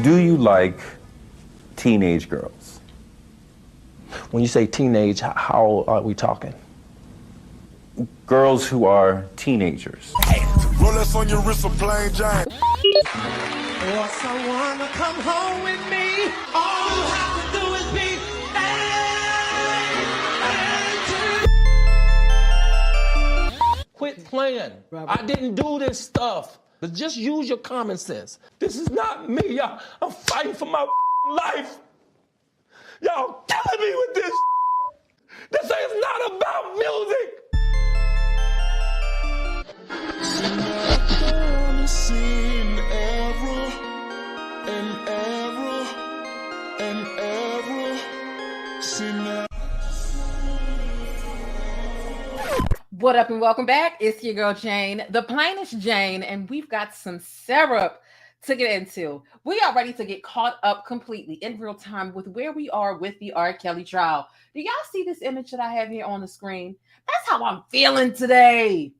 Do you like teenage girls? When you say teenage, how old are we talking? Girls who are teenagers. Rolex on your wrist, a plain Jane. Or someone to come home with me. All you have to do is be Quit playing. I didn't do this stuff. But just use your common sense. This is not me, y'all. I'm fighting for my life. Y'all killing me with this. This is not about music. What up and welcome back. It's your girl Jane, the plainest Jane, and we've got some syrup to get into. We are ready to get caught up completely in real time with where we are with the R. Kelly trial. Do y'all see this image that I have here on the screen? That's how I'm feeling today.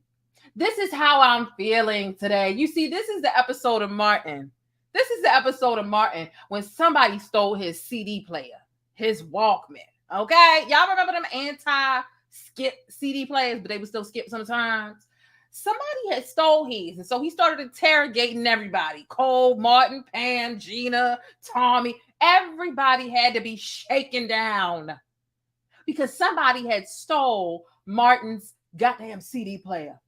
This is how I'm feeling today. You see, this is the episode of Martin. This is the episode of Martin when somebody stole his CD player, his Walkman. Okay? Y'all remember them anti-skip CD players, but they would still skip sometimes? Somebody had stole his, and so he started interrogating everybody. Cole, Martin, Pam, Gina, Tommy. Everybody had to be shaken down because somebody had stole Martin's goddamn CD player.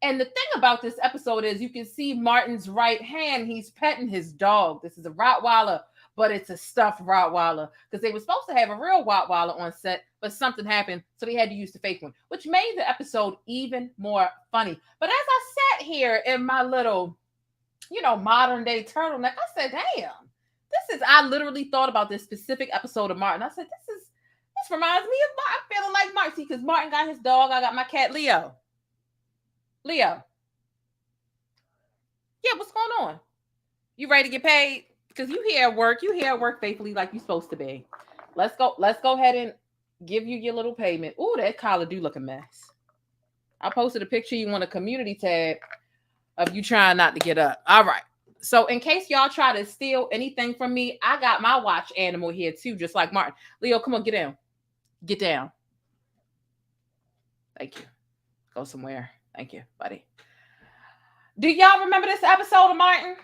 And the thing about this episode is you can see Martin's right hand. He's petting his dog. This is a Rottweiler, but it's a stuffed Rottweiler because they were supposed to have a real Rottweiler on set, but something happened, so they had to use the fake one, which made the episode even more funny. But as I sat here in my little, modern day turtleneck, I said, damn, I literally thought about this specific episode of Martin. I said, this reminds me of Martin. I'm feeling like Martin because Martin got his dog. I got my cat, Leo. Yeah, what's going on? You ready to get paid? Because you here at work faithfully like you're supposed to be. Let's go ahead and give you your little payment. Ooh, that collar do look a mess. I posted a picture you on a community tab of you trying not to get up. All right. So in case y'all try to steal anything from me, I got my watch animal here too, just like Martin. Leo, come on, get down. Get down. Thank you. Go somewhere. Thank you, buddy. Do y'all remember this episode of Martin?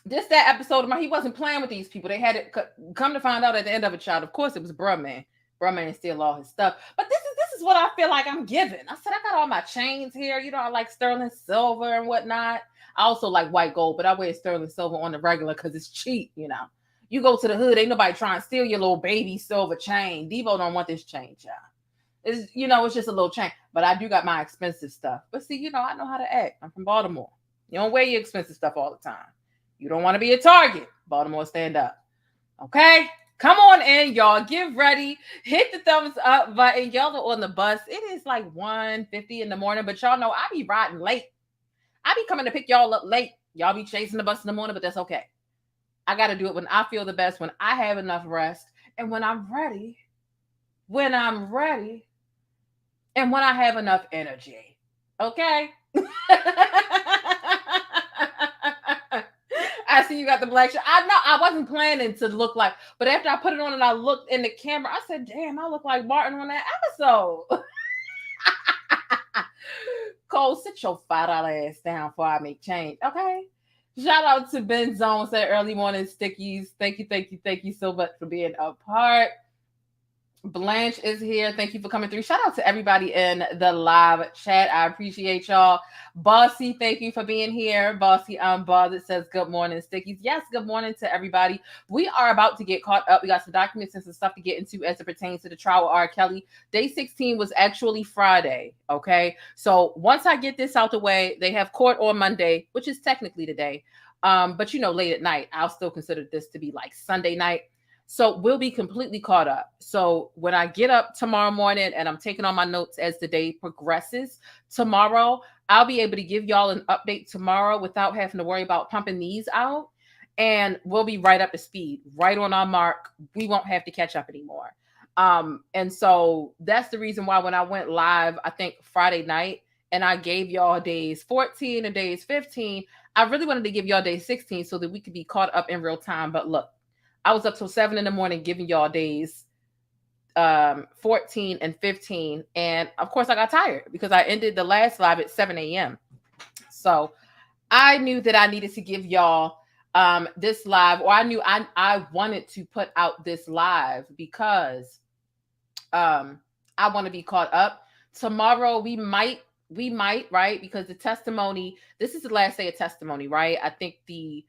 That episode of Martin, he wasn't playing with these people. They had it come to find out at the end of it, child. Of course, it was Bruh Man. Bruh Man steal all his stuff. But this is what I feel like I'm giving. I said, I got all my chains here. I like sterling silver and whatnot. I also like white gold, but I wear sterling silver on the regular because it's cheap, You go to the hood, ain't nobody trying to steal your little baby silver chain. Devo don't want this chain, child. It's, it's just a little chain. But I do got my expensive stuff. But see, I know how to act. I'm from Baltimore. You don't wear your expensive stuff all the time. You don't want to be a target. Baltimore, stand up. Okay? Come on in, y'all. Get ready. Hit the thumbs up button. Y'all are on the bus. It is like 1:50 in the morning, but y'all know I be riding late. I be coming to pick y'all up late. Y'all be chasing the bus in the morning, but that's okay. I got to do it when I feel the best, when I have enough rest, and when I'm ready, and when I have enough energy. Okay? I see you got the black shirt. I know I wasn't planning to look like, but after I put it on and I looked in the camera, I said, damn, I look like Martin on that episode. Cole, sit your $5 ass down before I make change. Okay? Shout out to Ben Zone, said early morning stickies. Thank you so much for being a part. Blanche is here. Thank you for coming through. Shout out to everybody in the live chat. I appreciate y'all. Bossy, thank you for being here. Bossy Unbothered says good morning, Stickies. Yes, good morning to everybody. We are about to get caught up. We got some documents and some stuff to get into as it pertains to the trial of R. Kelly. Day 16 was actually Friday, okay? So once I get this out the way, they have court on Monday, which is technically today. But late at night, I'll still consider this to be like Sunday night. So we'll be completely caught up. So when I get up tomorrow morning and I'm taking on my notes as the day progresses tomorrow, I'll be able to give y'all an update tomorrow without having to worry about pumping these out. And we'll be right up to speed, right on our mark. We won't have to catch up anymore. And so that's the reason why when I went live, I think Friday night, and I gave y'all days 14 and days 15. I really wanted to give y'all day 16 so that we could be caught up in real time. But look, I was up till 7 in the morning giving y'all days 14 and 15. And of course I got tired because I ended the last live at 7 a.m. So I knew that I needed to give y'all this live, or I knew I wanted to put out this live because I want to be caught up. Tomorrow we might, right? Because the testimony, this is the last day of testimony, right? I think the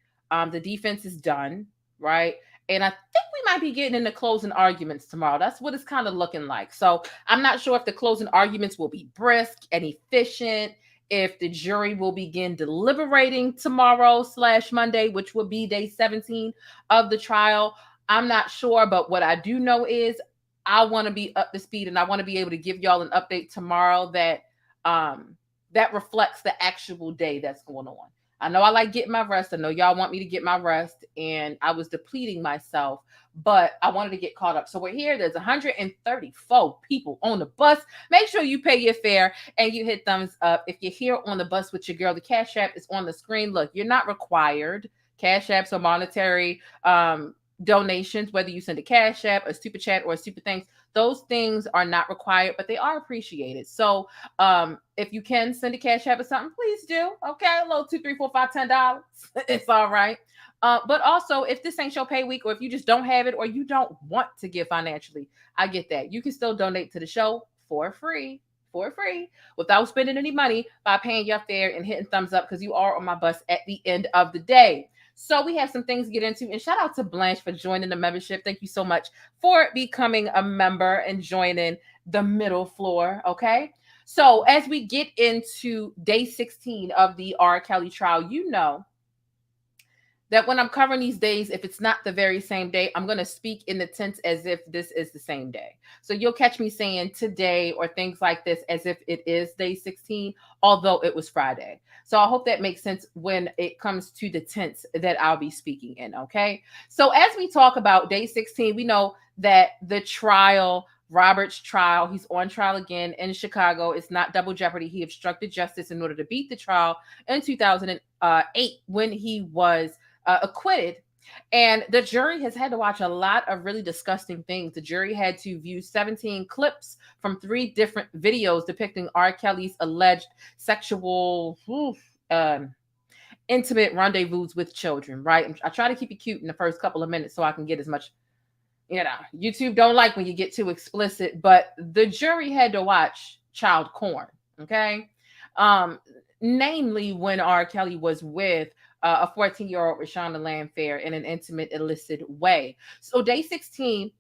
defense is done, right? And I think we might be getting into closing arguments tomorrow. That's what it's kind of looking like. So I'm not sure if the closing arguments will be brisk and efficient, if the jury will begin deliberating tomorrow / Monday, which will be day 17 of the trial. I'm not sure, but what I do know is I want to be up to speed, and I want to be able to give y'all an update tomorrow that that reflects the actual day that's going on. I know I like getting my rest. I know y'all want me to get my rest, and I was depleting myself, but I wanted to get caught up. So we're here. There's 134 people on the bus. Make sure you pay your fare and you hit thumbs up. If you're here on the bus with your girl, the Cash App is on the screen. Look, you're not required. Cash Apps or monetary donations, whether you send a Cash App, a Super Chat, or a Super Thanks, those things are not required, but they are appreciated. So if you can send a Cash App or something, please do. Okay, a little $2, $3, $4, $5, $10. It's all right. But also, if this ain't your pay week, or if you just don't have it, or you don't want to give financially, I get that. You can still donate to the show for free, without spending any money, by paying your fare and hitting thumbs up, because you are on my bus at the end of the day. So we have some things to get into, and shout out to Blanche for joining the membership. Thank you so much for becoming a member and joining the middle floor. Okay. So as we get into day 16 of the R. Kelly trial, you know that when I'm covering these days, if it's not the very same day, I'm going to speak in the tense as if this is the same day. So you'll catch me saying today or things like this as if it is day 16, although it was Friday. So I hope that makes sense when it comes to the tense that I'll be speaking in, okay? So as we talk about day 16, we know that the trial, Robert's trial, he's on trial again in Chicago. It's not double jeopardy. He obstructed justice in order to beat the trial in 2008 when he was acquitted. And the jury has had to watch a lot of really disgusting things. The jury had to view 17 clips from 3 different videos depicting R. Kelly's alleged sexual intimate rendezvous with children, right? I try to keep it cute in the first couple of minutes so I can get as much, YouTube don't like when you get too explicit, but the jury had to watch child porn, okay? Namely when R. Kelly was with a 14-year-old Reshona Landfair in an intimate, illicit way. So day 16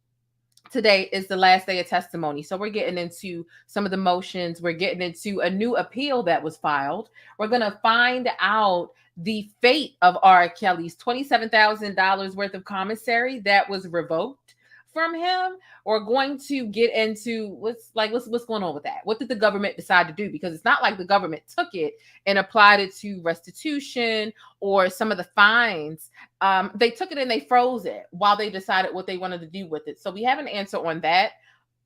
today is the last day of testimony. So we're getting into some of the motions. We're getting into a new appeal that was filed. We're going to find out the fate of R. Kelly's $27,000 worth of commissary that was revoked from him. We're going to get into what's going on with that. What did the government decide to do? Because it's not like the government took it and applied it to restitution or some of the fines. They took it and they froze it while they decided what they wanted to do with it. So we have an answer on that.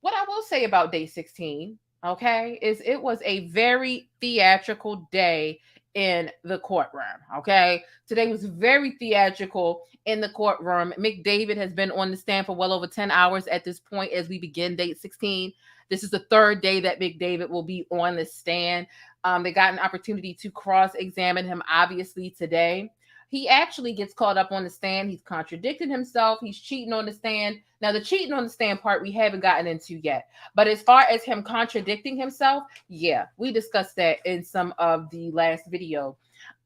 What I will say about day 16, okay, is it was a very theatrical day in the courtroom, okay? Today was very theatrical in the courtroom. McDavid has been on the stand for well over 10 hours at this point as we begin day 16. This is the 3rd day that McDavid will be on the stand. They got an opportunity to cross-examine him, obviously, today. He actually gets caught up on the stand. He's contradicted himself. He's cheating on the stand. Now, the cheating on the stand part we haven't gotten into yet. But as far as him contradicting himself, yeah, we discussed that in some of the last video.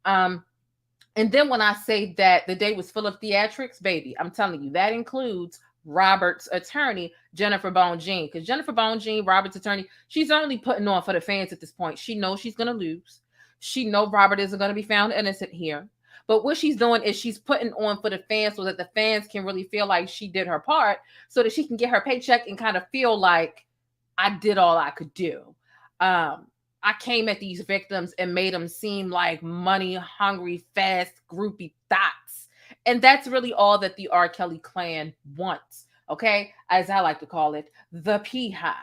And then when I say that the day was full of theatrics, baby, I'm telling you, that includes Robert's attorney, Jennifer Bone Jean. Because Jennifer Bone Jean, Robert's attorney, she's only putting on for the fans at this point. She knows she's going to lose. She knows Robert isn't going to be found innocent here. But what she's doing is she's putting on for the fans so that the fans can really feel like she did her part so that she can get her paycheck and kind of feel like I did all I could do. I came at these victims and made them seem like money-hungry, fast, groupie thoughts. And that's really all that the R. Kelly clan wants, okay? As I like to call it, the P-Hive.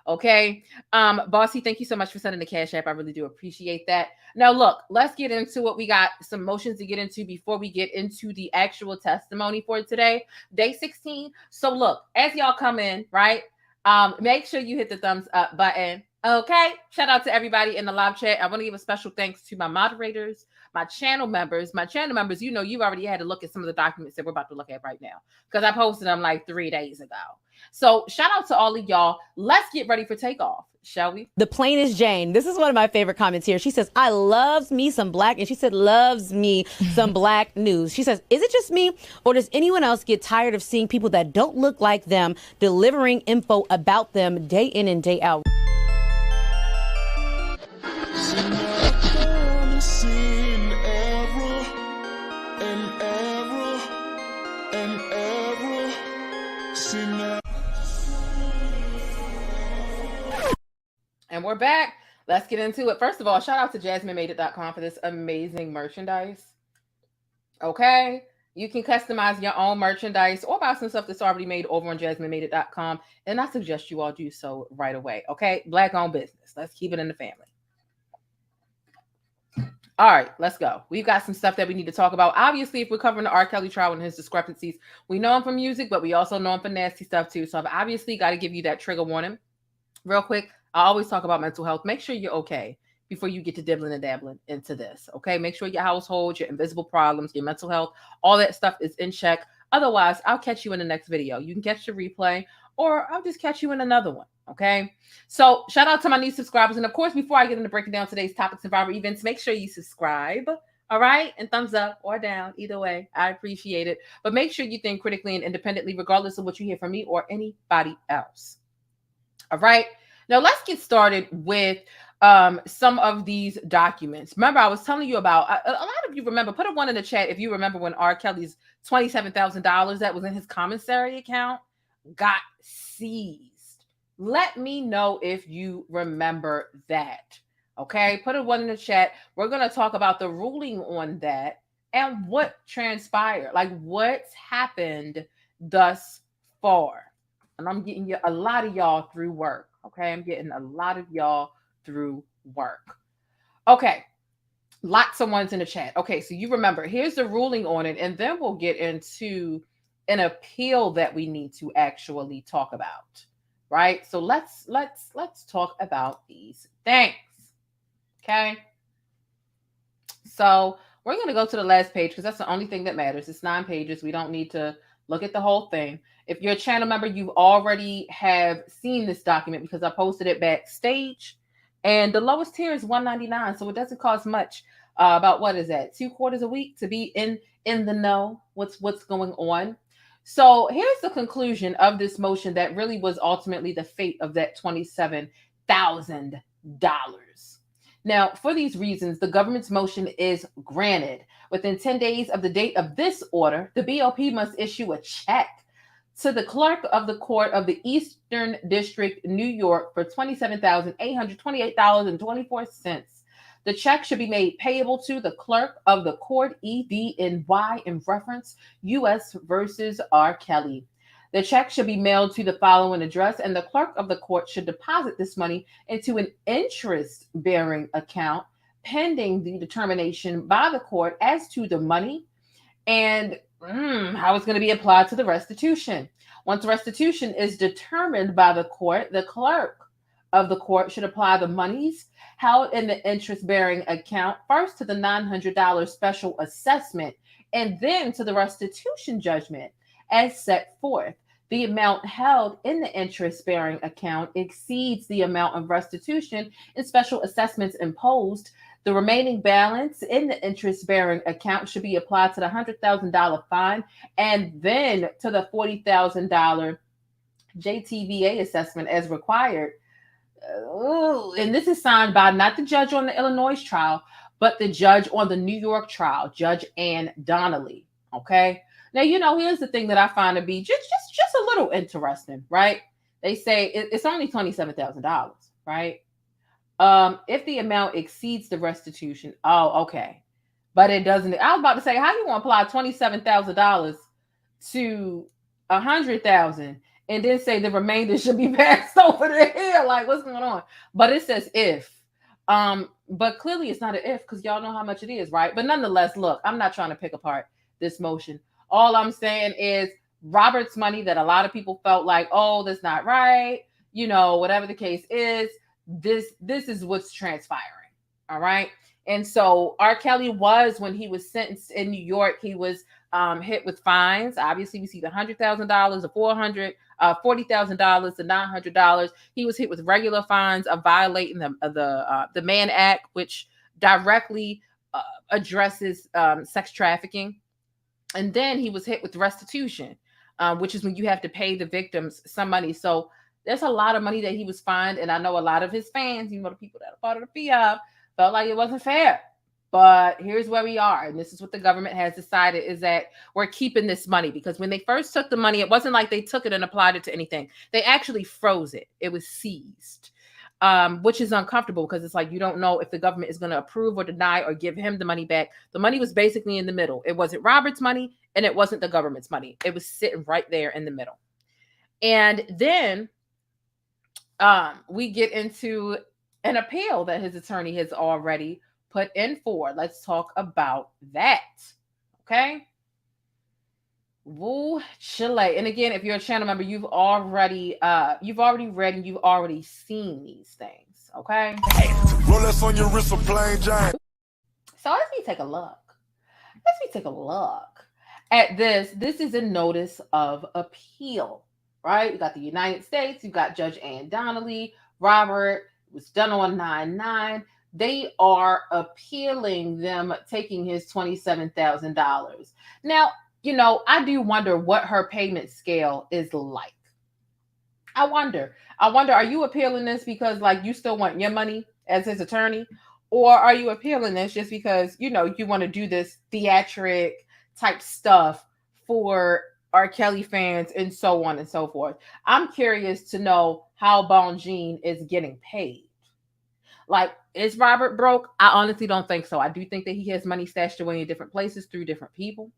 Okay. Bossy, thank you so much for sending the Cash App. I really do appreciate that. Now, look, let's get into it. We got some motions to get into before we get into the actual testimony for today, day 16. So look, as y'all come in, right? Make sure you hit the thumbs up button. Okay. Shout out to everybody in the live chat. I want to give a special thanks to my moderators, my channel members. My channel members, you know, you've already had to look at some of the documents that we're about to look at right now because I posted them like 3 days ago. So shout out to all of y'all. Let's get ready for takeoff, shall we? The plainest Jane. This is one of my favorite comments here. She says, I loves me some black, and she said, loves me some black news. She says, is it just me, or does anyone else get tired of seeing people that don't look like them delivering info about them day in and day out? And we're back. Let's get into it. First of all, shout out to JasmineMadeIt.com for this amazing merchandise. Okay. You can customize your own merchandise or buy some stuff that's already made over on JasmineMadeIt.com. And I suggest you all do so right away. Okay. Black-owned business. Let's keep it in the family. All right, let's go. We've got some stuff that we need to talk about. Obviously, if we're covering the R. Kelly trial and his discrepancies, we know him for music, but we also know him for nasty stuff too. So I've obviously got to give you that trigger warning. Real quick, I always talk about mental health. Make sure you're okay before you get to dibbling and dabbling into this, okay? Make sure your household, your invisible problems, your mental health, all that stuff is in check. Otherwise, I'll catch you in the next video. You can catch the replay, or I'll just catch you in another one, okay? So shout out to my new subscribers. And of course, before I get into breaking down today's topics and viral events, make sure you subscribe, all right? And thumbs up or down, either way, I appreciate it. But make sure you think critically and independently, regardless of what you hear from me or anybody else. All right, now let's get started with some of these documents. Remember, I was telling you about, a lot of you remember, put a 1 in the chat if you remember when R. Kelly's $27,000 that was in his commissary account got seized. Let me know if you remember that. Okay, put a 1 in the chat. We're going to talk about the ruling on that and what transpired, like what's happened thus far. And I'm getting you a lot of y'all through work. Okay, I'm getting a lot of y'all through work. Okay, lots of ones in the chat. Okay, so you remember, here's the ruling on it, and then we'll get into an appeal that we need to actually talk about. Right? So let's talk about these things. Okay. So we're going to go to the last page because that's the only thing that matters. It's 9 pages. We don't need to look at the whole thing. If you're a channel member, you already have seen this document because I posted it backstage. And the lowest tier is $1.99. So it doesn't cost much. About what is that? 2 quarters a week to be in the know what's going on. So here's the conclusion of this motion that really was ultimately the fate of that $27,000. Now, for these reasons, the government's motion is granted. Within 10 days of the date of this order, the BOP must issue a check to the clerk of the court of the Eastern District, New York, for $27,828.24. The check should be made payable to the clerk of the court, EDNY, in reference U.S. versus R. Kelly. The check should be mailed to the following address, and the clerk of the court should deposit this money into an interest-bearing account pending the determination by the court as to the money and how it's going to be applied to the restitution. Once restitution is determined by the court, the clerk of the court should apply the monies held in the interest-bearing account first to the $900 special assessment and then to the restitution judgment as set forth. The amount held in the interest-bearing account exceeds the amount of restitution and special assessments imposed. The remaining balance in the interest-bearing account should be applied to the $100,000 fine and then to the $40,000 JTVA assessment as required. And this is signed by not the judge on the Illinois trial, but the judge on the New York trial, Judge Ann Donnelly. Okay. Now, you know, here's the thing that I find to be just a little interesting, right? They say it's only $27,000, right? If the amount exceeds the restitution, oh, okay. But it doesn't. I was about to say, how you want to apply $27,000 to $100,000 and then say the remainder should be passed over to here. Like, what's going on? But it says if. But clearly it's not an if, because y'all know how much it is, right? But nonetheless, look, I'm not trying to pick apart this motion. All I'm saying is Robert's money that a lot of people felt like, oh, that's not right. You know, whatever the case is, this is what's transpiring. All right. And so R. Kelly was, when he was sentenced in New York, he was hit with fines. Obviously, we see the $100,000, the $40,000, the $900. He was hit with regular fines of violating the Mann Act, which directly addresses sex trafficking. And then he was hit with restitution, which is when you have to pay the victims some money. So there's a lot of money that he was fined. And I know a lot of his fans, you know, the people that are part of the FIAB, felt like it wasn't fair. But here's where we are. And this is what the government has decided, is that we're keeping this money, because when they first took the money, it wasn't like they took it and applied it to anything. They actually froze it. It was seized, which is uncomfortable, because it's like you don't know if the government is going to approve or deny or give him the money back. The money was basically in the middle. It wasn't Robert's money and it wasn't the government's money. It was sitting right there in the middle. And then we get into an appeal that his attorney has already put in for. Let's talk about that. Okay. Woo, Chile. And again, if you're a channel member, you've already read and you've already seen these things. Okay. Rolex on your wrist, a plain Jane. So let me take a look. At this. This is a notice of appeal, right? You got the United States. You got Judge Ann Donnelly. Robert. It was done on 9/9. They are appealing them taking his $27,000. Now, you know, I do wonder what her payment scale is like. I wonder, are you appealing this because like you still want your money as his attorney? Or are you appealing this just because, you know, you want to do this theatric type stuff for R. Kelly fans and so on and so forth? I'm curious to know how Bonjean is getting paid. Like, is Robert broke? I honestly don't think so. I do think that he has money stashed away in different places through different people.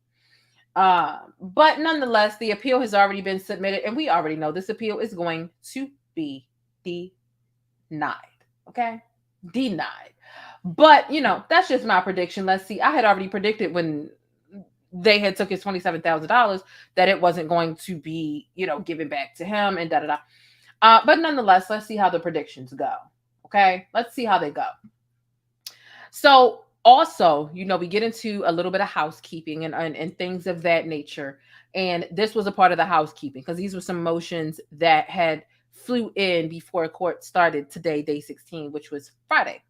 But nonetheless, the appeal has already been submitted, and we already know this appeal is going to be denied. Okay? Denied. But, you know, that's just my prediction. Let's see. I had already predicted when they had took his $27,000 that it wasn't going to be, you know, given back to him and da-da-da. But nonetheless, let's see how the predictions go. Okay, let's see how they go. So also, you know, we get into a little bit of housekeeping and things of that nature. And this was a part of the housekeeping, because these were some motions that had flew in before court started today, day 16, which was Friday.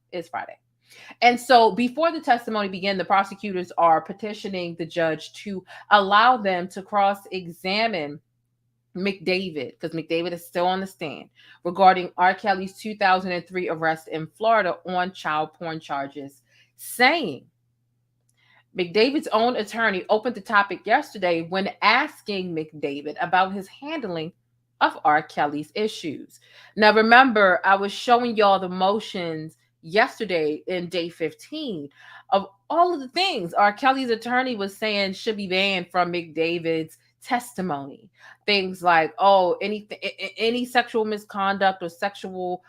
And so before the testimony began, the prosecutors are petitioning the judge to allow them to cross-examine McDavid, because McDavid is still on the stand, regarding R. Kelly's 2003 arrest in Florida on child porn charges, saying McDavid's own attorney opened the topic yesterday when asking McDavid about his handling of R. Kelly's issues. Now, remember, I was showing y'all the motions yesterday in day 15 of all of the things R. Kelly's attorney was saying should be banned from McDavid's testimony. Things like, oh, any sexual misconduct or sexual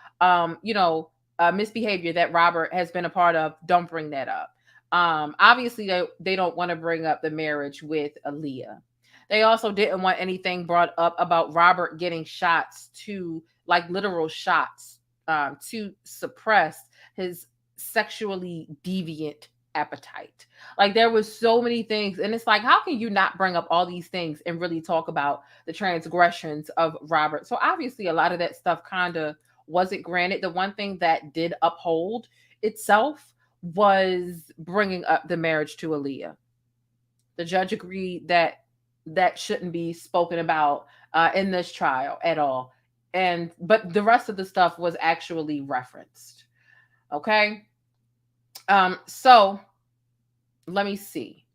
misbehavior that Robert has been a part of, don't bring that up. Obviously they don't want to bring up the marriage with Aaliyah. They also didn't want anything brought up about Robert getting shots, to like literal shots, to suppress his sexually deviant appetite. Like, there was so many things, and it's like, how can you not bring up all these things and really talk about the transgressions of Robert? So obviously a lot of that stuff kind of wasn't granted. The one thing that did uphold itself was bringing up the marriage to Aaliyah. The judge agreed that that shouldn't be spoken about in this trial at all, but the rest of the stuff was actually referenced. Okay. So let me see.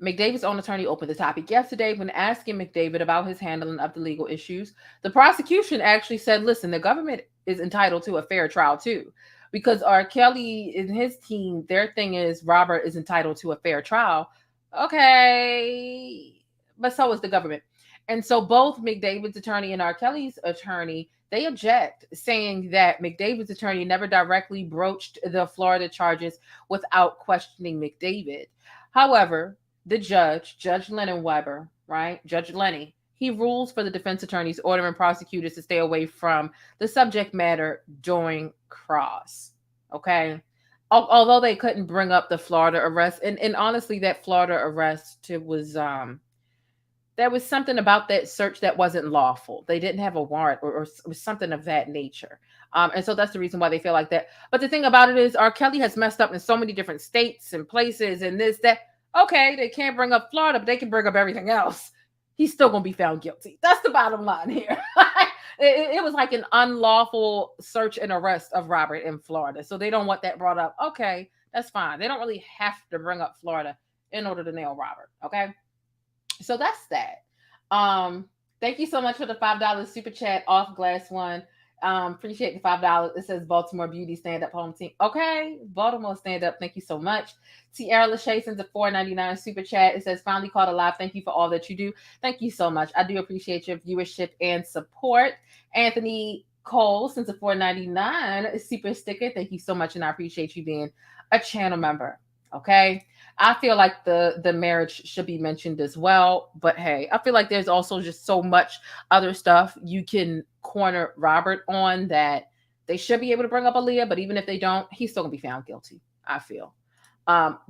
McDavid's own attorney opened the topic yesterday when asking McDavid about his handling of the legal issues. The prosecution actually said, listen, the government is entitled to a fair trial too, because R. Kelly and his team, their thing is Robert is entitled to a fair trial. Okay. But so is the government. And so both McDavid's attorney and R. Kelly's attorney, they object, saying that McDavid's attorney never directly broached the Florida charges without questioning McDavid. However, the judge, Judge Lennon Weber, right? Judge Lenny, he rules for the defense attorneys, ordering prosecutors to stay away from the subject matter during cross. Okay. Although they couldn't bring up the Florida arrest, and honestly, that Florida arrest, it was there was something about that search that wasn't lawful. They didn't have a warrant or something of that nature. And so that's the reason why they feel like that. But the thing about it is, R. Kelly has messed up in so many different states and places and this, that. Okay, they can't bring up Florida, but they can bring up everything else. He's still going to be found guilty. That's the bottom line here. It was like an unlawful search and arrest of Robert in Florida. So they don't want that brought up. Okay, that's fine. They don't really have to bring up Florida in order to nail Robert. Okay. So that's that. Thank you so much for the $5 super chat off Glass One. Appreciate the $5. It says Baltimore Beauty Stand Up Home Team. Okay, Baltimore Stand Up. Thank you so much. Tierra Lachey sends a $4.99 super chat. It says finally caught alive. Thank you for all that you do. Thank you so much. I do appreciate your viewership and support. Anthony Cole sends a $4.99 super sticker. Thank you so much, and I appreciate you being a channel member. Okay. I feel like the marriage should be mentioned as well. But hey, I feel like there's also just so much other stuff you can corner Robert on that they should be able to bring up Aaliyah. But even if they don't, he's still gonna be found guilty, I feel.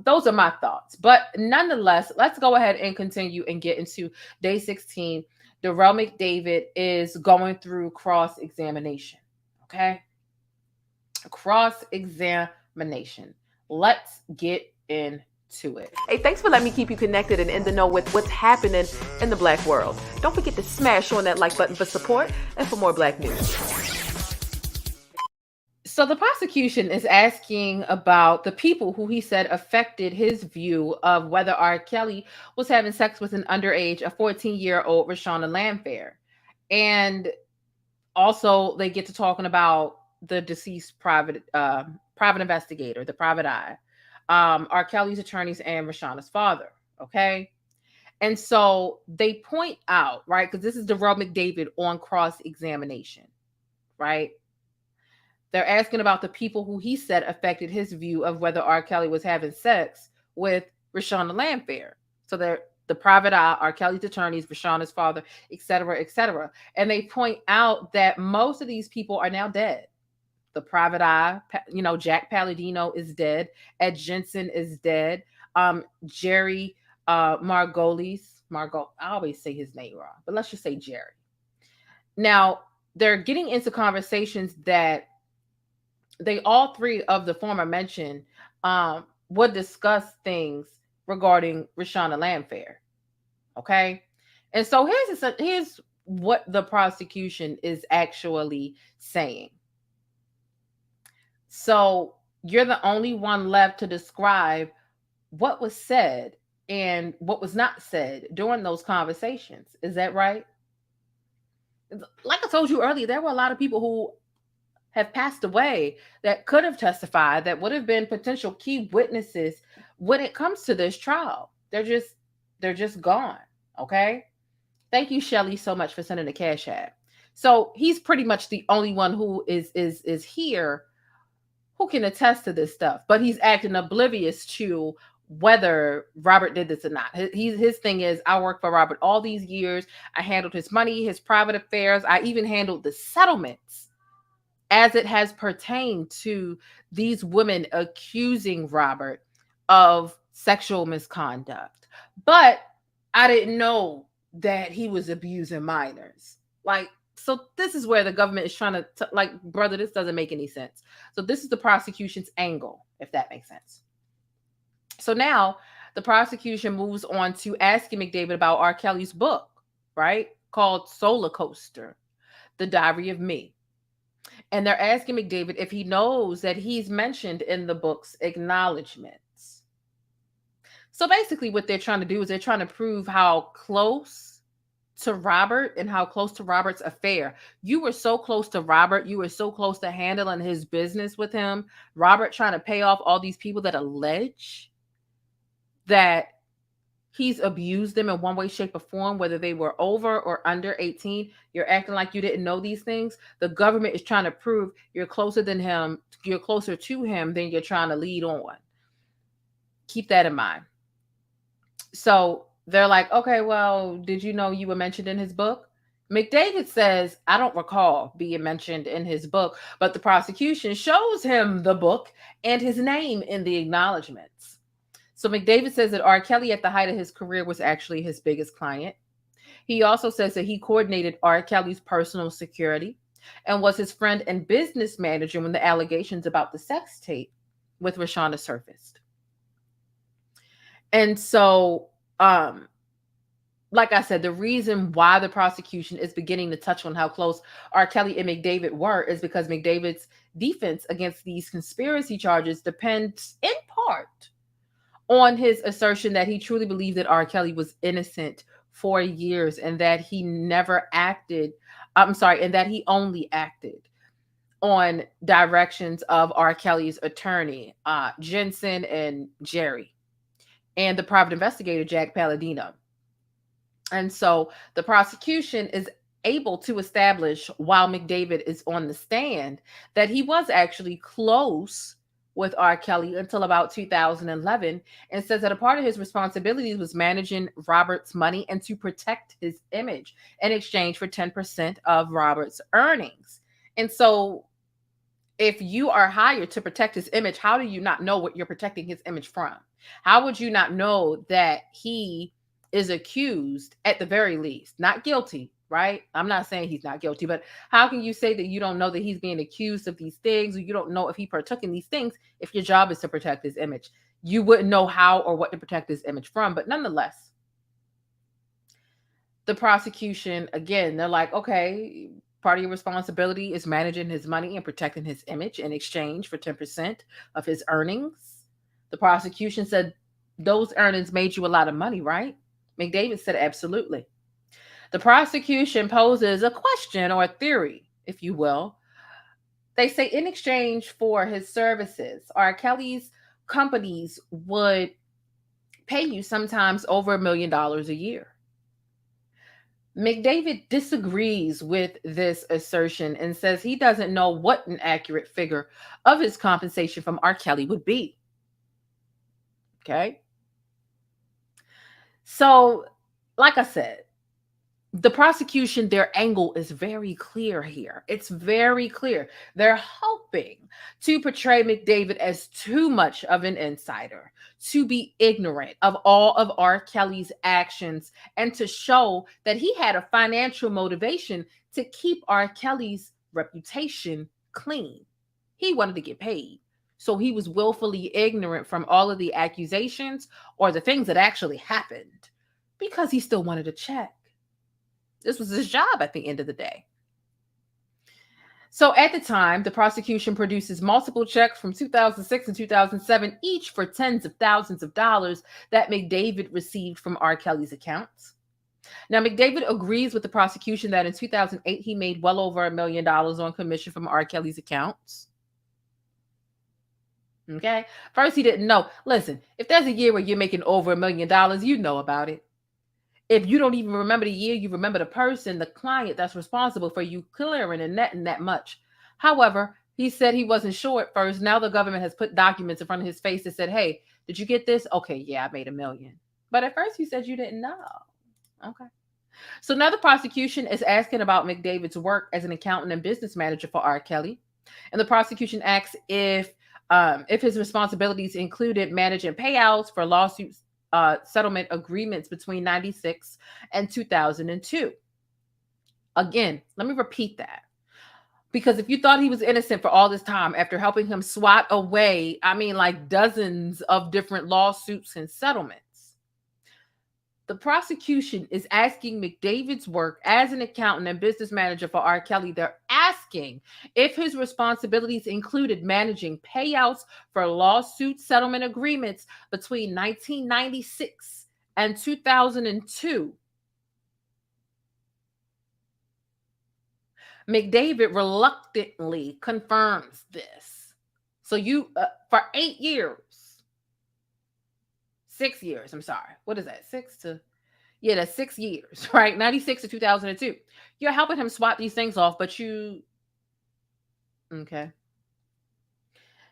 Those are my thoughts. But nonetheless, let's go ahead and continue and get into day 16. Derrel McDavid is going through cross-examination. Okay. Cross-examination. Let's get into it. Hey, thanks for letting me keep you connected and in the know with what's happening in the Black world. Don't forget to smash on that like button for support and for more Black news. So the prosecution is asking about the people who he said affected his view of whether R. Kelly was having sex with an underage, a 14-year-old Reshona Landfair. And also they get to talking about the deceased private investigator, the private eye, R. Kelly's attorneys and Reshona's father. Okay. And so they point out, right, because this is Derrel McDavid on cross-examination, right? They're asking about the people who he said affected his view of whether R. Kelly was having sex with Reshona Landfair. So they're the private eye, R. Kelly's attorneys, Reshona's father, et cetera, et cetera. And they point out that most of these people are now dead. The private eye, Jack Palladino is dead. Ed Jensen is dead. Jerry Margolis, I always say his name wrong, but let's just say Jerry. Now, they're getting into conversations that they all three of the former mentioned would discuss things regarding Reshona Landfair. Okay. And so here's what the prosecution is actually saying. So you're the only one left to describe what was said and what was not said during those conversations. Is that right? Like I told you earlier, there were a lot of people who have passed away that could have testified, that would have been potential key witnesses when it comes to this trial. They're just gone. Okay. Thank you, Shelly, so much for sending the cash app. So he's pretty much the only one who is here who can attest to this stuff, but he's acting oblivious to whether Robert did this or not. His thing is, I worked for Robert all these years. I handled his money, his private affairs. I even handled the settlements as it has pertained to these women accusing Robert of sexual misconduct. But I didn't know that he was abusing minors. So this is where the government is trying to, brother, this doesn't make any sense. So this is the prosecution's angle, if that makes sense. So now the prosecution moves on to asking McDavid about R. Kelly's book, right? Called Solar Coaster, The Diary of Me. And they're asking McDavid if he knows that he's mentioned in the book's acknowledgments. So basically what they're trying to do is they're trying to prove how close to Robert and how close to Robert's affair. You were so close to Robert. You were so close to handling his business with him. Robert trying to pay off all these people that allege that he's abused them in one way, shape, or form, whether they were over or under 18. You're acting like you didn't know these things. The government is trying to prove you're closer than him, you're closer to him than you're trying to lead on. Keep that in mind. So they're like, okay, well, did you know you were mentioned in his book? McDavid says, I don't recall being mentioned in his book, but the prosecution shows him the book and his name in the acknowledgments. So McDavid says that R. Kelly at the height of his career was actually his biggest client. He also says that he coordinated R. Kelly's personal security and was his friend and business manager when the allegations about the sex tape with Reshona surfaced. And so, like I said, the reason why the prosecution is beginning to touch on how close R. Kelly and McDavid were is because McDavid's defense against these conspiracy charges depends in part on his assertion that he truly believed that R. Kelly was innocent for years and that he never acted, and that he only acted on directions of R. Kelly's attorney, Jensen and Jerry, and the private investigator, Jack Palladino. And so the prosecution is able to establish, while McDavid is on the stand, that he was actually close with R. Kelly until about 2011, and says that a part of his responsibilities was managing Robert's money and to protect his image in exchange for 10% of Robert's earnings. And so if you are hired to protect his image, how do you not know what you're protecting his image from? How would you not know that he is accused at the very least, not guilty, right? I'm not saying he's not guilty, but how can you say that you don't know that he's being accused of these things, or you don't know if he partook in these things if your job is to protect his image? You wouldn't know how or what to protect his image from. But nonetheless, the prosecution, again, they're like, okay, part of your responsibility is managing his money and protecting his image in exchange for 10% of his earnings. The prosecution said those earnings made you a lot of money, right? McDavid said absolutely. The prosecution poses a question or a theory, if you will. They say in exchange for his services, R. Kelly's companies would pay you sometimes over $1 million a year. McDavid disagrees with this assertion and says he doesn't know what an accurate figure of his compensation from R. Kelly would be. Okay. So, like I said, the prosecution, their angle is very clear here. It's very clear. They're hoping to portray McDavid as too much of an insider, to be ignorant of all of R. Kelly's actions, and to show that he had a financial motivation to keep R. Kelly's reputation clean. He wanted to get paid. So he was willfully ignorant from all of the accusations or the things that actually happened because he still wanted a check. This was his job at the end of the day. So at the time, the prosecution produces multiple checks from 2006 and 2007, each for tens of thousands of dollars that McDavid received from R. Kelly's accounts. Now, McDavid agrees with the prosecution that in 2008, he made well over $1 million on commission from R. Kelly's accounts. Okay. First, he didn't know. Listen, if there's a year where you're making over $1 million, you know about it. If you don't even remember the year, you remember the person, the client that's responsible for you clearing and netting that much. However, he said he wasn't sure at first. Now the government has put documents in front of his face that said, hey, did you get this? Okay, yeah, I made $1 million. But at first you said you didn't know. Okay. So now the prosecution is asking about McDavid's work as an accountant and business manager for R. Kelly. And the prosecution asks if his responsibilities included managing payouts for lawsuits, settlement agreements between 1996 and 2002. Again, let me repeat that. Because if you thought he was innocent for all this time after helping him swat away, like dozens of different lawsuits and settlements, the prosecution is asking McDavid's work as an accountant and business manager for R. Kelly. They're asking if his responsibilities included managing payouts for lawsuit settlement agreements between 1996 and 2002. McDavid reluctantly confirms this. So for 8 years, 6 years. I'm sorry. What is that? That's 6 years, right? 96 to 2002. You're helping him swap these things off, but okay.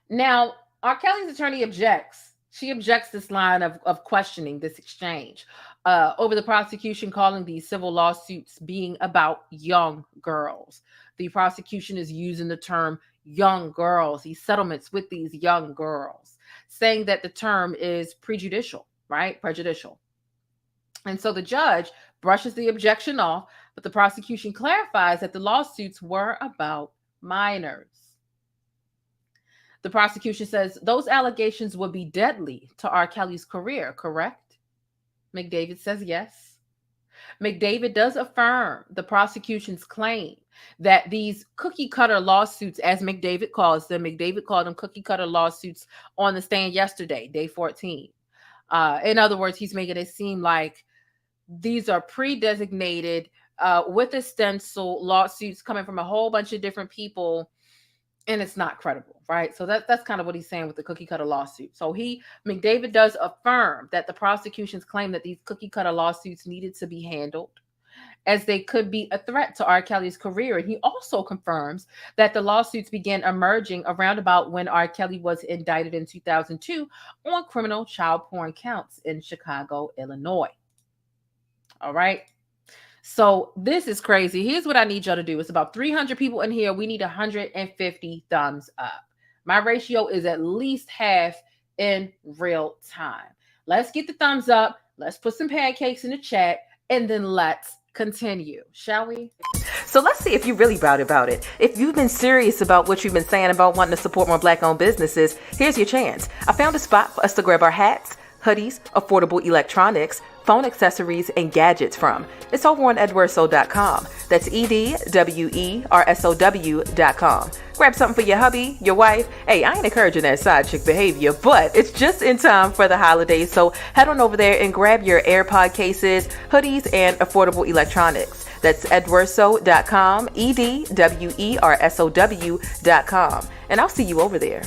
Now, R. Kelly's attorney objects. She objects this line of questioning this exchange over the prosecution calling these civil lawsuits being about young girls. The prosecution is using the term young girls, these settlements with these young girls, saying that the term is prejudicial, right? Prejudicial. And so the judge brushes the objection off, but the prosecution clarifies that the lawsuits were about minors. The prosecution says those allegations would be deadly to R. Kelly's career, correct? McDavid says yes. McDavid does affirm the prosecution's claim that these cookie cutter lawsuits, as McDavid calls them, McDavid called them cookie cutter lawsuits on the stand yesterday, day 14. In other words, he's making it seem like these are pre-designated with a stencil lawsuits coming from a whole bunch of different people, and it's not credible, right? So that's kind of what he's saying with the cookie cutter lawsuit. So McDavid does affirm that the prosecution's claim that these cookie cutter lawsuits needed to be handled as they could be a threat to R. Kelly's career. And he also confirms that the lawsuits began emerging around about when R. Kelly was indicted in 2002 on criminal child porn counts in Chicago, Illinois. All right. So this is crazy. Here's what I need y'all to do. It's about 300 people in here. We need 150 thumbs up. My ratio is at least half in real time. Let's get the thumbs up. Let's put some pancakes in the chat, and then let's continue, shall we? So let's see if you're really about it. If you've been serious about what you've been saying about wanting to support more Black-owned businesses, here's your chance. I found a spot for us to grab our hats, hoodies, affordable electronics, phone accessories, and gadgets from. It's over on edwerso.com. That's EDWERSOW.com. Grab something for your hubby, your wife. Hey, I ain't encouraging that side chick behavior, but it's just in time for the holidays. So head on over there and grab your AirPod cases, hoodies, and affordable electronics. That's edwerso.com, EDWERSOW.com. And I'll see you over there.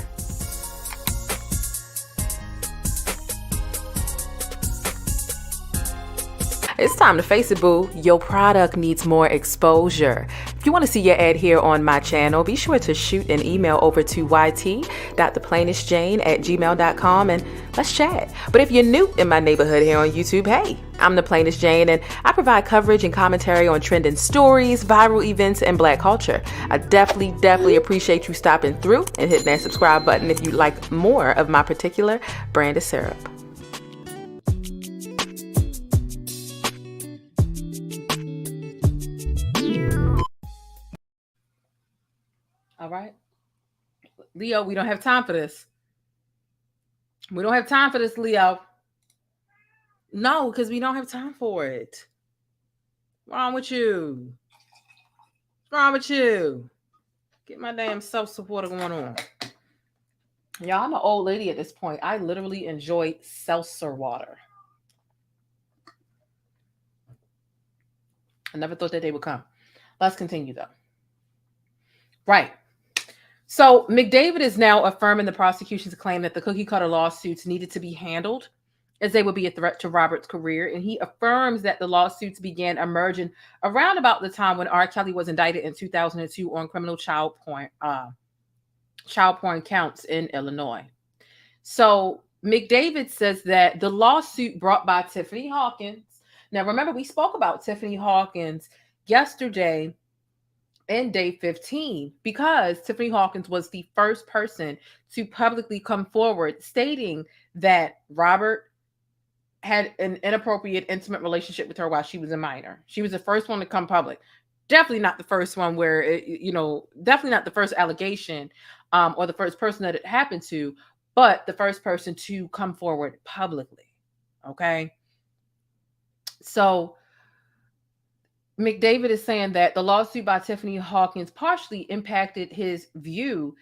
It's time to face it, boo. Your product needs more exposure. If you want to see your ad here on my channel, be sure to shoot an email over to yt.theplainestjane@gmail.com and let's chat. But if you're new in my neighborhood here on YouTube, hey, I'm the Plainest Jane, and I provide coverage and commentary on trending stories, viral events, and Black culture. I definitely appreciate you stopping through and hitting that subscribe button if you like more of my particular brand of syrup. All right. Leo, we don't have time for this. We don't have time for this, Leo. No, because we don't have time for it. What's wrong with you? What's wrong with you? Get my damn self-supporter going on. Y'all, I'm an old lady at this point. I literally enjoy seltzer water. I never thought that day would come. Let's continue, though. Right. So McDavid is now affirming the prosecution's claim that the cookie cutter lawsuits needed to be handled as they would be a threat to Robert's career. And he affirms that the lawsuits began emerging around about the time when R. Kelly was indicted in 2002 on criminal child porn counts in Illinois. So McDavid says that the lawsuit brought by Tiffany Hawkins. Now, remember, we spoke about Tiffany Hawkins yesterday in day 15, because Tiffany Hawkins was the first person to publicly come forward stating that Robert had an inappropriate, intimate relationship with her while she was a minor. She was the first one to come public. Definitely not the first one where, definitely not the first allegation or the first person that it happened to, but the first person to come forward publicly. Okay. So McDavid is saying that the lawsuit by Tiffany Hawkins partially impacted his view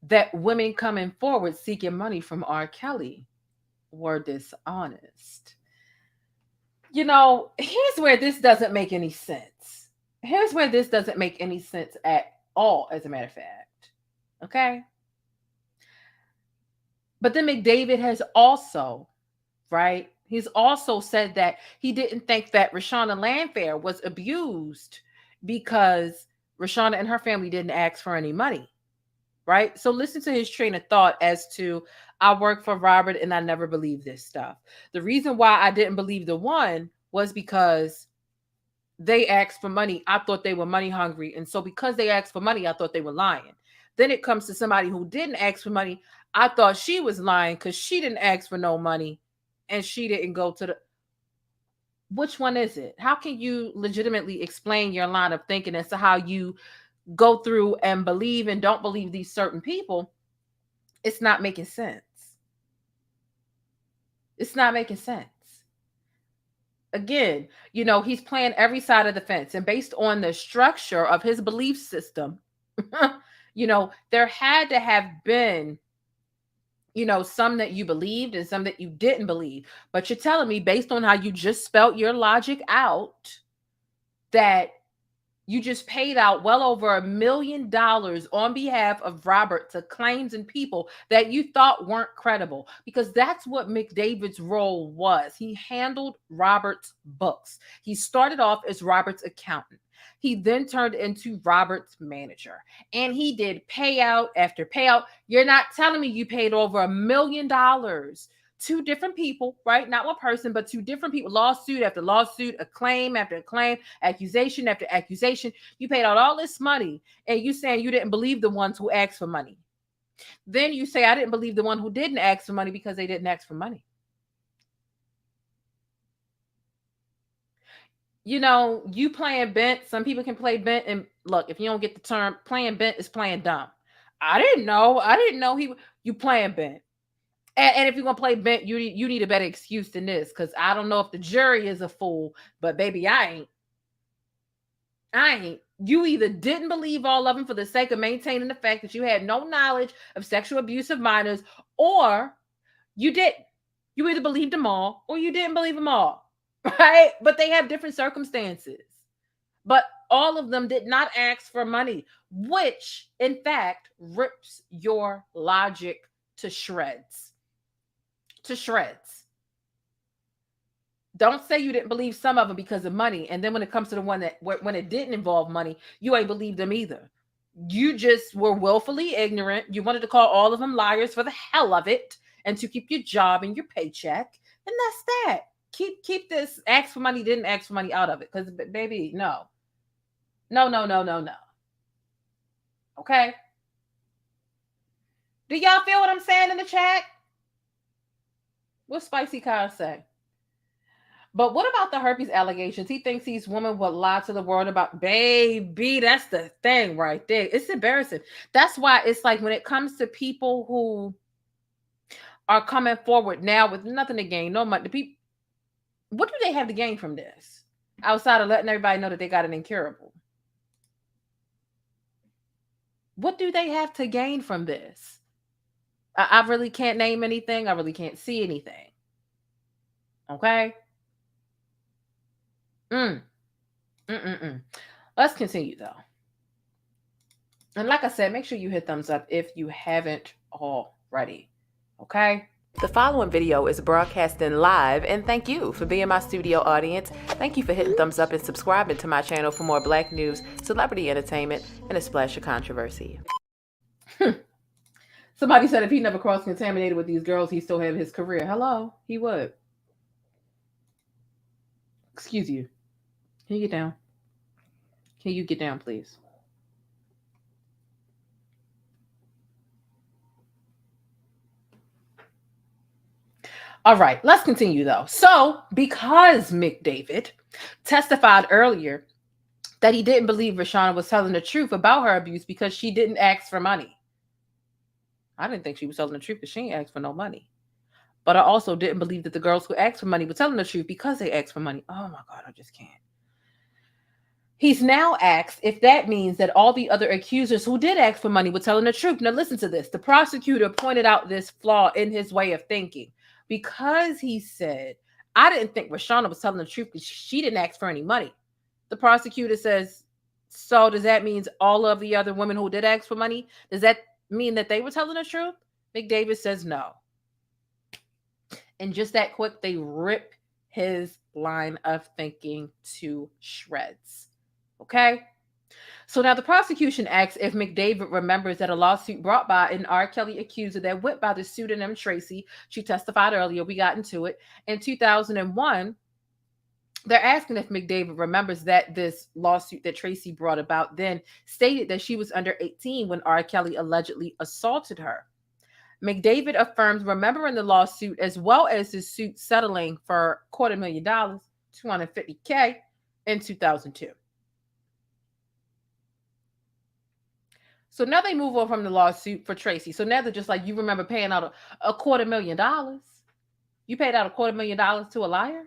that women coming forward seeking money from R. Kelly were dishonest. Here's where this doesn't make any sense. Here's where this doesn't make any sense at all, as a matter of fact. Okay? But then McDavid has also right? He's also said that he didn't think that Reshona Landfair was abused because Reshona and her family didn't ask for any money, right? So listen to his train of thought as to, I work for Robert and I never believed this stuff. The reason why I didn't believe the one was because they asked for money. I thought they were money hungry. And so because they asked for money, I thought they were lying. Then it comes to somebody who didn't ask for money. I thought she was lying because she didn't ask for no money and she didn't go to the... Which one is it? How can you legitimately explain your line of thinking as to how you go through and believe and don't believe these certain people? It's not making sense. It's not making sense. Again, you know, he's playing every side of the fence, and based on the structure of his belief system, you know, there had to have been, you know, some that you believed and some that you didn't believe. But you're telling me, based on how you just spelt your logic out, that you just paid out well over $1 million on behalf of Robert to claims and people that you thought weren't credible, because that's what McDavid's role was. He handled Robert's books. He started off as Robert's accountant. He then turned into Robert's manager, and he did payout after payout. You're not telling me you paid over $1 million. Two different people, right? Not one person, but two different people. Lawsuit after lawsuit, a claim after a claim, accusation after accusation. You paid out all this money, and you saying you didn't believe the ones who asked for money. Then you say, I didn't believe the one who didn't ask for money because they didn't ask for money. You know, you playing bent. Some people can play bent. And look, if you don't get the term, playing bent is playing dumb. I didn't know you playing bent. And if you're going to play bent, you need a better excuse than this, because I don't know if the jury is a fool, but baby, I ain't. You either didn't believe all of them for the sake of maintaining the fact that you had no knowledge of sexual abuse of minors, or you did. You either believed them all or you didn't believe them all, right? But they have different circumstances. But all of them did not ask for money, which, in fact, rips your logic to shreds. To shreds. Don't say you didn't believe some of them because of money, and then when it comes to the one that when it didn't involve money, you ain't believed them either. You just were willfully ignorant. You wanted to call all of them liars for the hell of it and to keep your job and your paycheck, and that's that. Keep this ask for money, didn't ask for money out of it, because baby, no. Okay. Do y'all feel what I'm saying in the chat? What Spicy Kyle say? But what about the herpes allegations? He thinks these women would lie to the world about, baby, that's the thing right there. It's embarrassing. That's why it's like when it comes to people who are coming forward now with nothing to gain, no money, what do they have to gain from this? Outside of letting everybody know that they got an incurable. What do they have to gain from this? I really can't name anything. I really can't see anything. Okay? Let's continue, though. And like I said, make sure you hit thumbs up if you haven't already. Okay? The following video is broadcasting live, and thank you for being my studio audience. Thank you for hitting thumbs up and subscribing to my channel for more Black news, celebrity entertainment, and a splash of controversy. Somebody said if he never cross-contaminated with these girls, he'd still have his career. Hello? He would. Excuse you. Can you get down? Can you get down, please? All right, let's continue, though. So, because McDavid testified earlier that he didn't believe Reshona was telling the truth about her abuse because she didn't ask for money. I didn't think she was telling the truth because she ain't asked for no money. But I also didn't believe that the girls who asked for money were telling the truth because they asked for money. Oh my God, I just can't. He's now asked if that means that all the other accusers who did ask for money were telling the truth. Now listen to this. The prosecutor pointed out this flaw in his way of thinking, because he said, I didn't think Reshona was telling the truth because she didn't ask for any money. The prosecutor says, so does that mean all of the other women who did ask for money, does that mean that they were telling the truth? McDavid says no. And just that quick, they rip his line of thinking to shreds. Okay? So now the prosecution asks if McDavid remembers that a lawsuit brought by an R. Kelly accuser that went by the pseudonym Tracy, she testified earlier, we got into it, in 2001. They're asking if McDavid remembers that this lawsuit that Tracy brought about then stated that she was under 18 when R. Kelly allegedly assaulted her. McDavid affirms remembering the lawsuit as well as his suit settling for $250,000, $250K, in 2002. So now they move on from the lawsuit for Tracy. So now they're just like, you remember paying out a $250,000? You paid out $250,000 to a liar?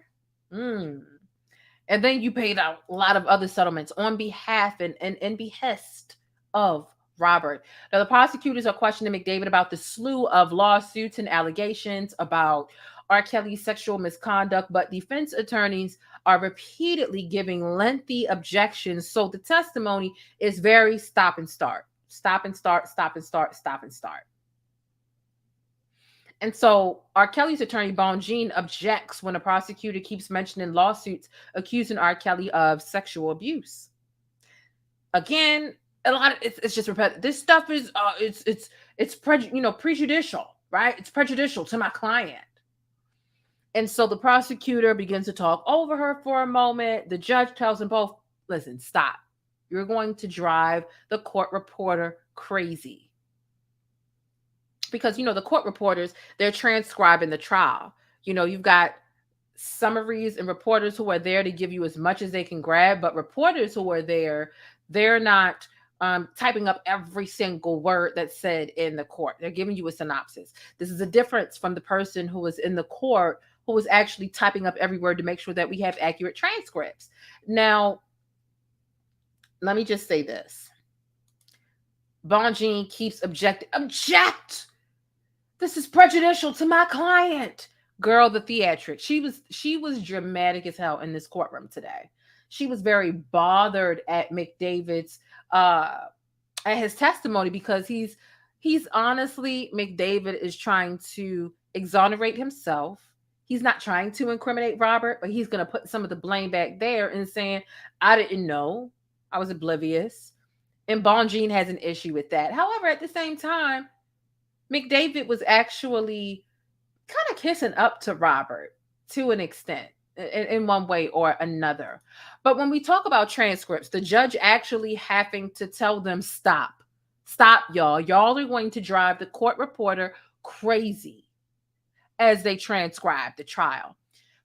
And then you paid out a lot of other settlements on behalf and in behest of Robert. Now, the prosecutors are questioning McDavid about the slew of lawsuits and allegations about R. Kelly's sexual misconduct, but defense attorneys are repeatedly giving lengthy objections. So the testimony is very stop and start. Stop and start, stop and start, stop and start. And so R. Kelly's attorney, Bonjean, objects when a prosecutor keeps mentioning lawsuits accusing R. Kelly of sexual abuse. Again, a lot of it's just repetitive. This stuff is it's prejudicial, right? It's prejudicial to my client. And so the prosecutor begins to talk over her for a moment. The judge tells them both, listen, stop. You're going to drive the court reporter crazy. Because, the court reporters, they're transcribing the trial. You've got summaries and reporters who are there to give you as much as they can grab, but reporters who are there, they're not typing up every single word that's said in the court. They're giving you a synopsis. This is a difference from the person who was in the court who was actually typing up every word to make sure that we have accurate transcripts. Now, let me just say this. Bonjean keeps objecting. Object! This is prejudicial to my client. Girl, the theatrics. She was dramatic as hell in this courtroom today. She was very bothered at McDavid's at his testimony because he's honestly, McDavid is trying to exonerate himself. He's not trying to incriminate Robert, but he's going to put some of the blame back there and saying, I didn't know. I was oblivious. And Bonjean has an issue with that. However, at the same time, McDavid was actually kind of kissing up to Robert to an extent in one way or another. But when we talk about transcripts, the judge actually having to tell them, stop, y'all. Y'all are going to drive the court reporter crazy as they transcribe the trial.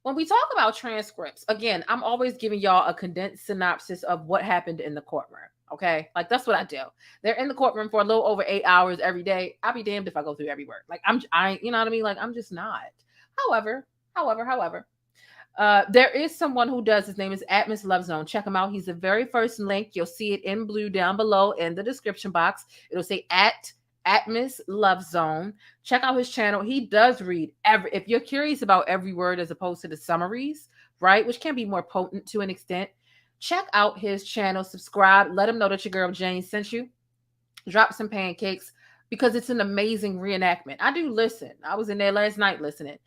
When we talk about transcripts, again, I'm always giving y'all a condensed synopsis of what happened in the courtroom. Okay, like that's what I do. They're in the courtroom for a little over 8 hours every day. I'll be damned if I go through every word. Like you know what I mean? Like I'm just not. However, there is someone who does. His name is Atmos Love Zone. Check him out. He's the very first link. You'll see it in blue down below in the description box. It'll say Atmos Love Zone. Check out his channel. He does read if you're curious about every word as opposed to the summaries, right? Which can be more potent to an extent. Check out his channel, subscribe, let him know that your girl Jane sent you. Drop some pancakes because it's an amazing reenactment. I do listen. I was in there last night listening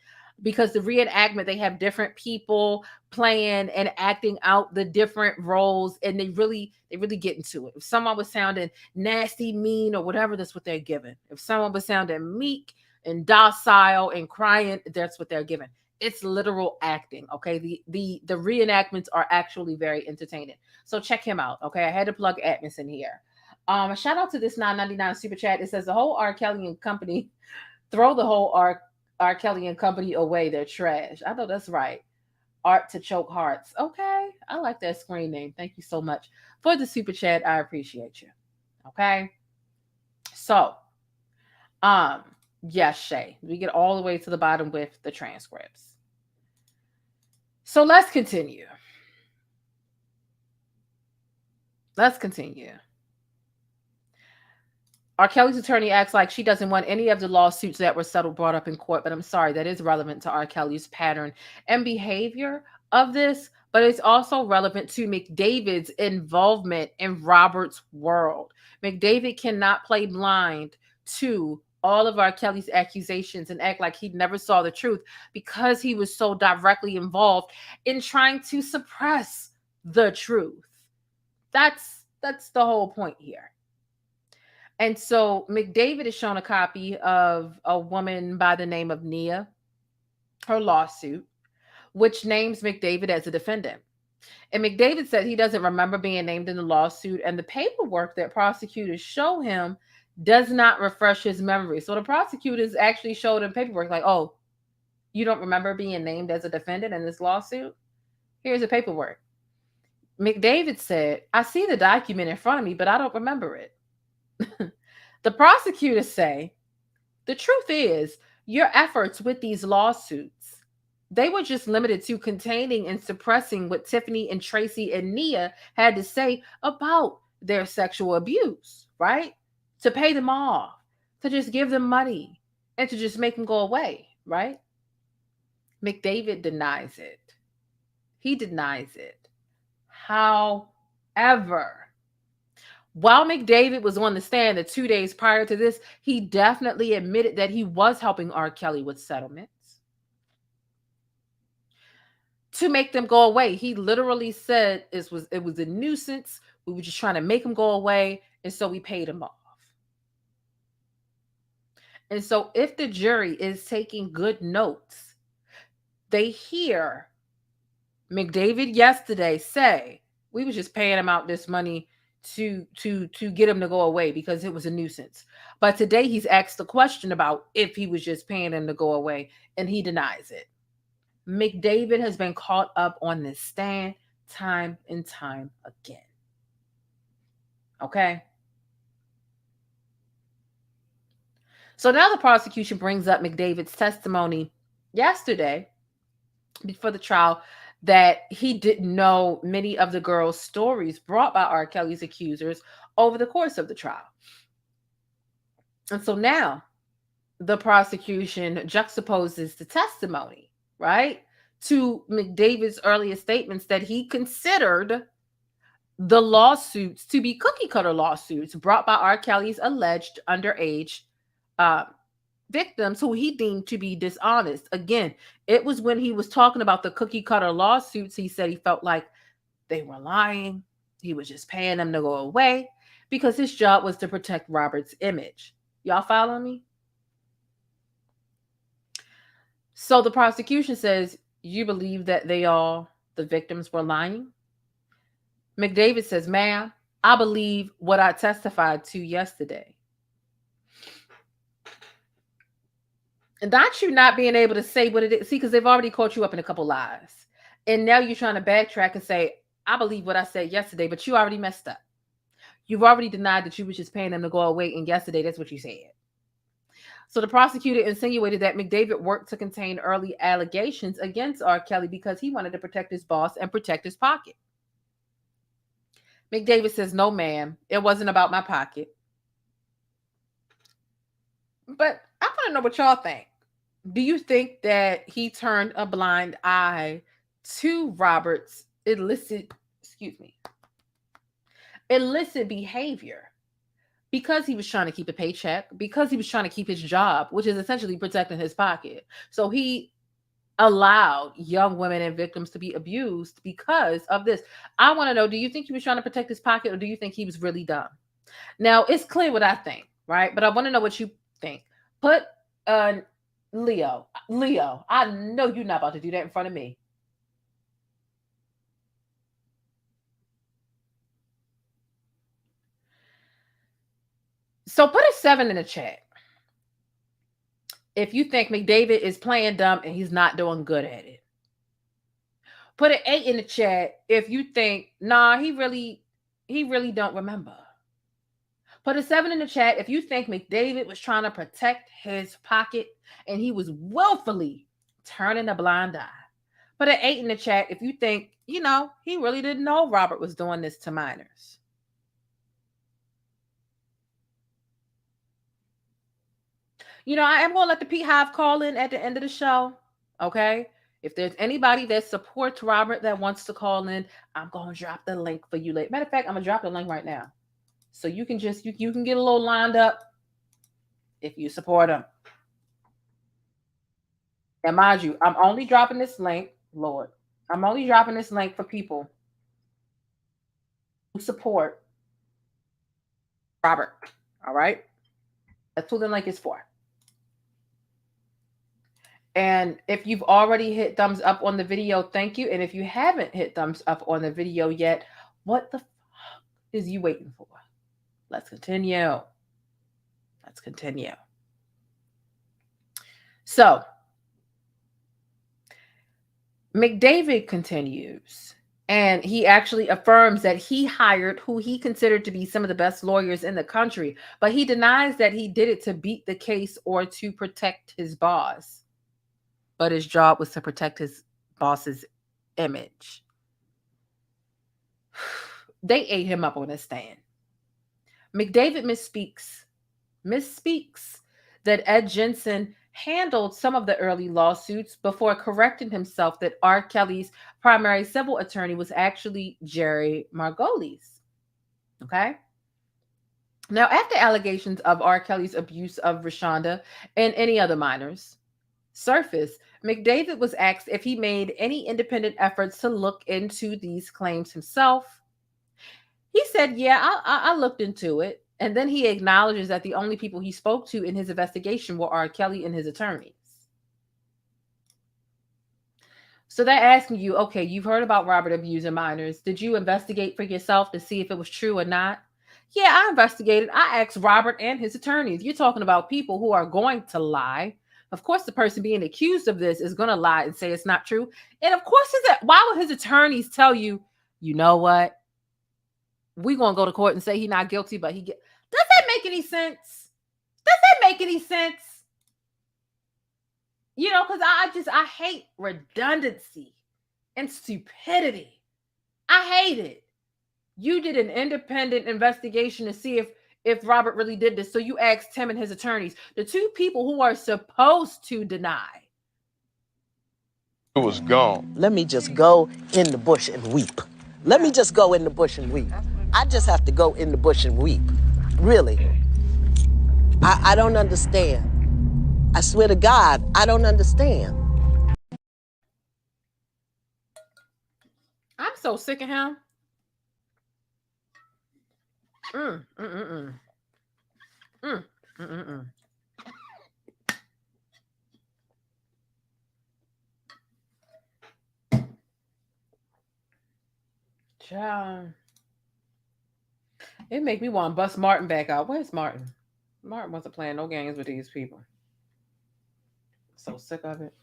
because the reenactment, they have different people playing and acting out the different roles, and they really get into it. If someone was sounding nasty, mean, or whatever, that's what they're giving. If someone was sounding meek and docile and crying, that's what they're giving. It's literal acting, okay? The reenactments are actually very entertaining. So check him out, okay? I had to plug Atmos in here. Shout out to this $9.99 super chat. It says the whole R. Kelly and company, throw the whole R. Kelly and company away. They're trash. I know that's right. Art to choke hearts. Okay, I like that screen name. Thank you so much for the super chat. I appreciate you. Okay, so yes, Shay, we get all the way to the bottom with the transcripts. So let's continue. R. Kelly's attorney acts like she doesn't want any of the lawsuits that were settled brought up in court, but I'm sorry, that is relevant to R. Kelly's pattern and behavior of this, but it's also relevant to McDavid's involvement in Robert's world. McDavid cannot play blind to all of R. Kelly's accusations and act like he never saw the truth because he was so directly involved in trying to suppress the truth. That's the whole point here. And so McDavid is shown a copy of a woman by the name of Nia, her lawsuit, which names McDavid as a defendant. And McDavid said he doesn't remember being named in the lawsuit, and the paperwork that prosecutors show him does not refresh his memory. So the prosecutors actually showed him paperwork like, oh, you don't remember being named as a defendant in this lawsuit? Here's the paperwork. McDavid said, I see the document in front of me, but I don't remember it. The prosecutors say, the truth is, your efforts with these lawsuits, they were just limited to containing and suppressing what Tiffany and Tracy and Nia had to say about their sexual abuse, right? To pay them off, to just give them money, and to just make them go away, right? McDavid denies it. He denies it. However, while McDavid was on the stand the 2 days prior to this, he definitely admitted that he was helping R. Kelly with settlements to make them go away. He literally said it was a nuisance. We were just trying to make them go away, and so we paid him off. And so if the jury is taking good notes, they hear McDavid yesterday say, we was just paying him out this money to get him to go away because it was a nuisance. But today he's asked the question about if he was just paying him to go away, and he denies it. McDavid has been caught up on this stand time and time again. Okay? So now the prosecution brings up McDavid's testimony yesterday before the trial that he didn't know many of the girls' stories brought by R. Kelly's accusers over the course of the trial. And so now the prosecution juxtaposes the testimony, right, to McDavid's earlier statements that he considered the lawsuits to be cookie cutter lawsuits brought by R. Kelly's alleged underage victims who he deemed to be dishonest. Again, it was when he was talking about the cookie cutter lawsuits, he said he felt like they were lying. He was just paying them to go away because his job was to protect Robert's image. Y'all following me? So the prosecution says, you believe that the victims were lying? McDavid says, ma'am, I believe what I testified to yesterday. And not you not being able to say what it is. See, because they've already caught you up in a couple lies. And now you're trying to backtrack and say, I believe what I said yesterday, but you already messed up. You've already denied that you was just paying them to go away, and yesterday that's what you said. So the prosecutor insinuated that McDavid worked to contain early allegations against R. Kelly because he wanted to protect his boss and protect his pocket. McDavid says, no, ma'am, it wasn't about my pocket. But I want to know what y'all think. Do you think that he turned a blind eye to Robert's illicit behavior because he was trying to keep a paycheck, because he was trying to keep his job, which is essentially protecting his pocket? So he allowed young women and victims to be abused because of this. I want to know, do you think he was trying to protect his pocket, or do you think he was really dumb? Now, it's clear what I think, right? But I want to know what you think. Put Leo, I know you're not about to do that in front of me. So put a 7 in the chat if you think McDavid is playing dumb and he's not doing good at it. Put an 8 in the chat if you think, nah, he really don't remember. Put a 7 in the chat if you think McDavid was trying to protect his pocket and he was willfully turning a blind eye. Put an 8 in the chat if you think, he really didn't know Robert was doing this to minors. I am going to let the P-Hive call in at the end of the show, okay? If there's anybody that supports Robert that wants to call in, I'm going to drop the link for you later. Matter of fact, I'm going to drop the link right now. So you can you can get a little lined up. if you support him. And mind you, I'm only dropping this link, Lord. I'm only dropping this link for people who support Robert. All right? That's who the link is for. And if you've already hit thumbs up on the video, thank you. And if you haven't hit thumbs up on the video yet, what the fuck is you waiting for? Let's continue. Let's continue. So, McDavid continues, and he actually affirms that he hired who he considered to be some of the best lawyers in the country, but he denies that he did it to beat the case or to protect his boss. But his job was to protect his boss's image. They ate him up on his stand. McDavid misspeaks that Ed Jensen handled some of the early lawsuits before correcting himself that R. Kelly's primary civil attorney was actually Jerry Margolis. Okay? Now, after allegations of R. Kelly's abuse of Reshona and any other minors surfaced, McDavid was asked if he made any independent efforts to look into these claims himself. He said, yeah, I looked into it. And then he acknowledges that the only people he spoke to in his investigation were R. Kelly and his attorneys. So they're asking you, okay, you've heard about Robert abusing minors. Did you investigate for yourself to see if it was true or not? Yeah, I investigated. I asked Robert and his attorneys. You're talking about people who are going to lie. Of course, the person being accused of this is going to lie and say it's not true. And of course, why would his attorneys tell you, you know what? We're going to go to court and say he's not guilty, but he get. Does that make any sense? Does that make any sense? You know, because I hate redundancy and stupidity. I hate it. You did an independent investigation to see if Robert really did this. So you asked him and his attorneys, the two people who are supposed to deny. It was gone. Let me just go in the bush and weep. Let me just go in the bush and weep. I just have to go in the bush and weep. Really. I don't understand. I swear to God, I don't understand. I'm so sick of him. Child. It make me want to bust Martin back out. Where's Martin? Martin wasn't playing no games with these people. So sick of it.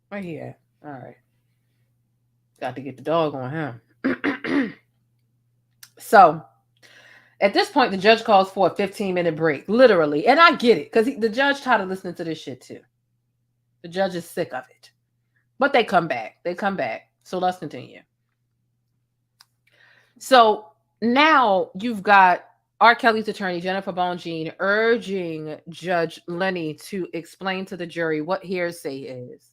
Where he at? All right. Got to get the dog on him. So, at this point, the judge calls for a 15-minute break, literally. And I get it, because the judge tired of listening to this shit, too. The judge is sick of it. But they come back. They come back. So, let's continue. So, now you've got R. Kelly's attorney, Jennifer Bongine, urging Judge Lenny to explain to the jury what hearsay is.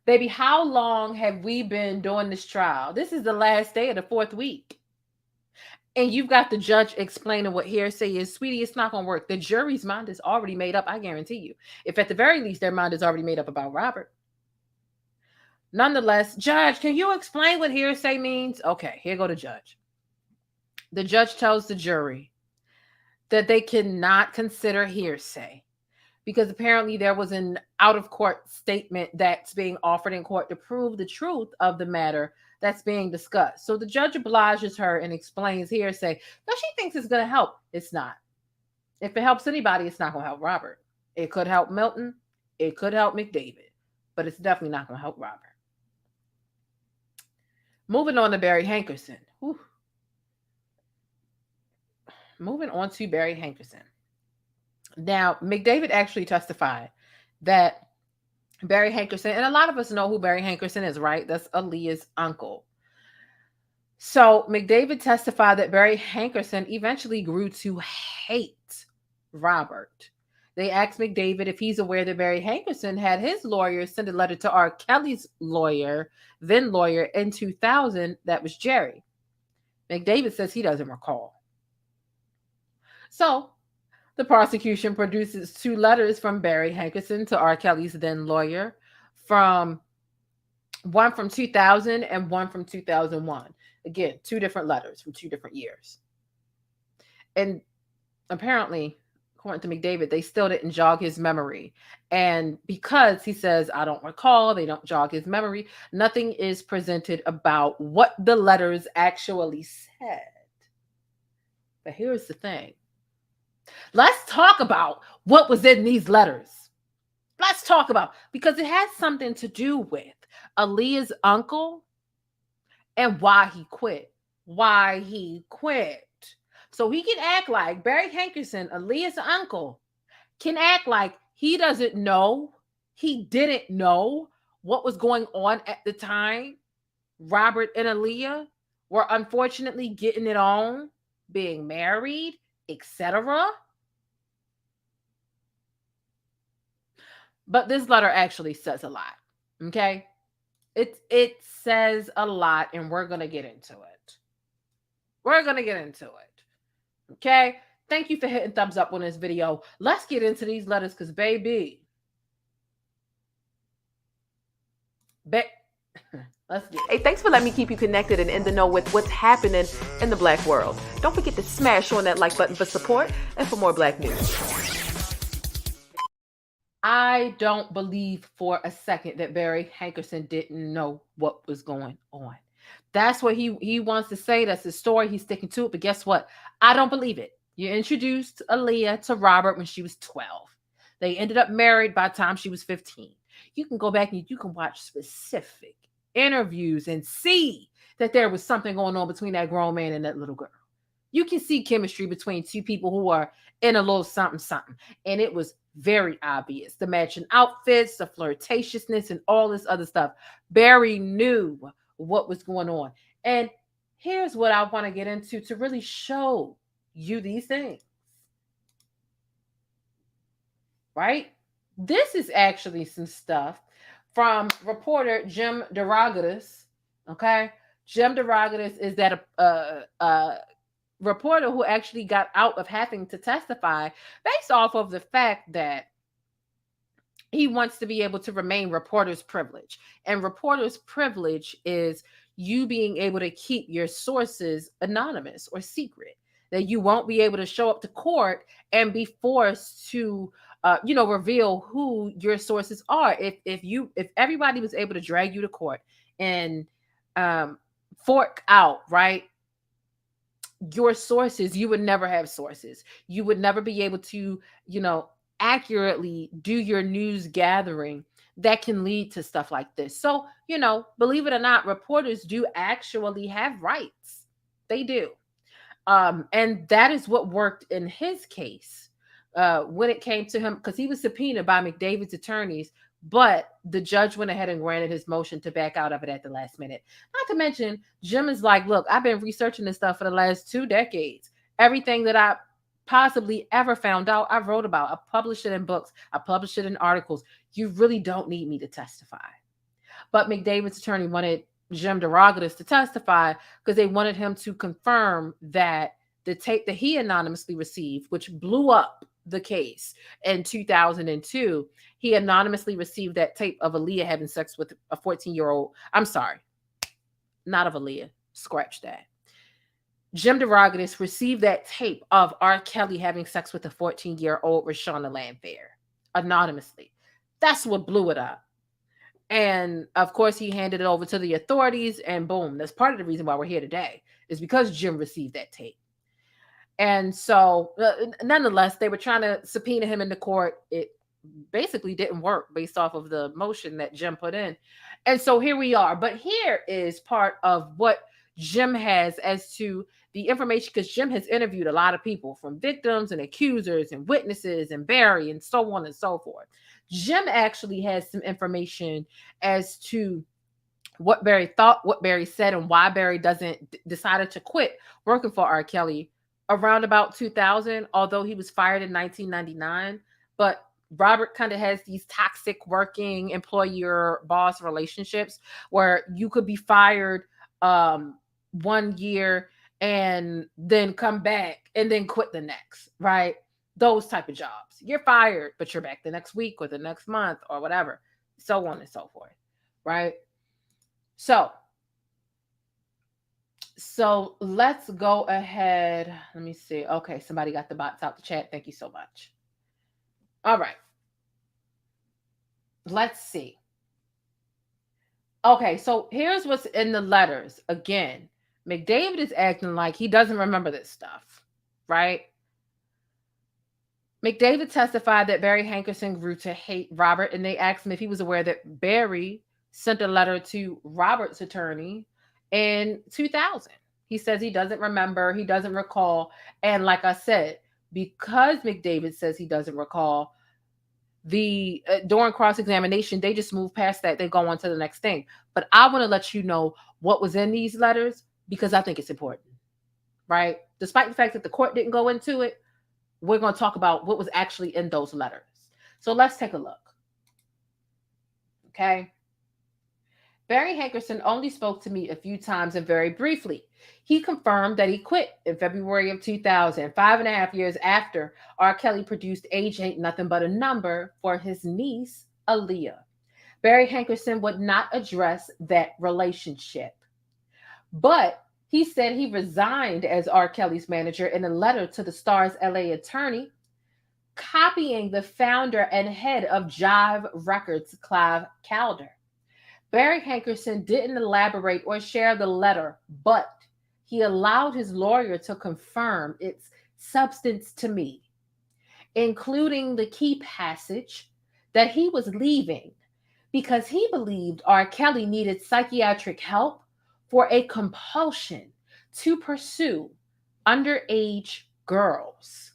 Baby, how long have we been doing this trial? This is the last day of the 4th week. And you've got the judge explaining what hearsay is. Sweetie, it's not going to work. The jury's mind is already made up, I guarantee you. If at the very least their mind is already made up about Robert. Nonetheless, Judge, can you explain what hearsay means? Okay, here go the judge. The judge tells the jury that they cannot consider hearsay because apparently there was an out-of-court statement that's being offered in court to prove the truth of the matter that's being discussed. So the judge obliges her and explains hearsay because she thinks it's going to help. It's not. If it helps anybody, it's not going to help Robert. It could help Milton. It could help McDavid. But it's definitely not going to help Robert. Moving on to Barry Hankerson. Whew. Moving on to Barry Hankerson. Now, McDavid actually testified that Barry Hankerson, and a lot of us know who Barry Hankerson is, right? That's Aaliyah's uncle. So McDavid testified that Barry Hankerson eventually grew to hate Robert. They asked McDavid if he's aware that Barry Hankerson had his lawyer send a letter to R. Kelly's lawyer, then lawyer, in 2000. That was Jerry. McDavid says he doesn't recall. So the prosecution produces 2 letters from Barry Hankerson to R. Kelly's then lawyer, one from 2000 and one from 2001. Again, 2 different letters from 2 different years. And apparently, according to McDavid, they still didn't jog his memory. And because he says, I don't recall, they don't jog his memory, nothing is presented about what the letters actually said. But here's the thing. Let's talk about what was in these letters. Let's talk about, because it has something to do with Aaliyah's uncle and why he quit. Why he quit. So he can act like Barry Hankerson, Aaliyah's uncle, can act like he doesn't know, he didn't know what was going on at the time. Robert and Aaliyah were unfortunately getting it on, being married, etc. But this letter actually says a lot, okay? It says a lot, and we're going to get into it. We're going to get into it, okay? Thank you for hitting thumbs up on this video. Let's get into these letters because, baby, let's get. Hey, thanks for letting me keep you connected and in the know with what's happening in the Black world. Don't forget to smash on that like button for support and for more Black news. I don't believe for a second that Barry Hankerson didn't know what was going on. That's what he wants to say. That's his story. He's sticking to it. But guess what? I don't believe it. You introduced Aaliyah to Robert when she was 12. They ended up married by the time she was 15. You can go back and you can watch specific interviews and see that there was something going on between that grown man and that little girl. You can see chemistry between 2 people who are in a little something, something. And it was very obvious. The matching outfits, the flirtatiousness, and all this other stuff. Barry knew what was going on. And here's what I want to get into to really show you these things. Right? This is actually some stuff from reporter Him DeRogatis. Okay? Him DeRogatis is that reporter who actually got out of having to testify based off of the fact that he wants to be able to remain reporter's privilege. And reporter's privilege is you being able to keep your sources anonymous or secret, that you won't be able to show up to court and be forced to reveal who your sources are. If everybody was able to drag you to court and fork out, right, your sources, you would never have sources. You would never be able to, accurately do your news gathering that can lead to stuff like this. So, believe it or not, reporters do actually have rights. They do. And that is what worked in his case when it came to him, because he was subpoenaed by McDavid's attorneys, but the judge went ahead and granted his motion to back out of it at the last minute. Not to mention, Jim is like, look, I've been researching this stuff for the last 2 decades. Everything that I possibly ever found out, I wrote about. I published it in books. I published it in articles. You really don't need me to testify. But McDavid's attorney wanted Him DeRogatis to testify because they wanted him to confirm that the tape that he anonymously received, which blew up the case in 2002, he anonymously received that tape of Aaliyah having sex with a 14-year-old. I'm sorry, not of Aaliyah. Scratch that. Him DeRogatis received that tape of R. Kelly having sex with a 14-year-old Reshona Landfair anonymously. That's what blew it up. And of course, he handed it over to the authorities, and boom, that's part of the reason why we're here today, is because Jim received that tape. And so, nonetheless, they were trying to subpoena him into court. It basically didn't work based off of the motion that Jim put in. And so here we are. But here is part of what Jim has as to the information, because Jim has interviewed a lot of people, from victims and accusers and witnesses and Barry and so on and so forth. Jim actually has some information as to what Barry thought, what Barry said, and why Barry decided to quit working for R. Kelly around about 2000, although he was fired in 1999. But Robert kind of has these toxic working employer-boss relationships where you could be fired 1 year and then come back and then quit the next, right? Those type of jobs. You're fired, but you're back the next week or the next month or whatever, so on and so forth, right? So let's go ahead. Let me see. Okay, somebody got the bots out the chat. Thank you so much. All right. Let's see. Okay, so here's what's in the letters. Again, McDavid is acting like he doesn't remember this stuff, right? McDavid testified that Barry Hankerson grew to hate Robert, and they asked him if he was aware that Barry sent a letter to Robert's attorney in 2000. He says he doesn't remember, he doesn't recall. And like I said, because McDavid says he doesn't recall, during cross-examination, they just move past that. They go on to the next thing. But I want to let you know what was in these letters because I think it's important, right? Despite the fact that the court didn't go into it, we're going to talk about what was actually in those letters. So let's take a look. Okay. Barry Hankerson only spoke to me a few times and very briefly. He confirmed that he quit in February of 2000, 5.5 years after R. Kelly produced Age Ain't Nothing But a Number for his niece, Aaliyah. Barry Hankerson would not address that relationship. But he said he resigned as R. Kelly's manager in a letter to the star's LA attorney, copying the founder and head of Jive Records, Clive Calder. Barry Hankerson didn't elaborate or share the letter, but he allowed his lawyer to confirm its substance to me, including the key passage that he was leaving because he believed R. Kelly needed psychiatric help for a compulsion to pursue underage girls.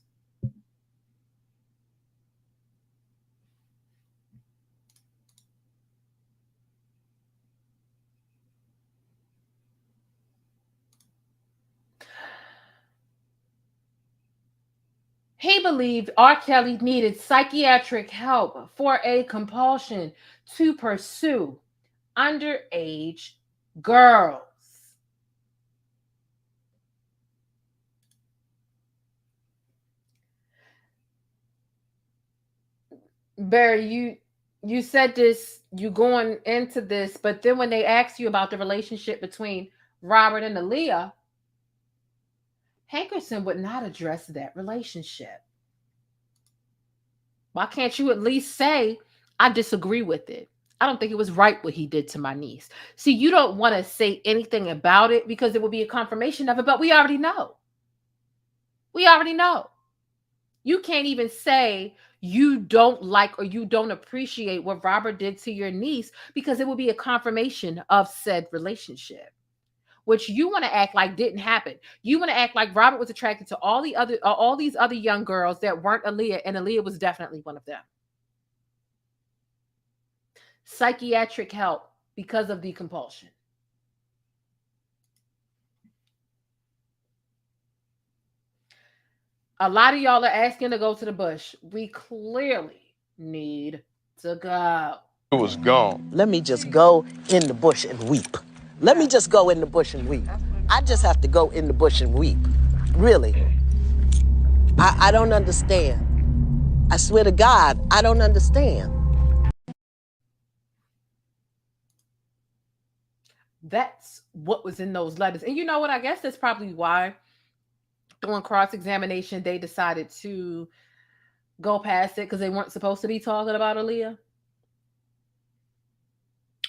He believed R. Kelly needed psychiatric help for a compulsion to pursue underage girls. Barry, you said this, you going into this, but then when they asked you about the relationship between Robert and Aaliyah, Hankerson would not address that relationship. Why can't you at least say, I disagree with it? I don't think it was right what he did to my niece. See, you don't want to say anything about it because it will be a confirmation of it, but we already know. We already know. You can't even say you don't like or you don't appreciate what Robert did to your niece because it will be a confirmation of said relationship, which you want to act like didn't happen. You want to act like Robert was attracted to all these other young girls that weren't Aaliyah, and Aaliyah was definitely one of them. Psychiatric help because of the compulsion. A lot of y'all are asking to go to the bush. We clearly need to go. It was gone. Let me just go in the bush and weep. Let me just go in the bush and weep. I just have to go in the bush and weep. Really. I don't understand. I swear to God, I don't understand. That's what was in those letters. And you know what? I guess that's probably why during cross-examination, they decided to go past it because they weren't supposed to be talking about Aaliyah.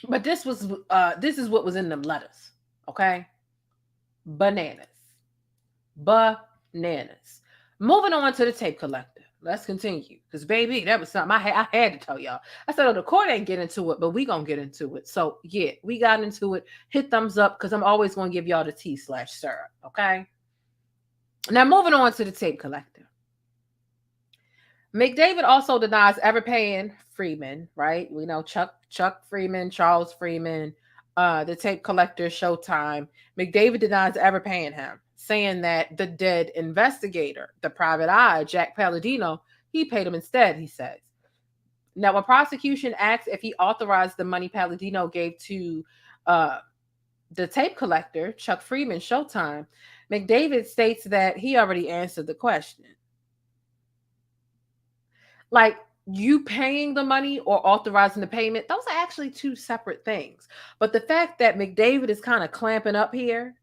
But this is what was in them letters, okay? Bananas. Moving on to the tape collector. Let's continue. Because, baby, that was something I had to tell y'all. I said, oh, the court ain't get into it, but we going to get into it. So, yeah, we got into it. Hit thumbs up because I'm always going to give y'all the tea/syrup, okay? Now, moving on to the tape collector. McDavid also denies ever paying Freeman, right? We know Chuck Freeman, Charles Freeman, the tape collector, Showtime. McDavid denies ever paying him, saying that the dead investigator, the private eye, Jack Palladino, he paid him instead, he says. Now, when prosecution asked if he authorized the money Palladino gave to the tape collector, Chuck Freeman, Showtime, McDavid states that he already answered the question. Like, you paying the money or authorizing the payment, those are actually two separate things. But the fact that McDavid is kind of clamping up here,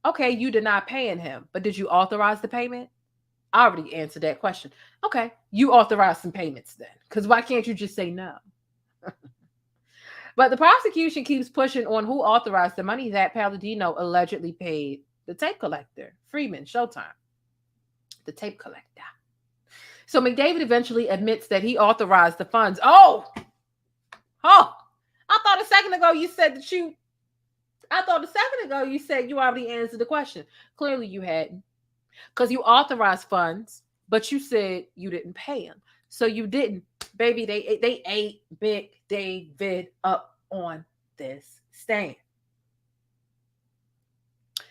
okay, you did not paying him, but did you authorize the payment? I already answered that question. Okay, you authorize some payments then, because why can't you just say no? But the prosecution keeps pushing on who authorized the money that Palladino allegedly paid the tape collector, Freeman Showtime, the tape collector. So McDavid eventually admits that he authorized the funds. I thought a second ago you said you already answered the question. Clearly you hadn't, because you authorized funds, but you said you didn't pay him. So you didn't, baby. They ate Big David up on this stand.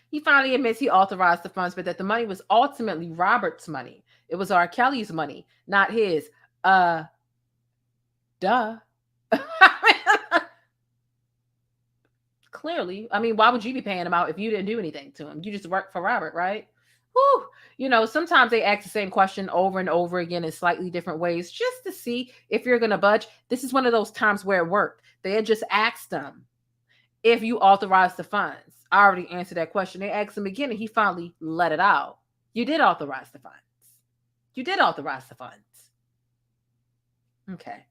He finally admits he authorized the funds, but that the money was ultimately Robert's money. It was R. Kelly's money, not his. Duh. Clearly. I mean, why would you be paying him out if you didn't do anything to him? You just worked for Robert, right? Whew. You know, sometimes they ask the same question over and over again in slightly different ways just to see if you're going to budge. This is one of those times where it worked. They had just asked him if you authorized the funds. I already answered that question. They asked him again and he finally let it out. You did authorize the funds. You did authorize the funds. Okay.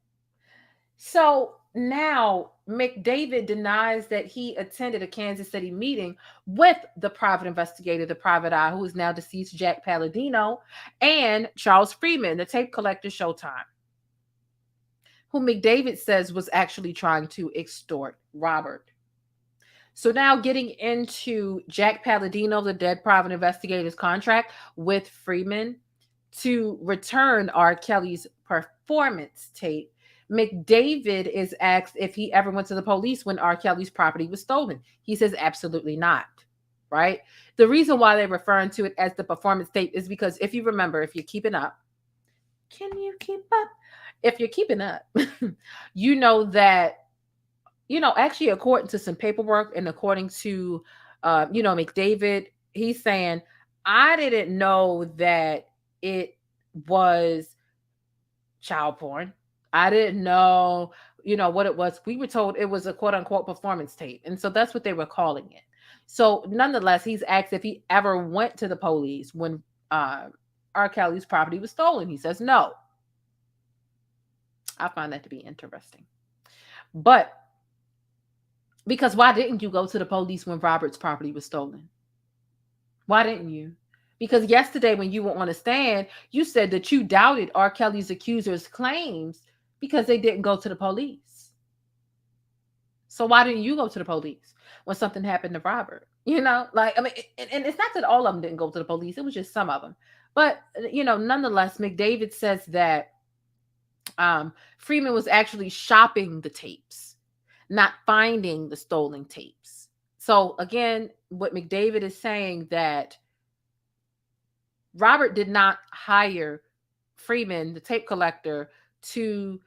So now McDavid denies that he attended a Kansas City meeting with the private investigator, the private eye, who is now deceased Jack Palladino, and Charles Freeman, the tape collector Showtime, who McDavid says was actually trying to extort Robert. So now getting into Jack Palladino, the dead private investigator's contract with Freeman to return R. Kelly's performance tape, McDavid is asked if he ever went to the police when R. Kelly's property was stolen. He says absolutely not, right? The reason why they're referring to it as the performance tape is because if you remember, if you're keeping up, can you keep up? If you're keeping up, you know that, actually according to some paperwork and according to, McDavid, he's saying, I didn't know that it was child porn. I didn't know, what it was. We were told it was a quote unquote performance tape. And so that's what they were calling it. So nonetheless, he's asked if he ever went to the police when R. Kelly's property was stolen. He says no. I find that to be interesting. But because why didn't you go to the police when Robert's property was stolen? Why didn't you? Because yesterday when you were on the stand, you said that you doubted R. Kelly's accusers' claims because they didn't go to the police. So why didn't you go to the police when something happened to Robert? And it's not that all of them didn't go to the police. It was just some of them. But, nonetheless, McDavid says that Freeman was actually shopping the tapes, not finding the stolen tapes. So again, what McDavid is saying that Robert did not hire Freeman, the tape collector, to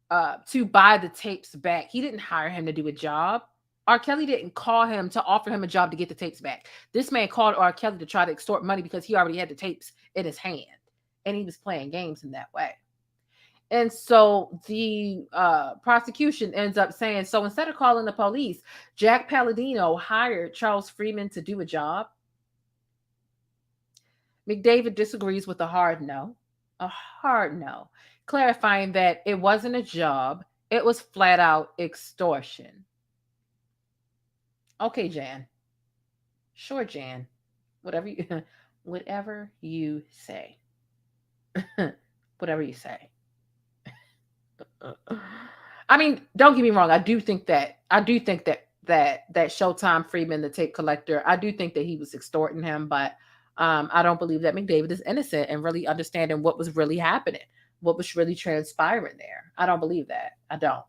buy the tapes back. He didn't hire him to do a job. R. Kelly didn't call him to offer him a job to get the tapes back. This man called R. Kelly to try to extort money because he already had the tapes in his hand and he was playing games in that way. And so the prosecution ends up saying, so instead of calling the police, Jack Palladino hired Charles Freeman to do a job. McDavid disagrees with a hard no, clarifying that it wasn't a job. It was flat out extortion. Okay, Jan. Sure, Jan. Whatever you say. Whatever you say. I mean, don't get me wrong. I do think that Showtime Freeman, the tape collector, I do think that he was extorting him, but I don't believe that McDavid is innocent and really understanding what was really happening, what was really transpiring there. I don't believe that. I don't.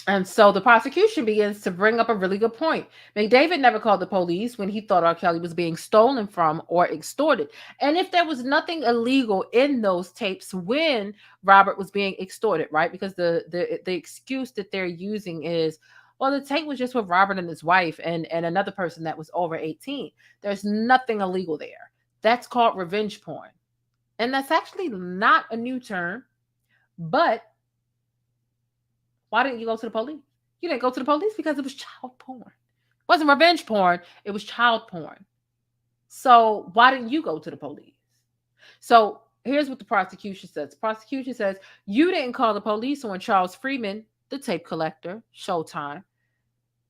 And so the prosecution begins to bring up a really good point. McDavid never called the police when he thought R. Kelly was being stolen from or extorted. And if there was nothing illegal in those tapes when Robert was being extorted, right? Because the excuse that they're using is, Well, the tape was just with Robert and his wife and another person that was over 18. There's nothing illegal there. That's called revenge porn. And that's actually not a new term. But why didn't you go to the police? You didn't go to the police because it was child porn. It wasn't revenge porn. It was child porn. So why didn't you go to the police? So here's what the prosecution says. The prosecution says, you didn't call the police on Charles Freeman, the tape collector, Showtime.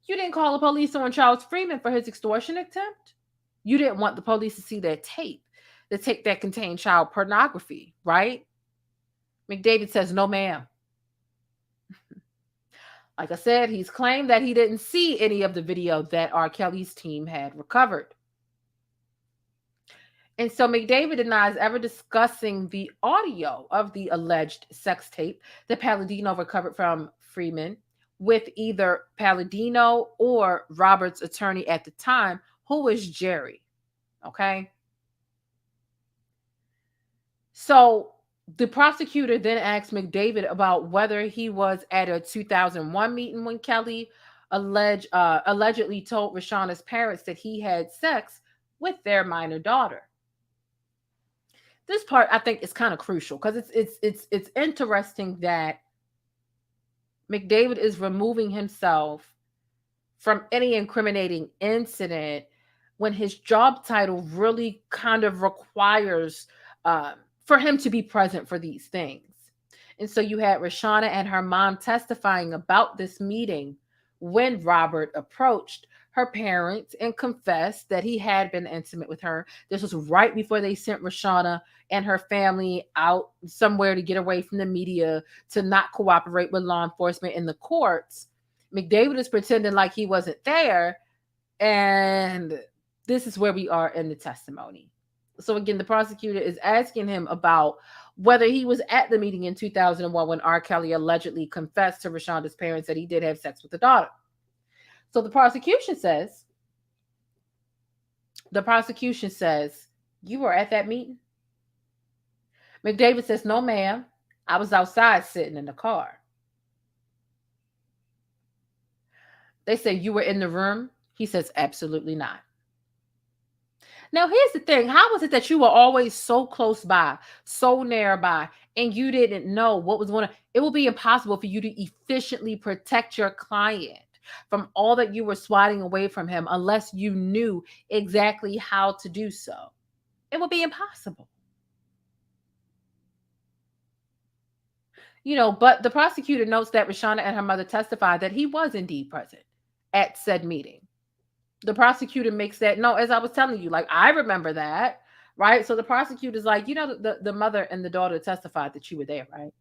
You didn't call the police on Charles Freeman for his extortion attempt. You didn't want the police to see that tape, the tape that contained child pornography, right? McDavid says, no, ma'am. Like I said, he's claimed that he didn't see any of the video that R. Kelly's team had recovered. And so McDavid denies ever discussing the audio of the alleged sex tape that Palladino recovered from Freeman with either Palladino or Robert's attorney at the time, who was Jerry. Okay. So the prosecutor then asked McDavid about whether he was at a 2001 meeting when Kelly allegedly told Reshona's parents that he had sex with their minor daughter. This part I think is kind of crucial because it's interesting that McDavid is removing himself from any incriminating incident when his job title really kind of requires for him to be present for these things. And so you had Reshona and her mom testifying about this meeting when Robert approached her parents and confessed that he had been intimate with her. This was right before they sent Reshona and her family out somewhere to get away from the media, to not cooperate with law enforcement in the courts. McDavid is pretending like he wasn't there. And this is where we are in the testimony. So again, the prosecutor is asking him about whether he was at the meeting in 2001 when R. Kelly allegedly confessed to Reshona's parents that he did have sex with the daughter. So the prosecution says, you were at that meeting? McDavid says, no, ma'am. I was outside sitting in the car. They say, you were in the room? He says, absolutely not. Now, here's the thing. How was it that you were always so close by, so nearby, and you didn't know what was going on? It will be impossible for you to efficiently protect your client from all that you were swatting away from him unless you knew exactly how to do so. It would be impossible. But the prosecutor notes that Reshona and her mother testified that he was indeed present at said meeting. The prosecutor makes that, no, as I was telling you, like, I remember that, right? So the prosecutor's like, the mother and the daughter testified that you were there, right?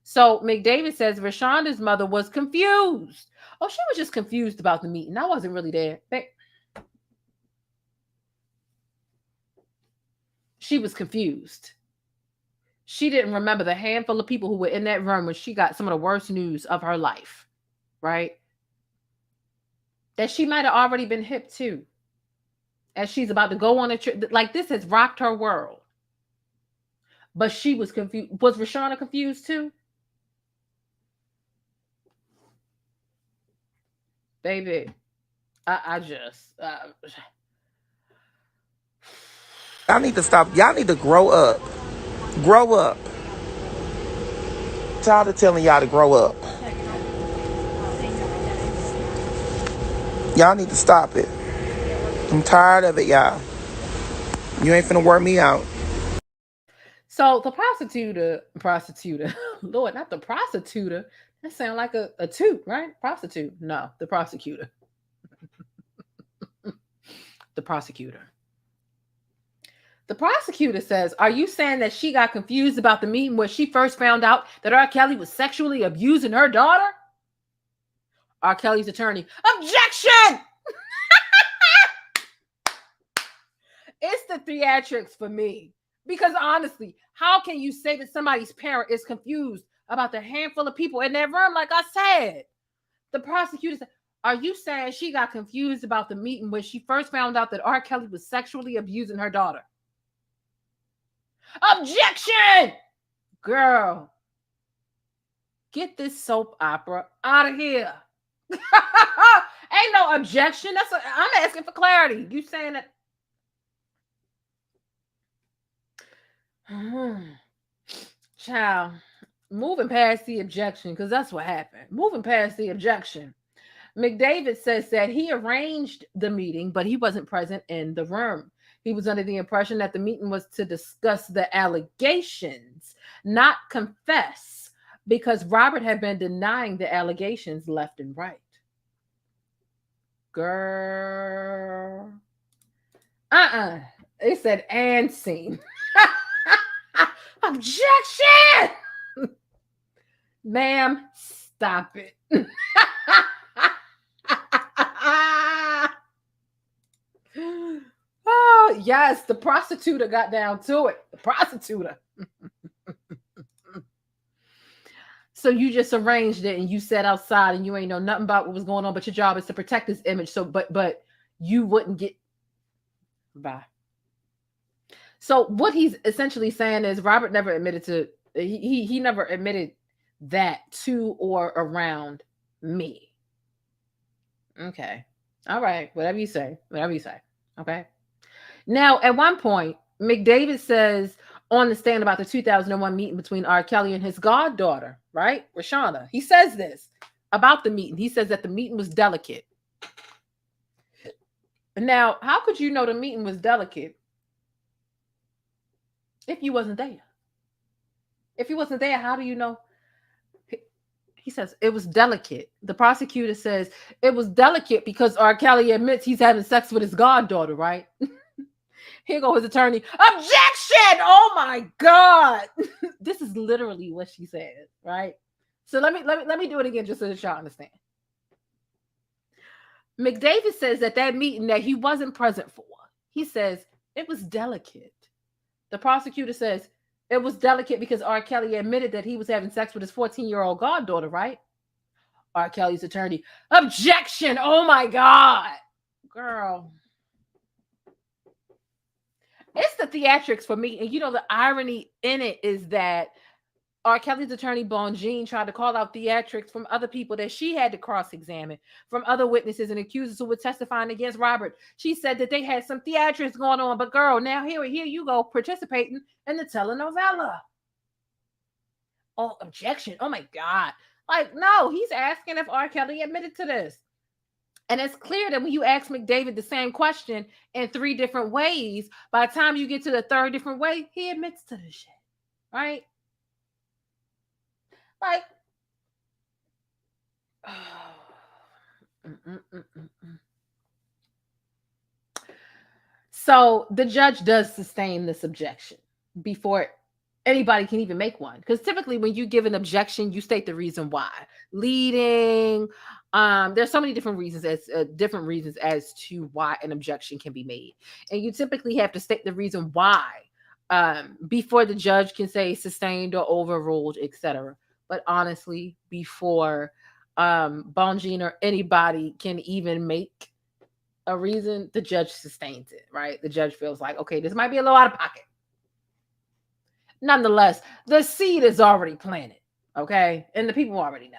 So McDavid says Reshona's mother was confused. Oh, she was just confused about the meeting. I wasn't really there. She was confused. She didn't remember the handful of people who were in that room when she got some of the worst news of her life, right? That she might have already been hip to, as she's about to go on a trip. Like, this has rocked her world. But she was confused. Was Reshona confused too? Baby, I just... Y'all need to stop. Y'all need to grow up. Grow up. Tired of telling y'all to grow up. Y'all need to stop it. I'm tired of it, y'all. You ain't finna work me out. So the prostitute, Lord, not the prostitute. That sounds like a toot, right? Prostitute. No, the prosecutor. The prosecutor. The prosecutor says, are you saying that she got confused about the meeting where she first found out that R. Kelly was sexually abusing her daughter? R. Kelly's attorney, objection! It's the theatrics for me. Because honestly, how can you say that somebody's parent is confused about the handful of people in that room? Like I said, the prosecutor said, are you saying she got confused about the meeting when she first found out that R. Kelly was sexually abusing her daughter? Objection! Girl. Get this soap opera out of here. Ain't no objection. I'm asking for clarity. You saying that? Child, moving past the objection, because that's what happened. Moving past the objection. McDavid says that he arranged the meeting, but he wasn't present in the room. He was under the impression that the meeting was to discuss the allegations, not confess, because Robert had been denying the allegations left and right. Girl. It said and scene. Objection! Ma'am, stop it. Oh, yes, the prosecutor got down to it. The prosecutor. So you just arranged it and you sat outside and you ain't know nothing about what was going on, but your job is to protect his image. So, but you wouldn't get by. So what he's essentially saying is Robert never admitted to, he never admitted that to or around me. Okay. All right. Whatever you say. Whatever you say. Okay. Now, at one point, McDavid says on the stand about the 2001 meeting between R. Kelly and his goddaughter, right? Reshona. He says this about the meeting. He says that the meeting was delicate. Now, how could you know the meeting was delicate if you wasn't there? If you wasn't there, how do you know? He says it was delicate. The prosecutor says it was delicate because R. Kelly admits he's having sex with his goddaughter, right? Here goes his attorney. Objection! Oh my God. This is literally what she said, right? So let me do it again just so that y'all understand. McDavid says that meeting that he wasn't present for, he says it was delicate. The prosecutor says it was delicate because R. Kelly admitted that he was having sex with his 14-year-old goddaughter, right? R. Kelly's attorney. Objection! Oh my God. Girl. It's the theatrics for me. And you know, the irony in it is that R. Kelly's attorney, Bonjean, tried to call out theatrics from other people that she had to cross-examine, from other witnesses and accusers who were testifying against Robert. She said that they had some theatrics going on, but girl, now here you go, participating in the telenovela. Oh, objection. Oh my God. Like, no, he's asking if R. Kelly admitted to this. And it's clear that when you ask McDavid the same question in 3 different ways, by the time you get to the 3rd different way, he admits to this shit, right? Like, So the judge does sustain this objection before anybody can even make one. Because typically when you give an objection, you state the reason why. Leading, there's so many different reasons as to why an objection can be made. And you typically have to state the reason why before the judge can say sustained or overruled, etc. But honestly, before Bonjean or anybody can even make a reason, the judge sustains it, right? The judge feels like, okay, this might be a little out of pocket. Nonetheless, the seed is already planted, okay? And the people already know.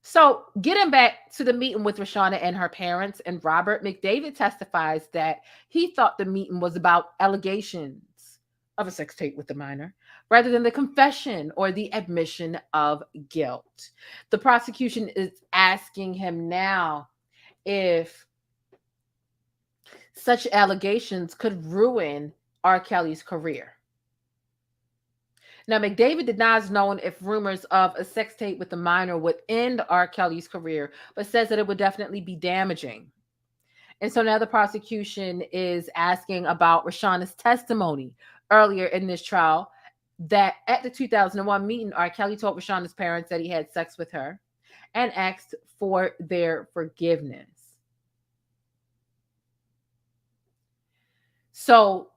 So getting back to the meeting with Reshona and her parents and Robert, McDavid testifies that he thought the meeting was about allegations of a sex tape with the minor, rather than the confession or the admission of guilt. The prosecution is asking him now if such allegations could ruin R. Kelly's career. Now, McDavid denies knowing if rumors of a sex tape with the minor would end R. Kelly's career, but says that it would definitely be damaging. And so now the prosecution is asking about Reshona's testimony earlier in this trial, that at the 2001 meeting, R. Kelly told Reshona's parents that he had sex with her and asked for their forgiveness. So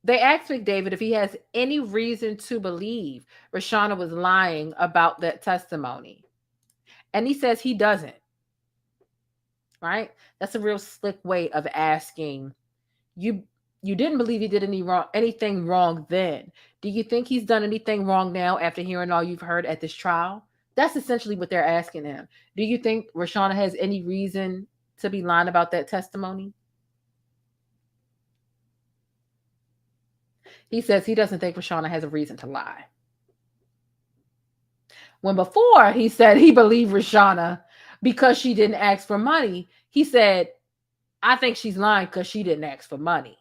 they asked McDavid if he has any reason to believe Reshona was lying about that testimony. And he says he doesn't. Right? That's a real slick way of asking. You You didn't believe he did anything wrong then. Do you think he's done anything wrong now after hearing all you've heard at this trial? That's essentially what they're asking him. Do you think Reshona has any reason to be lying about that testimony? He says he doesn't think Reshona has a reason to lie. When before he said he believed Reshona because she didn't ask for money, he said, I think she's lying because she didn't ask for money.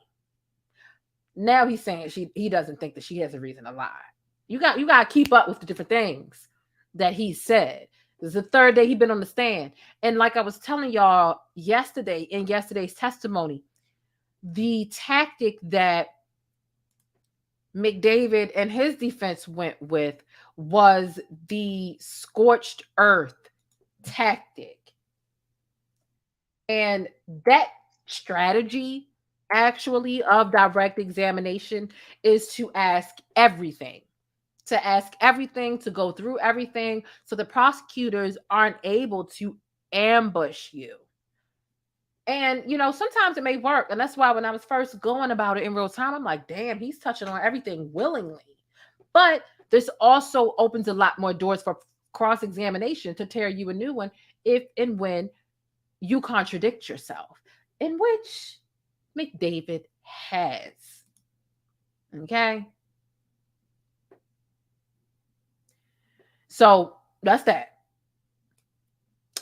Now he's saying he doesn't think that she has a reason to lie. You got to keep up with the different things that he said. This is the third day he's been on the stand. And like I was telling y'all yesterday in yesterday's testimony, the tactic that McDavid and his defense went with was the scorched earth tactic. And that strategy actually of direct examination is to ask everything, to go through everything so the prosecutors aren't able to ambush you. And, you know, sometimes it may work. And that's why when I was first going about it in real time, I'm like, damn, he's touching on everything willingly. But this also opens a lot more doors for cross-examination to tear you a new one if and when you contradict yourself, in which McDavid has. Okay? So that's that.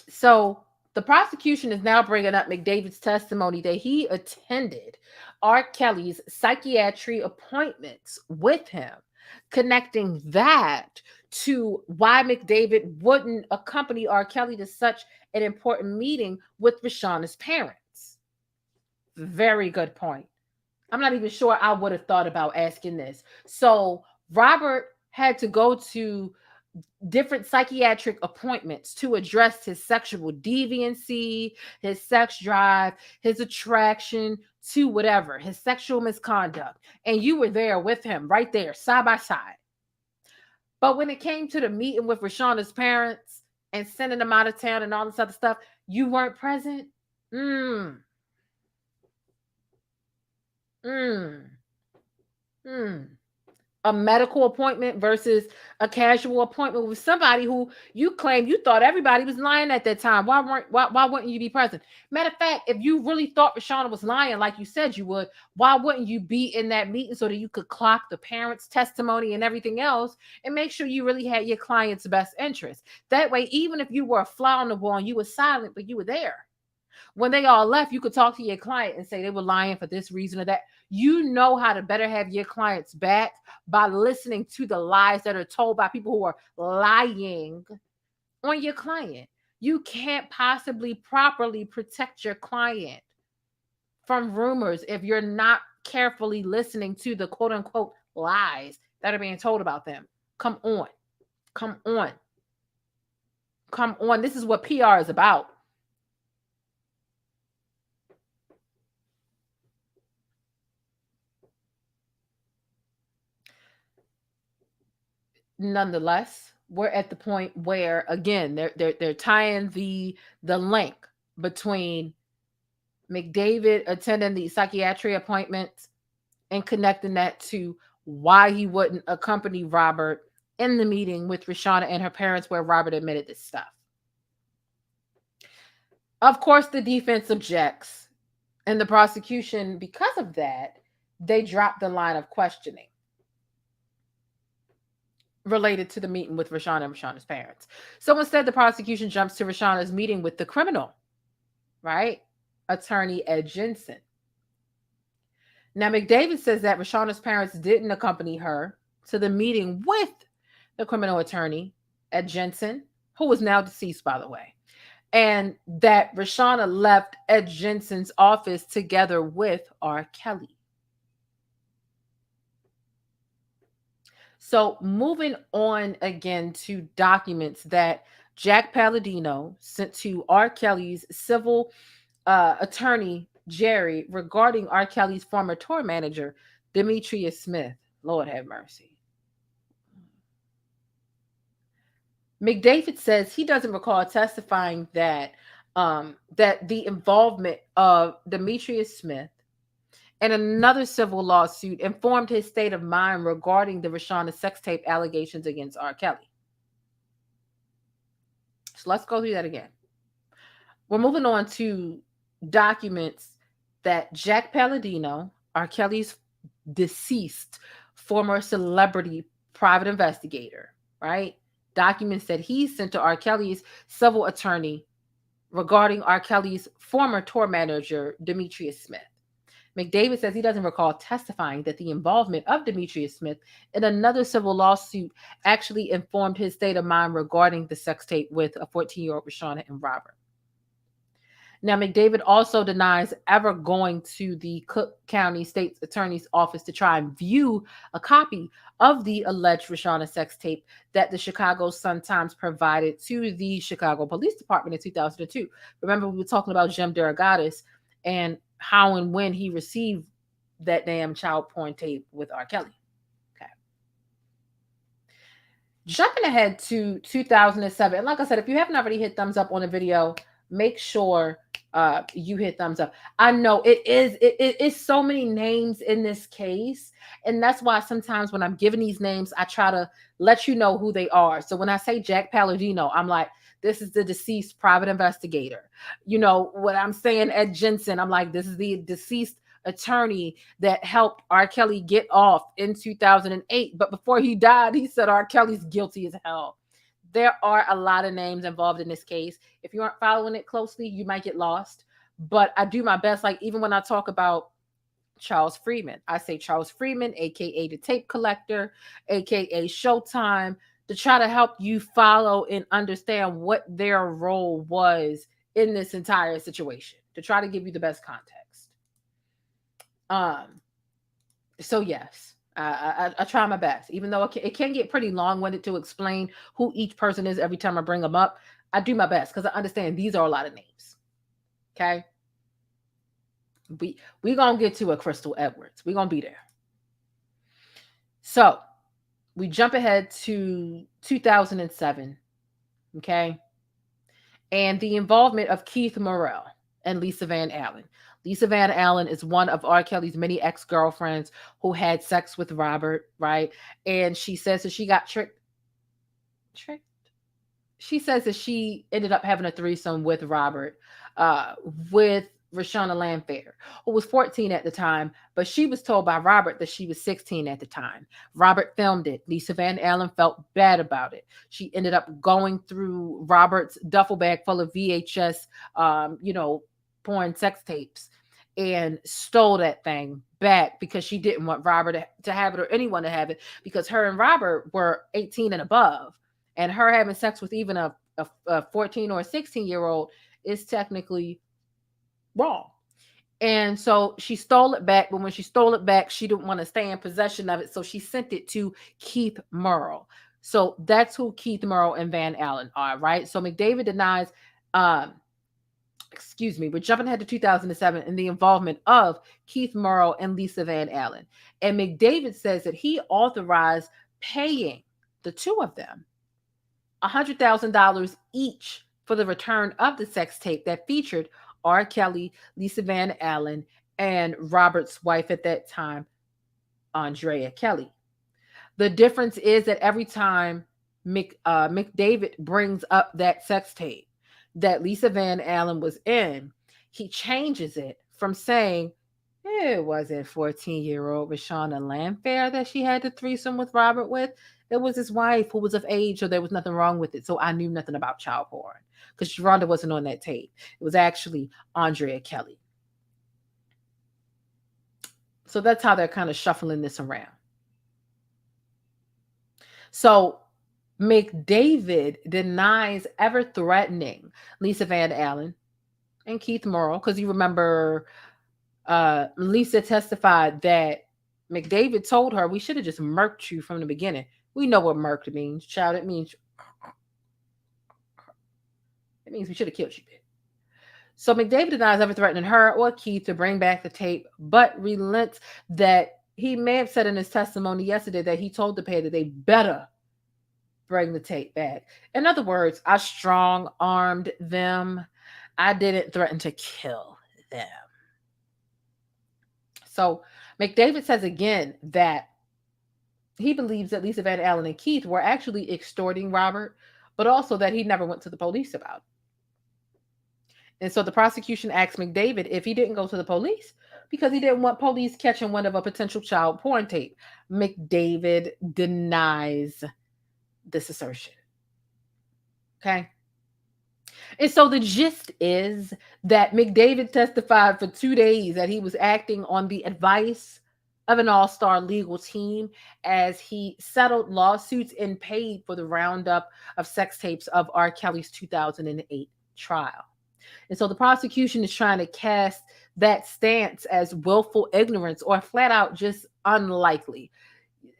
So the prosecution is now bringing up McDavid's testimony that he attended R. Kelly's psychiatry appointments with him, connecting that to why McDavid wouldn't accompany R. Kelly to such an important meeting with Reshona's parents. Very good point. I'm not even sure I would have thought about asking this. So Robert had to go to different psychiatric appointments to address his sexual deviancy, his sex drive, his attraction to whatever, his sexual misconduct. And you were there with him right there, side by side. But when it came to the meeting with Reshona's parents and sending them out of town and all this other stuff, you weren't present. A medical appointment versus a casual appointment with somebody who you claim you thought everybody was lying at that time. Why wouldn't you be present? Matter of fact, if you really thought Reshona was lying like you said you would, why wouldn't you be in that meeting so that you could clock the parents' testimony and everything else and make sure you really had your client's best interest? That way, even if you were a fly on the wall and you were silent, but you were there. When they all left, you could talk to your client and say they were lying for this reason or that. You know how to better have your clients back by listening to the lies that are told by people who are lying on your client. You can't possibly properly protect your client from rumors if you're not carefully listening to the quote unquote lies that are being told about them. Come on. This is what PR is about. Nonetheless, we're at the point where, again, they're tying the link between McDavid attending the psychiatry appointments and connecting that to why he wouldn't accompany Robert in the meeting with Reshona and her parents where Robert admitted this stuff. Of course, the defense objects, and the prosecution, because of that, they dropped the line of questioning related to the meeting with Reshona and Reshona's parents. So instead, the prosecution jumps to Reshona's meeting with the criminal, right? Attorney Ed Jensen. Now, McDavid says that Reshona's parents didn't accompany her to the meeting with the criminal attorney, Ed Jensen, who is now deceased, by the way, and that Reshona left Ed Jensen's office together with R. Kelly. So moving on again to documents that Jack Palladino sent to R. Kelly's civil attorney, Jerry, regarding R. Kelly's former tour manager, Demetrius Smith. Lord have mercy. McDavid says he doesn't recall testifying that that the involvement of Demetrius Smith and another civil lawsuit informed his state of mind regarding the Reshona sex tape allegations against R. Kelly. So let's go through that again. We're moving on to documents that Jack Palladino, R. Kelly's deceased former celebrity private investigator, right? Documents that he sent to R. Kelly's civil attorney regarding R. Kelly's former tour manager, Demetrius Smith. McDavid says he doesn't recall testifying that the involvement of Demetrius Smith in another civil lawsuit actually informed his state of mind regarding the sex tape with a 14-year-old Reshona and Robert. Now, McDavid also denies ever going to the Cook County State's Attorney's Office to try and view a copy of the alleged Reshona sex tape that the Chicago Sun-Times provided to the Chicago Police Department in 2002. Remember, we were talking about Jim DeRogatis and how and when he received that damn child porn tape with R. Kelly. Okay. Jumping ahead to 2007, and like I said, if you haven't already hit thumbs up on the video, make sure you hit thumbs up. I know it is so many names in this case, and that's why sometimes when I'm giving these names, I try to let you know who they are. So when I say Jack Palladino, I'm like, this is the deceased private investigator. You know, when I'm saying Ed Jensen, I'm like, this is the deceased attorney that helped R. Kelly get off in 2008. But before he died, he said R. Kelly's guilty as hell. There are a lot of names involved in this case. If you aren't following it closely, you might get lost. But I do my best. Like even when I talk about Charles Freeman, I say Charles Freeman, aka the tape collector, aka Showtime, to try to help you follow and understand what their role was in this entire situation, to try to give you the best context. So yes. I try my best, even though it can get pretty long-winded to explain who each person is every time I bring them up. I do my best because I understand these are a lot of names. Okay. We gonna get to a Crystal Edwards. We're gonna be there. So we jump ahead to 2007. Okay. And the involvement of Keith Morrell and Lisa Van Allen. Lisa Van Allen is one of R. Kelly's many ex-girlfriends who had sex with Robert, right? And she says that she got tricked. She says that she ended up having a threesome with Robert, with Reshona Landfair, who was 14 at the time, but she was told by Robert that she was 16 at the time. Robert filmed it. Lisa Van Allen felt bad about it. She ended up going through Robert's duffel bag full of VHS, porn sex tapes and stole that thing back because she didn't want Robert to have it or anyone to have it, because her and Robert were 18 and above, and her having sex with even a 14 or a 16-year-old is technically wrong. And so she stole it back, but when she stole it back, she didn't want to stay in possession of it, so she sent it to Keith Morrell. So that's who Keith Morrell and Van Allen are, right? So McDavid denies we're jumping ahead to 2007 and the involvement of Keith Morrell and Lisa Van Allen. And McDavid says that he authorized paying the two of them $100,000 each for the return of the sex tape that featured R. Kelly, Lisa Van Allen, and Robert's wife at that time, Andrea Kelly. The difference is that every time McDavid brings up that sex tape that Lisa Van Allen was in, he changes it from saying it wasn't 14-year-old Reshona Landfair that she had the threesome with Robert with. It was his wife who was of age, so there was nothing wrong with it. So I knew nothing about child porn because Rhonda wasn't on that tape. It was actually Andrea Kelly. So that's how they're kind of shuffling this around. So McDavid denies ever threatening Lisa Van Allen and Keith Morrell, because you remember Lisa testified that McDavid told her, we should have just murked you from the beginning. We know what murked means, child. It means we should have killed you. So McDavid denies ever threatening her or Keith to bring back the tape, but relents that he may have said in his testimony yesterday that he told the pair that they better bring the tape back. In other words, I strong-armed them. I didn't threaten to kill them. So McDavid says again that he believes that Lisa Van Allen and Keith were actually extorting Robert, but also that he never went to the police about it. And so the prosecution asked McDavid if he didn't go to the police because he didn't want police catching one of a potential child porn tape. McDavid denies this assertion. Okay. And so the gist is that McDavid testified for 2 days that he was acting on the advice of an all-star legal team as he settled lawsuits and paid for the roundup of sex tapes of R. Kelly's 2008 trial. And so the prosecution is trying to cast that stance as willful ignorance or flat out just unlikely.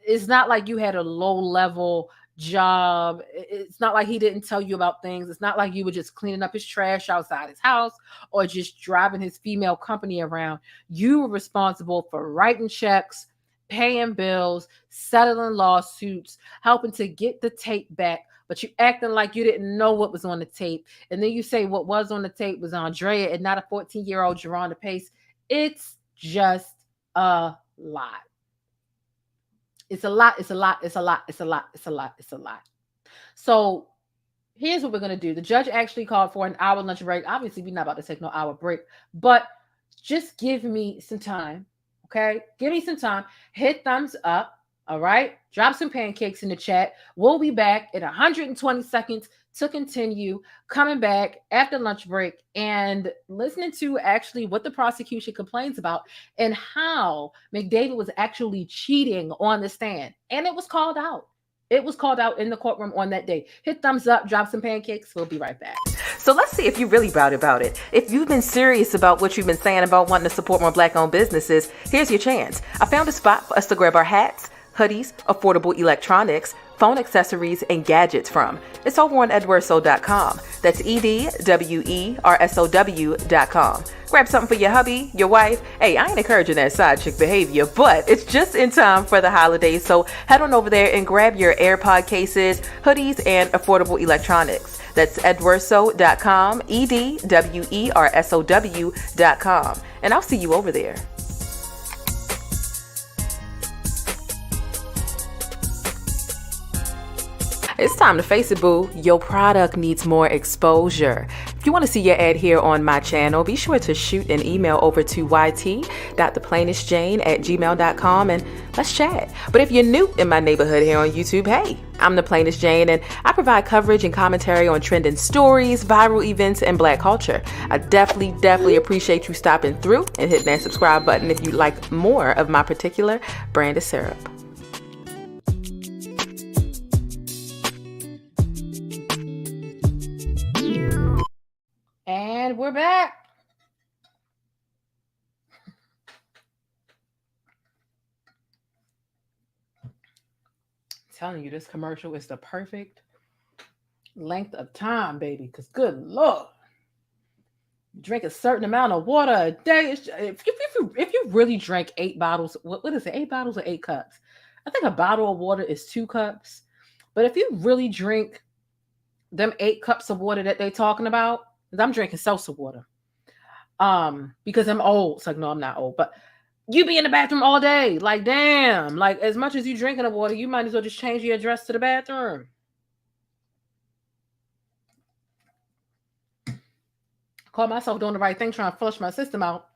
It's not like you had a low-level job. It's not like he didn't tell you about things. It's not like you were just cleaning up his trash outside his house or just driving his female company around. You were responsible for writing checks, paying bills, settling lawsuits, helping to get the tape back, but you acting like you didn't know what was on the tape. And then you say what was on the tape was Andrea and not a 14-year-old Geronda Pace. It's just a lot. It's a lot. It's a lot. It's a lot. It's a lot. It's a lot. It's a lot. So here's what we're going to do. The judge actually called for an hour lunch break. Obviously, we're not about to take no hour break, but just give me some time. Okay. Give me some time. Hit thumbs up. All right. Drop some pancakes in the chat. We'll be back in 120 seconds to continue coming back after lunch break and listening to actually what the prosecution complains about and how McDavid was actually cheating on the stand. And it was called out. It was called out in the courtroom on that day. Hit thumbs up, drop some pancakes. We'll be right back. So let's see if you really about it. If you've been serious about what you've been saying about wanting to support more Black-owned businesses, here's your chance. I found a spot for us to grab our hats, hoodies, affordable electronics, phone accessories, and gadgets from. It's over on edwersow.com. That's EDWERSOW.com. Grab something for your hubby, your wife. Hey, I ain't encouraging that side chick behavior, but it's just in time for the holidays. So head on over there and grab your AirPod cases, hoodies, and affordable electronics. That's edwersow.com, EDWERSOW.com. And I'll see you over there. It's time to face it, boo. Your product needs more exposure. If you want to see your ad here on my channel, be sure to shoot an email over to yt.theplainestjane@gmail.com and let's chat. But if you're new in my neighborhood here on YouTube, hey, I'm the Plainest Jane and I provide coverage and commentary on trending stories, viral events, and Black culture. I definitely appreciate you stopping through and hitting that subscribe button if you like more of my particular brand of syrup. And we're back. I'm telling you, this commercial is the perfect length of time, baby. Because good Lord, drink a certain amount of water a day. If you really drank 8 bottles, what is it? 8 bottles or 8 cups? I think a bottle of water is 2 cups. But if you really drink them 8 cups of water that they're talking about, I'm drinking salsa water because I'm old. It's like, no, I'm not old, but you be in the bathroom all day. Like, damn, like as much as you drinking the water, you might as well just change your address to the bathroom. Call myself doing the right thing, trying to flush my system out.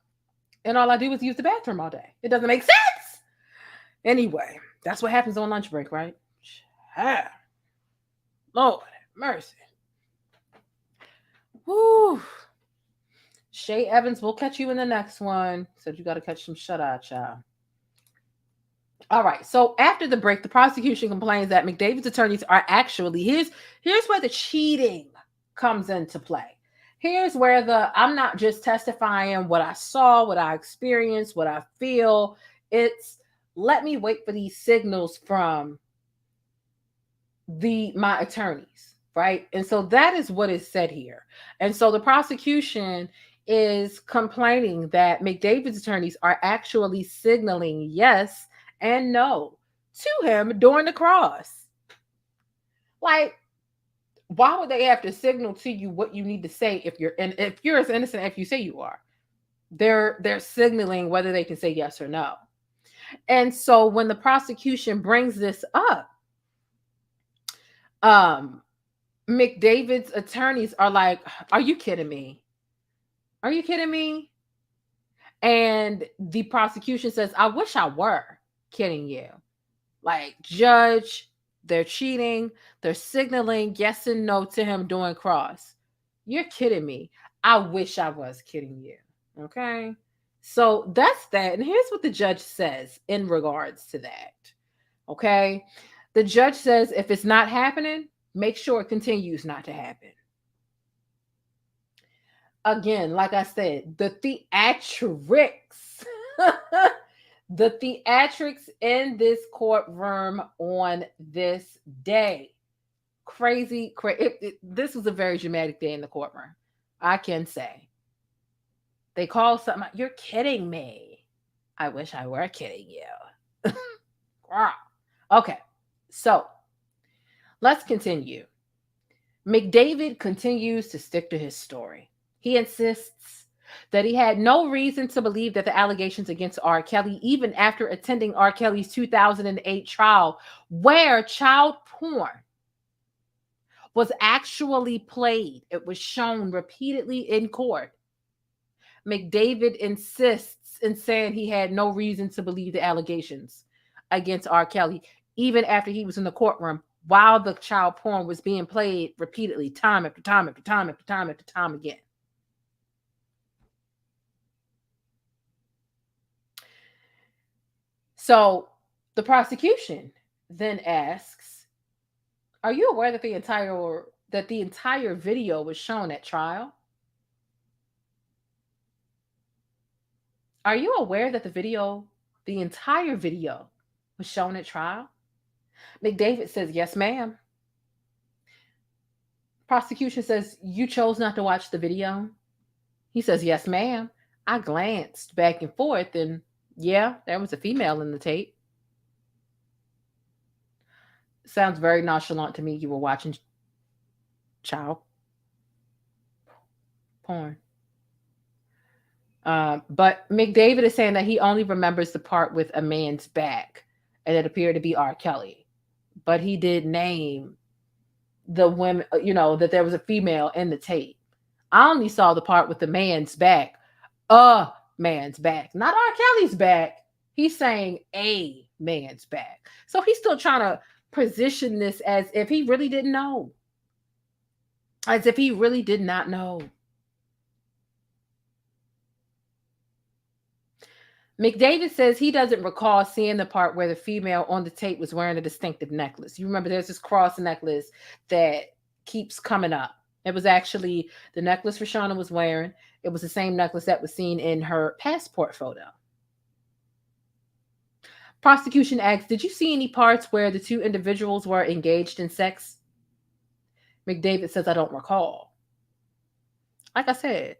And all I do is use the bathroom all day. It doesn't make sense. Anyway, that's what happens on lunch break, right? Lord mercy. Woo. Shay Evans, we'll catch you in the next one. Said you got to catch some shut-eye, child. All right. So after the break, the prosecution complains that McDavid's attorneys are actually, here's where the cheating comes into play. Here's where I'm not just testifying what I saw, what I experienced, what I feel. It's let me wait for these signals from my attorneys. Right. And so that is what is said here. And so the prosecution is complaining that McDavid's attorneys are actually signaling yes and no to him during the cross. Like, why would they have to signal to you what you need to say if you're as innocent as you say you are? They're signaling whether they can say yes or no. And so when the prosecution brings this up, McDavid's attorneys are like, "Are you kidding me? Are you kidding me?" And the prosecution says, "I wish I were kidding you. Like, judge, they're cheating. They're signaling yes and no to him doing cross. You're kidding me. I wish I was kidding you." Okay. So that's that. And here's what the judge says in regards to that. Okay. The judge says if it's not happening, make sure it continues not to happen. Again, like I said, the theatrics, the theatrics in this courtroom on this day. Crazy. This was a very dramatic day in the courtroom, I can say. They call something, "You're kidding me. I wish I were kidding you." Okay, so let's continue. McDavid continues to stick to his story. He insists that he had no reason to believe that the allegations against R. Kelly, even after attending R. Kelly's 2008 trial, where child porn was actually played, it was shown repeatedly in court. McDavid insists in saying he had no reason to believe the allegations against R. Kelly, even after he was in the courtroom while the child porn was being played repeatedly, time after time after time after time after time again. So the prosecution then asks, "Are you aware that the entire video was shown at trial? Are you aware that the entire video was shown at trial?" McDavid says, "Yes, ma'am." Prosecution says, "You chose not to watch the video?" He says, "Yes, ma'am. I glanced back and forth, and yeah, there was a female in the tape." Sounds very nonchalant to me. You were watching child porn. But McDavid is saying that he only remembers the part with a man's back, and it appeared to be R. Kelly. But he did name the women, that there was a female in the tape. I only saw the part with the man's back, a man's back, not R. Kelly's back. He's saying a man's back. So he's still trying to position this as if he really didn't know, as if he really did not know. McDavid says he doesn't recall seeing the part where the female on the tape was wearing a distinctive necklace. You remember there's this cross necklace that keeps coming up. It was actually the necklace Reshona was wearing. It was the same necklace that was seen in her passport photo. Prosecution asks, "Did you see any parts where the two individuals were engaged in sex?" McDavid says, "I don't recall." Like I said,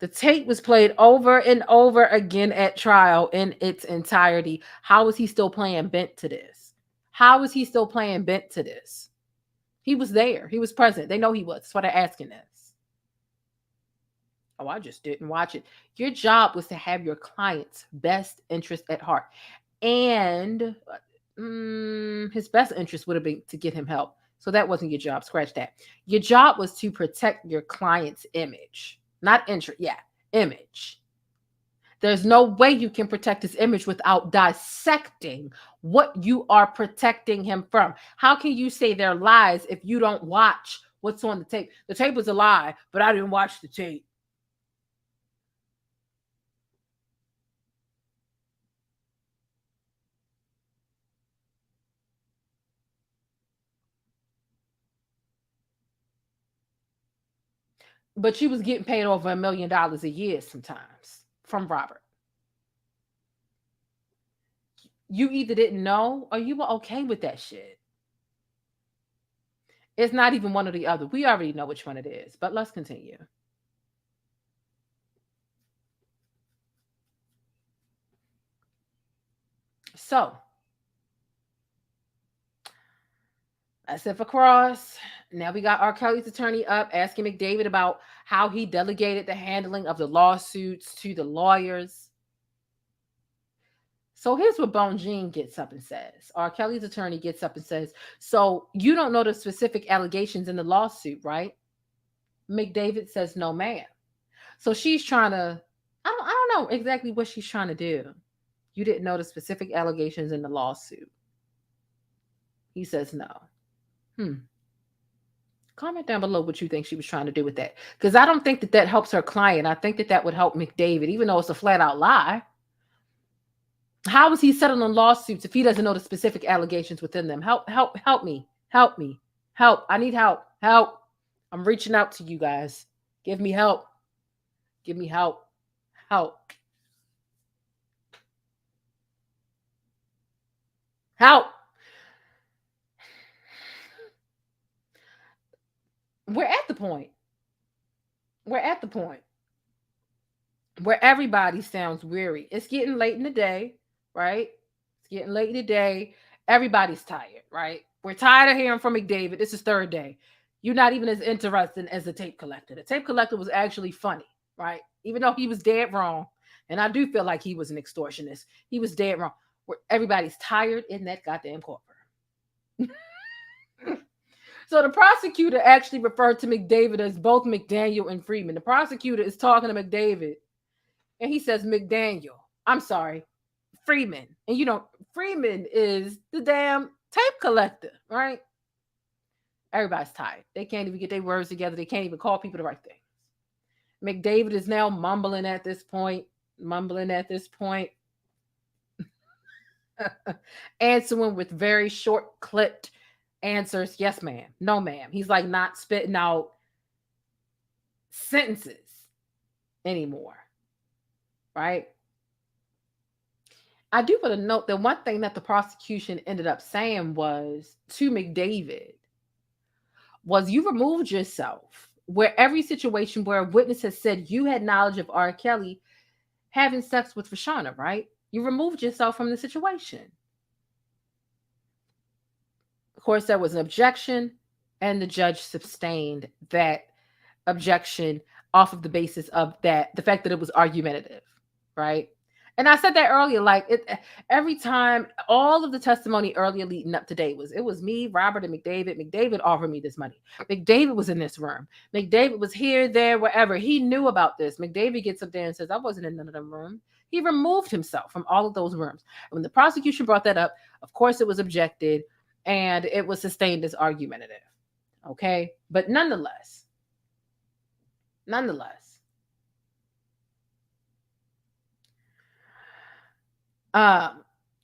the tape was played over and over again at trial in its entirety. How is he still playing bent to this? How is he still playing bent to this? He was there. He was present. They know he was. That's why they're asking this. "Oh, I just didn't watch it." Your job was to have your client's best interest at heart. And his best interest would have been to get him help. So that wasn't your job. Scratch that. Your job was to protect your client's image. Not interest. Yeah, image. There's no way you can protect his image without dissecting what you are protecting him from. How can you say they're lies if you don't watch what's on the tape? The tape was a lie, but I didn't watch the tape. But you was getting paid over $1 million a year sometimes from Robert. You either didn't know or you were okay with that shit. It's not even one or the other. We already know which one it is, but let's continue. So, that's it for cross. Now we got R. Kelly's attorney up asking McDavid about how he delegated the handling of the lawsuits to the lawyers. So here's what Bone Jean gets up and says. R. Kelly's attorney gets up and says, so you don't know the specific allegations in the lawsuit, right? McDavid says, no, ma'am. So she's trying to, I don't know exactly what she's trying to do. You didn't know the specific allegations in the lawsuit. He says no. Comment down below what you think she was trying to do with that. Because I don't think that that helps her client. I think that that would help McDavid, even though it's a flat out lie. How is he settling lawsuits if he doesn't know the specific allegations within them? Help me. Help me. Help. I need help. Help. I'm reaching out to you guys. Give me help. Give me help. Help. Help. We're at the point. We're at the point where everybody sounds weary. It's getting late in the day, right? It's getting late in the day. Everybody's tired, right? We're tired of hearing from McDavid. This is third day. You're not even as interested as the tape collector. The tape collector was actually funny, right? Even though he was dead wrong. And I do feel like he was an extortionist. He was dead wrong. Everybody's tired in that goddamn courtroom. So the prosecutor actually referred to McDavid as both McDaniel and Freeman. The prosecutor is talking to McDavid, and he says, McDaniel, I'm sorry, Freeman. And you know, Freeman is the damn tape collector, right? Everybody's tired. They can't even get their words together. They can't even call people the right things. McDavid is now mumbling at this point, answering with very short clipped answers. Yes, ma'am. No, ma'am. He's like not spitting out sentences anymore. Right? I do want to note that one thing that the prosecution ended up saying was to McDavid was, you removed yourself where every situation where a witness has said you had knowledge of R. Kelly having sex with Reshona, right? You removed yourself from the situation. Of course, there was an objection, and the judge sustained that objection off of the basis of that, the fact that it was argumentative, right? And I said that earlier, like every time, all of the testimony earlier leading up today it was me, Robert, and McDavid. McDavid offered me this money. McDavid was in this room. McDavid was here, there, wherever. He knew about this. McDavid gets up there and says, I wasn't in none of them rooms. He removed himself from all of those rooms. And when the prosecution brought that up, of course it was objected, and it was sustained as argumentative. Okay? But nonetheless,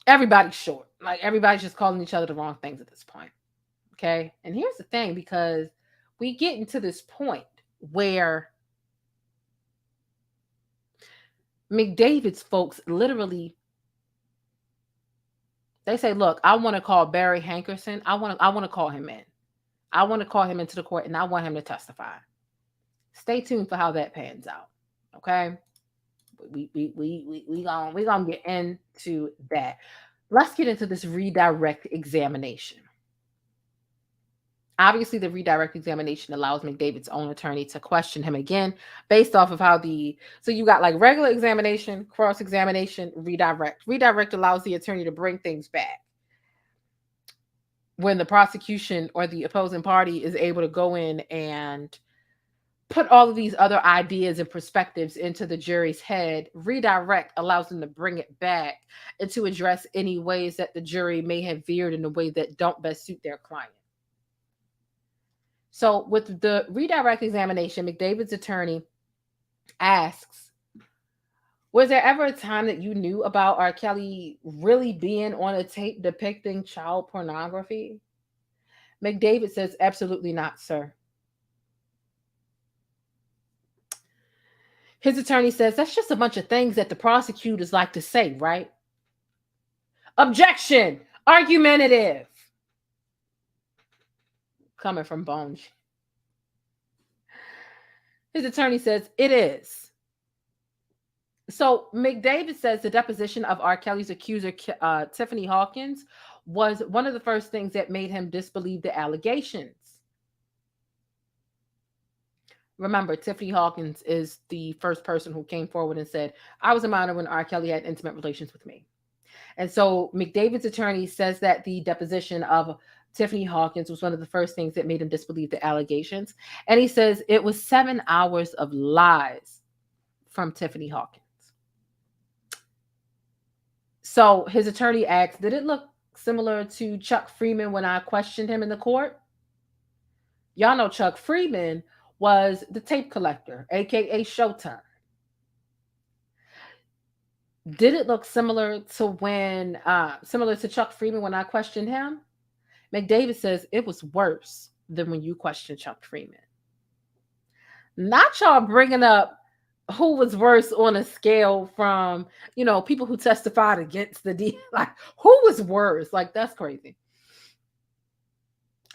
everybody's short. Like, everybody's just calling each other the wrong things at this point. Okay? And here's the thing, because we get into this point where McDavid's folks literally, they say, look, I want to call Barry Hankerson. I want to call him in. I want to call him into the court, and I want him to testify. Stay tuned for how that pans out. Okay? We gonna get into that. Let's get into this redirect examination. Obviously, the redirect examination allows McDavid's own attorney to question him again based off of how so you got like regular examination, cross-examination, redirect. Redirect allows the attorney to bring things back when the prosecution or the opposing party is able to go in and put all of these other ideas and perspectives into the jury's head. Redirect allows them to bring it back and to address any ways that the jury may have veered in a way that don't best suit their client. So with the redirect examination, McDavid's attorney asks, was there ever a time that you knew about R. Kelly really being on a tape depicting child pornography? McDavid says, absolutely not, sir. His attorney says, that's just a bunch of things that the prosecutors like to say, right? Objection! Argumentative! Coming from Bones. His attorney says, it is. So McDavid says the deposition of R. Kelly's accuser, Tiffany Hawkins, was one of the first things that made him disbelieve the allegations. Remember, Tiffany Hawkins is the first person who came forward and said, I was a minor when R. Kelly had intimate relations with me. And so McDavid's attorney says that the deposition of Tiffany Hawkins was one of the first things that made him disbelieve the allegations. And he says it was 7 hours of lies from Tiffany Hawkins. So his attorney asked, did it look similar to Chuck Freeman when I questioned him in the court? Y'all know Chuck Freeman was the tape collector, aka Showtime. Did it look similar to Chuck Freeman when I questioned him? McDavid says it was worse than when you questioned Chuck Freeman. Not y'all bringing up who was worse on a scale from, people who testified against the deal. Like, who was worse? Like, that's crazy.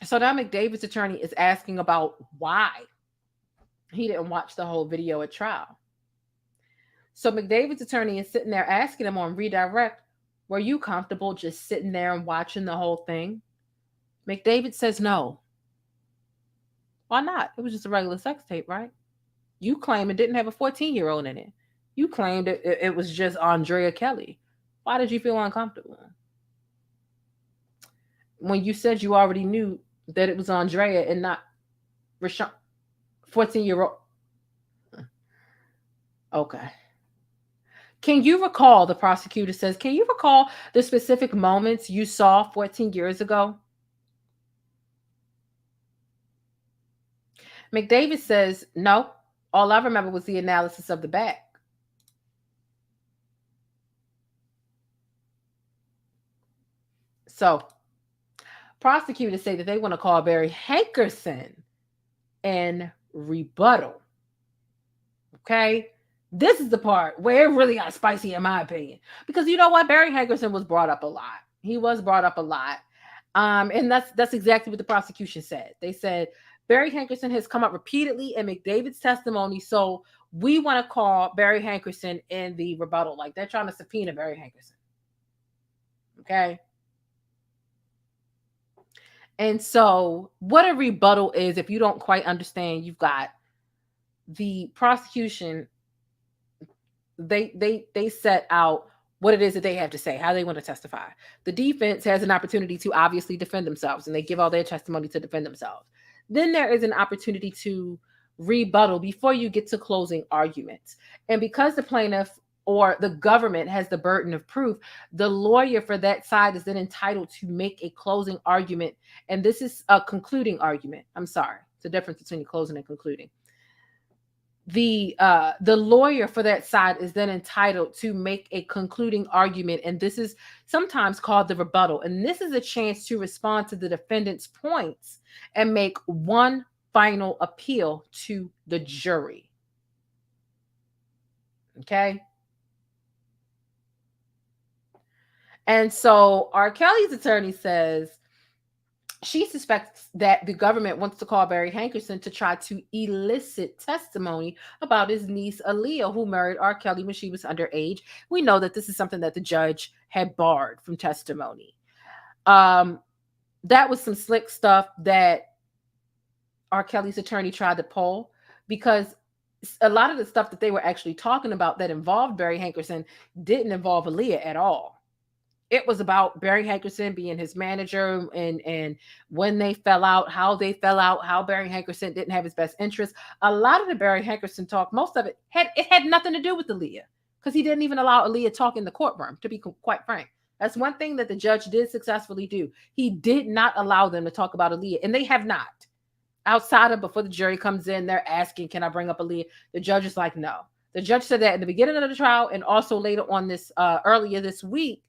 So now McDavid's attorney is asking about why he didn't watch the whole video at trial. So McDavid's attorney is sitting there asking him on redirect, were you comfortable just sitting there and watching the whole thing? McDavid says no. Why not? It was just a regular sex tape, right? You claim it didn't have a 14-year-old in it. You claimed it was just Andrea Kelly. Why did you feel uncomfortable? When you said you already knew that it was Andrea and not Reshona, 14-year-old. Okay. Can you recall, the prosecutor says, can you recall the specific moments you saw 14 years ago? McDavid says, no. All I remember was the analysis of the back. So, prosecutors say that they want to call Barry Hankerson in rebuttal. Okay? This is the part where it really got spicy, in my opinion. Because you know what? Barry Hankerson was brought up a lot. He was brought up a lot. And that's exactly what the prosecution said. They said, Barry Hankerson has come up repeatedly in McDavid's testimony, so we want to call Barry Hankerson in the rebuttal. Like, they're trying to subpoena Barry Hankerson. Okay? And so what a rebuttal is, if you don't quite understand, you've got the prosecution, they set out what it is that they have to say, how they want to testify. The defense has an opportunity to obviously defend themselves, and they give all their testimony to defend themselves. Then there is an opportunity to rebuttal before you get to closing arguments. And because the plaintiff or the government has the burden of proof, the lawyer for that side is then entitled to make a closing argument. And this is a concluding argument. I'm sorry. It's the difference between closing and concluding. The lawyer for that side is then entitled to make a concluding argument. And this is sometimes called the rebuttal. And this is a chance to respond to the defendant's points and make one final appeal to the jury. Okay? And so R. Kelly's attorney says she suspects that the government wants to call Barry Hankerson to try to elicit testimony about his niece, Aaliyah, who married R. Kelly when she was underage. We know that this is something that the judge had barred from testimony. That was some slick stuff that R. Kelly's attorney tried to pull, because a lot of the stuff that they were actually talking about that involved Barry Hankerson didn't involve Aaliyah at all. It was about Barry Hankerson being his manager and when they fell out, how Barry Hankerson didn't have his best interest. A lot of the Barry Hankerson talk, most of it had nothing to do with Aaliyah, because he didn't even allow Aaliyah to talk in the courtroom, to be quite frank. That's one thing that the judge did successfully do. He did not allow them to talk about Aaliyah, and they have not. Outside of before the jury comes in, they're asking, can I bring up Aaliyah? The judge is like, no. The judge said that in the beginning of the trial, and also later on earlier this week,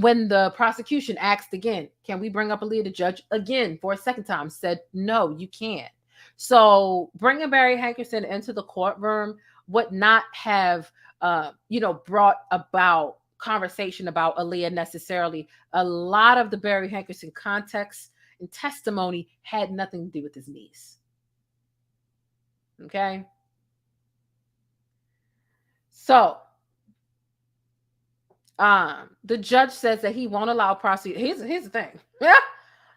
when the prosecution asked again, can we bring up Aaliyah? The judge again for a second time said, no, you can't. So bringing Barry Hankerson into the courtroom would not have, brought about conversation about Aaliyah necessarily. A lot of the Barry Hankerson context and testimony had nothing to do with his niece. Okay. So, the judge says that he won't allow prosecutors. Here's the thing. Yeah.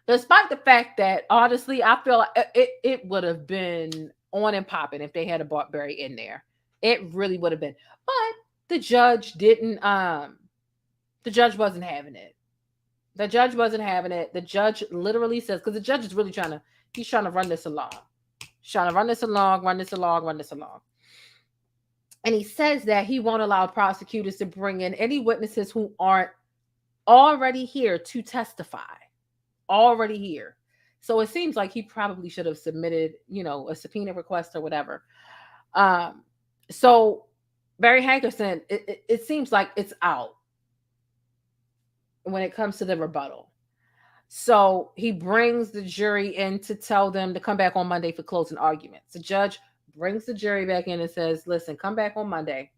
Despite the fact that honestly, I feel like it would have been on and popping if they had brought Barry in there. It really would have been. But the judge didn't, the judge wasn't having it. The judge wasn't having it. The judge literally says, because the judge is really he's trying to run this along. He's trying to run this along. And he says that he won't allow prosecutors to bring in any witnesses who aren't already here to testify. Already here. So it seems like he probably should have submitted, a subpoena request or whatever. So Barry Hankerson, it seems like it's out when it comes to the rebuttal. So he brings the jury in to tell them to come back on Monday for closing arguments. The judge brings the jury back in and says, listen, come back on Monday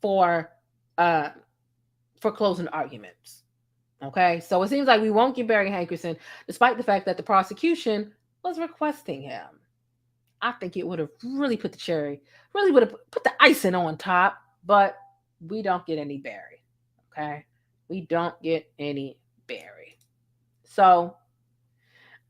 for closing arguments. Okay, so it seems like we won't get Barry Hankerson, despite the fact that the prosecution was requesting him. I think it would have really put the icing on top, but we don't get any Barry. Okay, we don't get any Barry. So,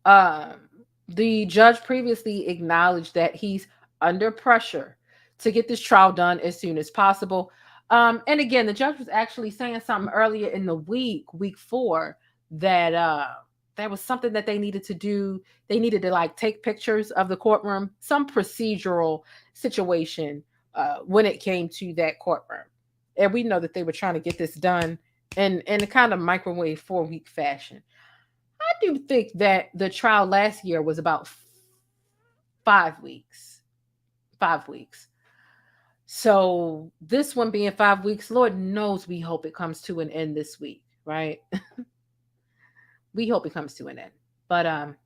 the judge previously acknowledged that he's under pressure to get this trial done as soon as possible. And again, the judge was actually saying something earlier in the week 4, that there was something that they needed to do. They needed to take pictures of the courtroom, some procedural situation when it came to that courtroom. And we know that they were trying to get this done in a kind of microwave 4-week fashion. I do think that the trial last year was about 5 weeks. 5 weeks. So this one being 5 weeks, Lord knows we hope it comes to an end this week, right? We hope it comes to an end. But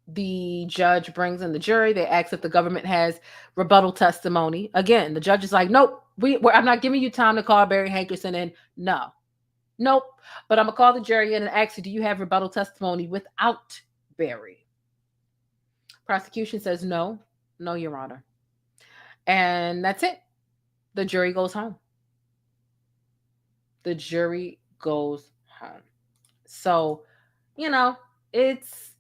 the judge brings in the jury. They ask if the government has rebuttal testimony. Again, the judge is like, nope, I'm not giving you time to call Barry Hankerson in. Nope. But I'm going to call the jury in and ask you, do you have rebuttal testimony without Barry? Prosecution says no, Your Honor. And that's it. The jury goes home. The jury goes home. So, it's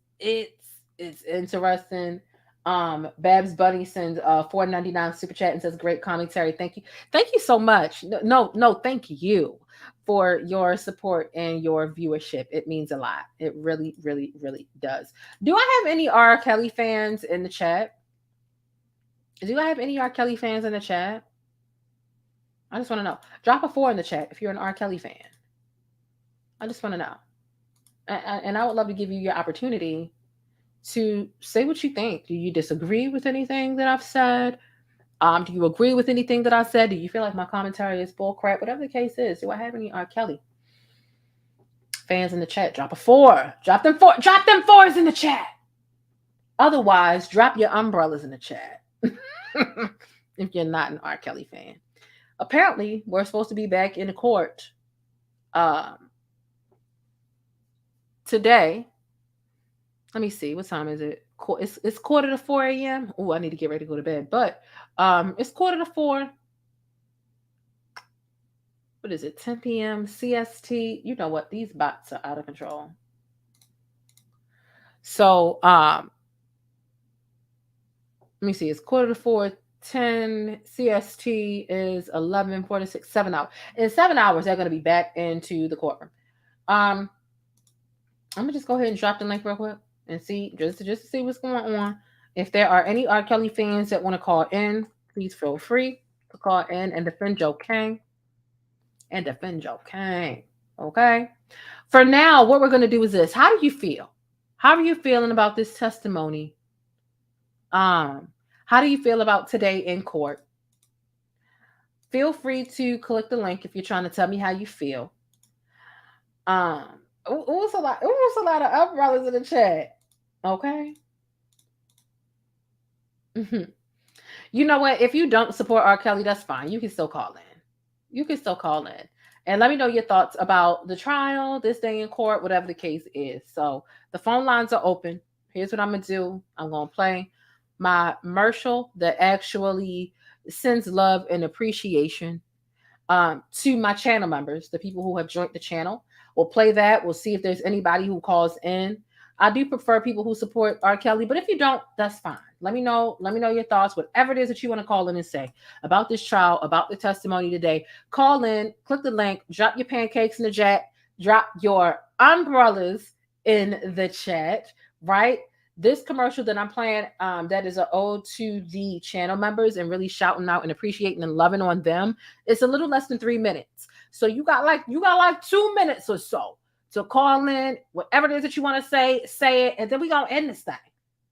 interesting. Babs Bunny sends $4.99 super chat and says, great commentary. Thank you. Thank you so much. No, thank you for your support and your viewership. It means a lot. It really, really, really does. Do I have any R. Kelly fans in the chat? Do I have any R. Kelly fans in the chat? I just want to know. Drop a 4 in the chat if you're an R. Kelly fan. I just want to know. And I would love to give you your opportunity to say what you think. Do you disagree with anything that I've said? Do you agree with anything that I said? Do you feel like my commentary is bull crap? Whatever the case is, do I have any R. Kelly fans in the chat? Drop a 4. Drop them 4s in the chat. Otherwise, drop your umbrellas in the chat. If you're not an R. Kelly fan. Apparently, we're supposed to be back in the court today. Let me see. What time is it? It's 4:45 a.m. Oh, I need to get ready to go to bed. But it's 4:45. What is it? 10 p.m. CST. You know what? These bots are out of control. So let me see. It's 4:45. 10 CST is 11:46. 7 hours. In 7 hours, they're going to be back into the courtroom. I'm gonna just go ahead and drop the link real quick and see just to see what's going on. If there are any R. Kelly fans that want to call in, please feel free to call in and defend Joe King. Okay. For now, what we're gonna do is this. How do you feel? How are you feeling about this testimony? How do you feel about today in court? Feel free to click the link if you're trying to tell me how you feel. It was a lot of umbrellas in the chat. Okay. You know what? If you don't support R. Kelly, that's fine. You can still call in. And let me know your thoughts about the trial, this day in court, whatever the case is. So the phone lines are open. Here's what I'm going to do. I'm going to play my commercial that actually sends love and appreciation to my channel members, the people who have joined the channel. We'll play that. We'll see if there's anybody who calls in. I do prefer people who support R. Kelly, but if you don't, that's fine. Let me know your thoughts, whatever it is that you want to call in and say about this trial, about the testimony today. Call in, click the link, drop your pancakes in the chat, drop your umbrellas in the chat, right? This commercial that I'm playing, that is an ode to the channel members and really shouting out and appreciating and loving on them. It's a little less than 3 minutes. So you got like 2 minutes or so to call in, whatever it is that you want to say it, and then we gonna end this thing.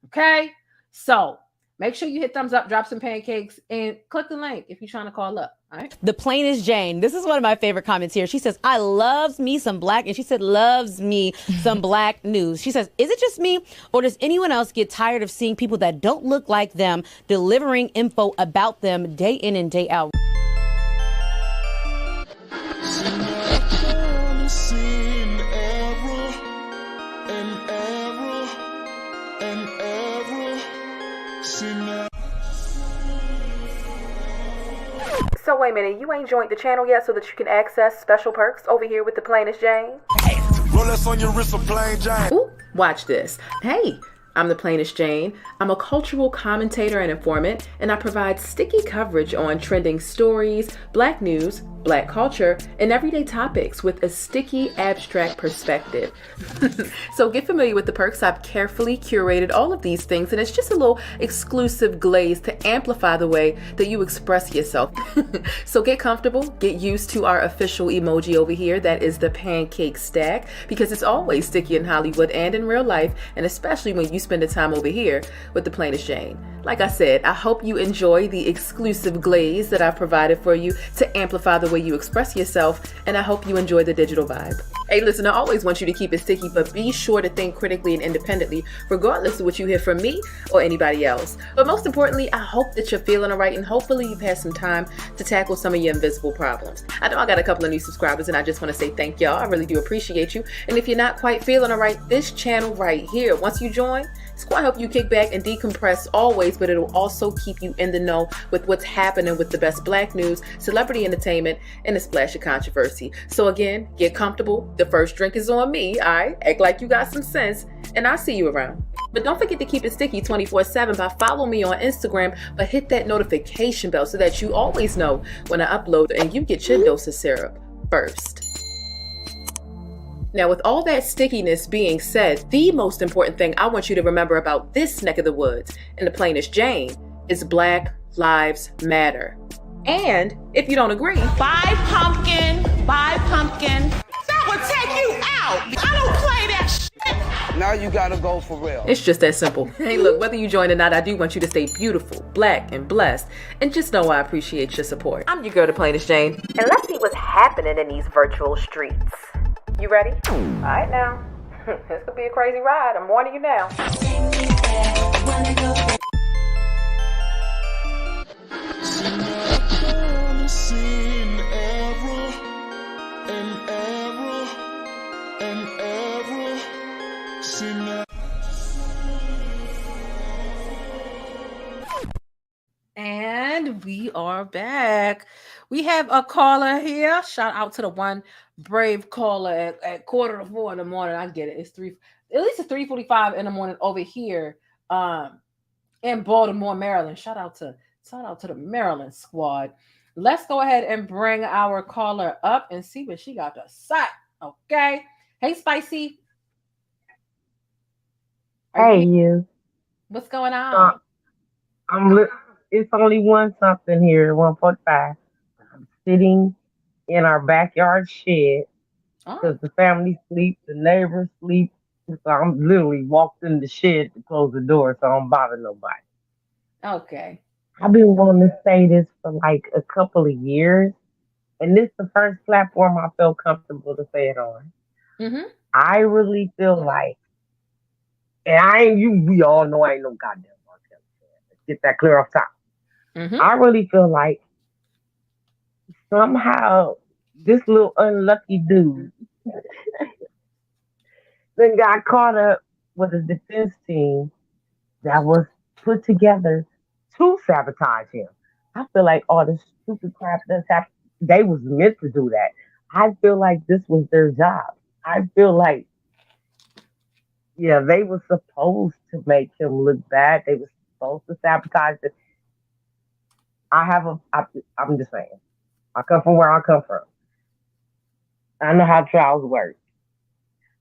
Okay? So make sure you hit thumbs up, drop some pancakes, and click the link if you're trying to call up. All right. The plainest Jane. This is one of my favorite comments here. She says, I loves me some black, and she said, loves me some black news. She says, is it just me, or does anyone else get tired of seeing people that don't look like them delivering info about them day in and day out? So wait a minute, you ain't joined the channel yet so that you can access special perks over here with the plainest Jane? Rolex on your wrist, a plain Jane. Ooh, watch this. Hey, I'm the plainest Jane. I'm a cultural commentator and informant, and I provide sticky coverage on trending stories, black news, black culture, and everyday topics with a sticky, abstract perspective. So get familiar with the perks. I've carefully curated all of these things, and it's just a little exclusive glaze to amplify the way that you express yourself. So get comfortable, get used to our official emoji over here. That is the pancake stack, because it's always sticky in Hollywood and in real life, and especially when you spend the time over here with the plainest Jane. Like I said, I hope you enjoy the exclusive glaze that I've provided for you to amplify the way you express yourself, and I hope you enjoy the digital vibe. Hey, listen, I always want you to keep it sticky, but be sure to think critically and independently, regardless of what you hear from me or anybody else. But most importantly, I hope that you're feeling all right, and hopefully you've had some time to tackle some of your invisible problems. I know I got a couple of new subscribers, and I just want to say thank y'all. I really do appreciate you. And if you're not quite feeling all right, this channel right here, once you join, it's going to help you kick back and decompress always, but it'll also keep you in the know with what's happening with the best black news, celebrity entertainment, and a splash of controversy. So again, get comfortable. The first drink is on me, all right? Act like you got some sense, and I'll see you around. But don't forget to keep it sticky 24/7 by following me on Instagram, but hit that notification bell so that you always know when I upload and you get your dose of syrup first. Now, with all that stickiness being said, the most important thing I want you to remember about this neck of the woods and the plainest Jane is Black Lives Matter. And if you don't agree, Buy pumpkin. That would take you out. I don't play that shit. Now you gotta go for real. it's just that simple. Hey, look, whether you join or not, I do want you to stay beautiful, black, and blessed. And just know I appreciate your support. I'm your girl, the plainest Jane. And let's see what's happening in these virtual streets. You ready? All right now. This could be a crazy ride. I'm warning you now. And we are back. We have a caller here. Shout out to the one brave caller at 3:45 in the morning. I get it. It's at least 3:45 in the morning over here in Baltimore, Maryland. Shout out to the Maryland squad. Let's go ahead and bring our caller up and see what she got to say. Okay. Hey, Spicy. Hey, you. What's going on? It's only one something here, 1:45. I'm sitting in our backyard shed because the family sleep, the neighbors sleep. So I'm literally walked in the shed to close the door so I don't bother nobody. Okay. I've been wanting to say this for like a couple of years, and this is the first platform I felt comfortable to say it on. Mm-hmm. I really feel like, and we all know I ain't no goddamn Markel. Let's get that clear off top. Mm-hmm. I really feel like somehow this little unlucky dude then got caught up with a defense team that was put together to sabotage him. I feel like all this stupid crap that's happened, they was meant to do that. I feel like this was their job. I feel like Yeah, they were supposed to make him look bad. They were supposed to sabotage it. I'm just saying. I come from where I come from. I know how trials work.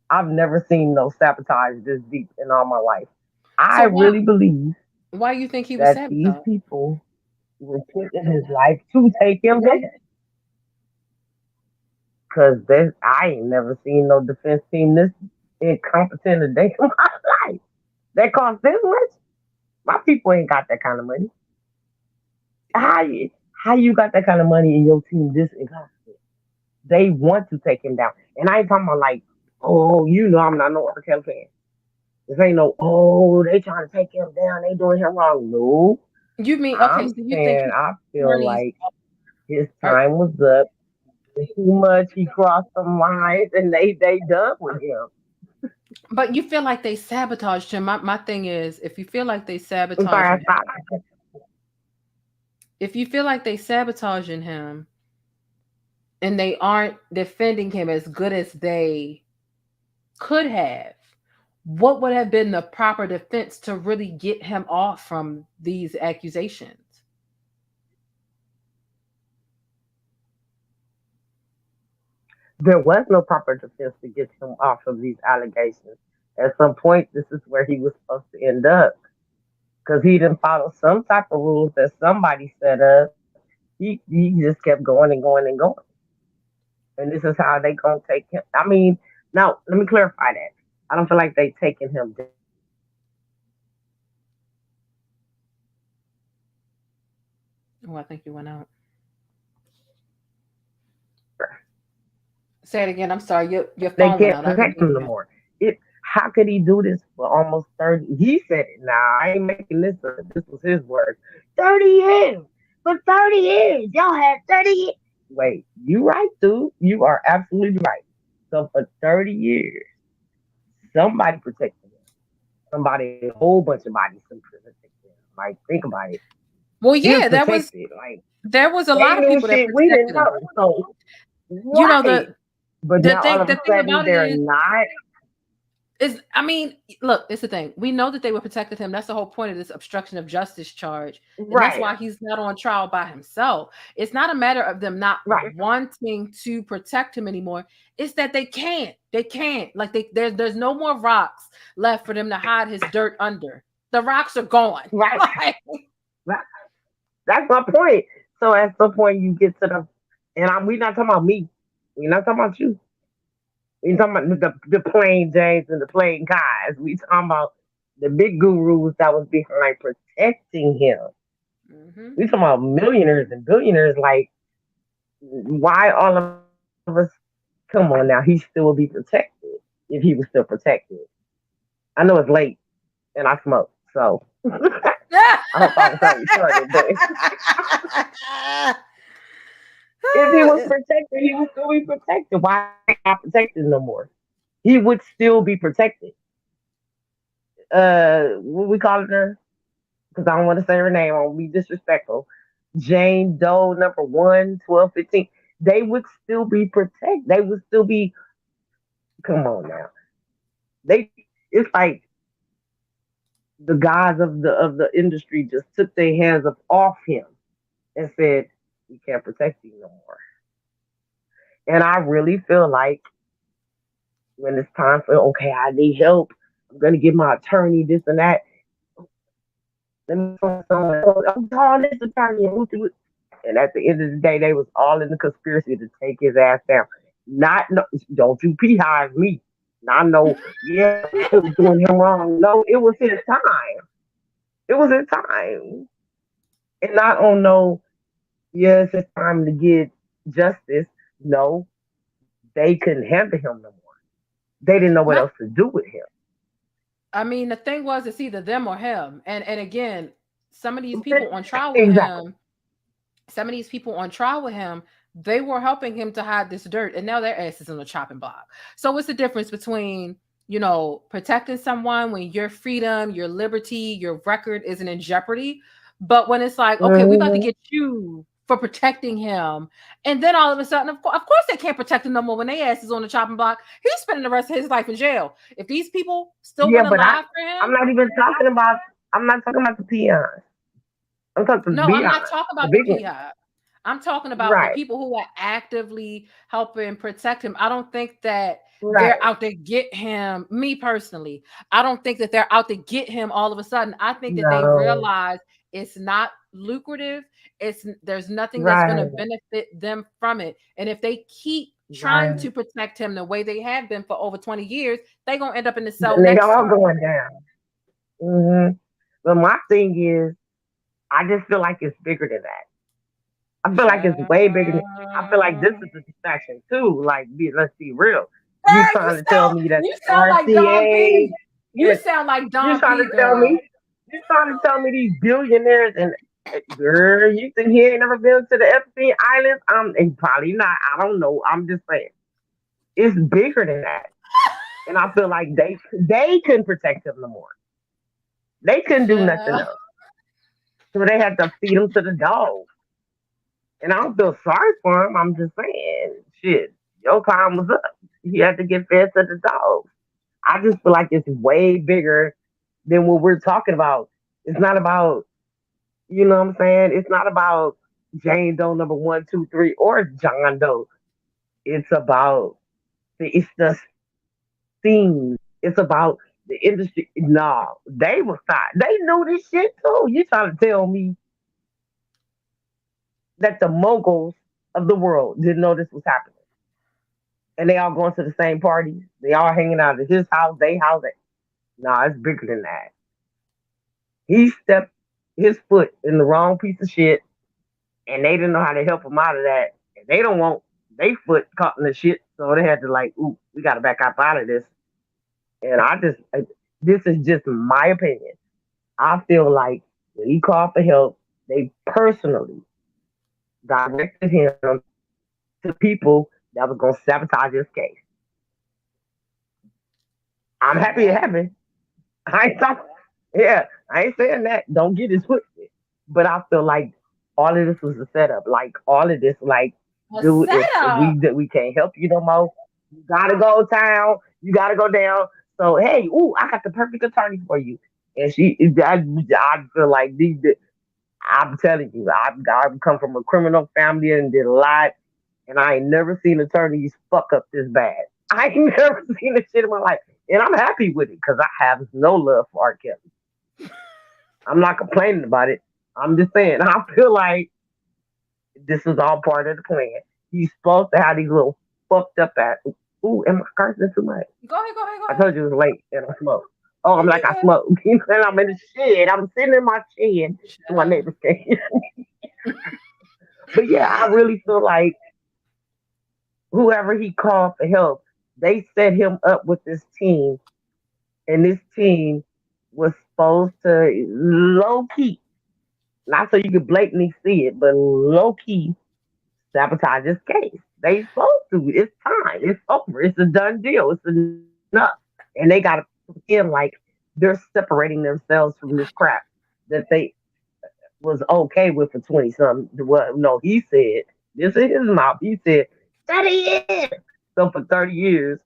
I've never seen no sabotage this deep in all my life. I So really believe why you think he was that these sabotaged? people were put in his life to take him down. Because I ain't never seen no defense team this incompetent a day in my life. That cost this much? My people ain't got that kind of money. How you got that kind of money in your team this incompetent? They want to take him down. And I ain't talking about like, oh, I'm not no R. Kelly fan. This ain't no, oh, they trying to take him down. They doing him wrong. No. You mean okay? I'm So you think saying I feel attorneys like his are? time was up. Too much. He crossed some lines, and they done with him. But you feel like they sabotaged him. My thing is, if you feel like they I'm sorry, sabotaging I him, if you feel like they sabotaging him, and they aren't defending him as good as they could have, what would have been the proper defense to really get him off from these accusations? there was no proper defense to get him off of these allegations. At some point, this is where he was supposed to end up because he didn't follow some type of rules that somebody set up. He just kept going and going and going. And this is how they gonna take him. I mean, now let me clarify that. I don't feel like they taking him down. Oh, I think you went out. Say it again. I'm sorry. Your They phone went can't out. I protect him no more. How could he do this for almost 30? He said it now. I ain't making this up. This was his word. 30 years. For 30 years. Y'all had 30 years. Wait, you right, dude. You are absolutely right. So for 30 years, somebody protected him. Somebody, a whole bunch of bodies protected him. Like, think about it. Well, He was yeah, protected. Like, there was a they lot of knew people that shit we didn't protected him. know. So, You know, right. But now all of the a thing sudden about it they're not. is, I mean, look, it's the thing. We know that they were protected him. That's the whole point of this obstruction of justice charge. And that's Right. why he's not on trial by himself. It's not a matter of them not Right. wanting to protect him anymore. It's that they can't. They can't. Like there's no more rocks left for them to hide his dirt under. The rocks are gone. Right. Right. That's my point. So at some point you get to the, and we're not talking about me. We're not talking about you. We're talking about the plain James and the plain guys. We talking about the big gurus that was behind protecting him. Mm-hmm. We talking about millionaires and billionaires. Like, why all of us? Come on now, he still would be protected if he was still protected. I know it's late and I smoke, so I hope I was not retarded, but if he was protected, he would still be protected. Why not protected no more? He would still be protected. What we calling her? Because I don't want to say her name. I won't be disrespectful. Jane Doe, number 1, 12, 15. They would still be protected. They would still be. Come on now. It's like the guys of the industry just took their hands up off him and said, "We can't protect you no more." And I really feel like when it's time for, okay, I need help. I'm gonna get my attorney this and that. Let me find someone. I'm calling this attorney. And at the end of the day, they was all in the conspiracy to take his ass down. Don't you pee-hive me. I know, yeah, I was doing him wrong. No, it was his time. It was his time. And not on no, yes, it's time to get justice. No, they couldn't handle him no more. They didn't know what else to do with him. I mean, the thing was, it's either them or him. And again, some of these people on trial with him, they were helping him to hide this dirt, and now their ass is on the chopping block. So what's the difference between, protecting someone when your freedom, your liberty, your record isn't in jeopardy, but when it's like, okay, we about to get you for protecting him. And then all of a sudden, of course they can't protect him no more when their ass is on the chopping block. He's spending the rest of his life in jail. If these people still want to lie for him. I'm not talking about the peons. I'm talking No, I'm not talking about the peons. I'm talking about the people who are actively helping protect him. I don't think that they're out to get him. Me personally, I don't think that they're out to get him all of a sudden. I think that they realize it's not lucrative. There's nothing that's going to benefit them from it. And if they keep trying to protect him the way they have been for over 20 years, they're going to end up in the cell next They're all time. going down. Mm-hmm. But my thing is, I just feel like it's bigger than that. I feel like it's way bigger. I feel like this is a distraction too. Like, let's be real. You trying to tell me that you sound like Don P. You sound like Don P. You trying to tell me these billionaires and girl, you think he ain't never been to the Epstein Islands? And probably not. I don't know. I'm just saying, it's bigger than that. And I feel like they couldn't protect him no more. They couldn't do nothing else. So they had to feed him to the dogs. And I don't feel sorry for him. I'm just saying, shit, your time was up. He had to get fed to the dogs. I just feel like it's way bigger than what we're talking about. It's not about, you know what I'm saying? It's not about Jane Doe number 1, 2, 3, or John Doe. It's about the themes. It's about the industry. No, they was fine. They knew this shit too. You trying to tell me that the moguls of the world didn't know this was happening? And they all going to the same parties. They all hanging out at his house, they house. Nah, it's bigger than that. He stepped his foot in the wrong piece of shit, and they didn't know how to help him out of that. And they don't want their foot caught in the shit, so they had to like, ooh, we got to back up out of this. And this is just my opinion. I feel like when he called for help, they personally directed him to people that was going to sabotage his case. I'm happy it happened. I ain't saying that. Don't get it twisted. But I feel like all of this was a setup. Like all of this, like, dude, if we can't help you no more. You gotta go town. You gotta go down. So hey, I got the perfect attorney for you. And I feel like I'm telling you, I've come from a criminal family and did a lot, and I ain't never seen attorneys fuck up this bad. I ain't never seen this shit in my life, and I'm happy with it because I have no love for R. Kelly. I'm not complaining about it. I'm just saying, I feel like this is all part of the plan. He's supposed to have these little fucked up ass. Ooh, am I cursing too much? Go ahead. I told you it was late and I smoke. Oh, I'm like, I smoke. And I'm in the shed. I'm sitting in my shed so my neighbors can't hear me. But yeah, I really feel like whoever he called for help, they set him up with this team. And this team was supposed to low-key, not so you could blatantly see it, but low-key sabotage this case. They supposed to. It's time. It's over. It's a done deal. It's enough. And they got to pretend like they're separating themselves from this crap that they was okay with for 20-something. Well, no, he said, this is his mouth. He said, 30 years. So for 30 years,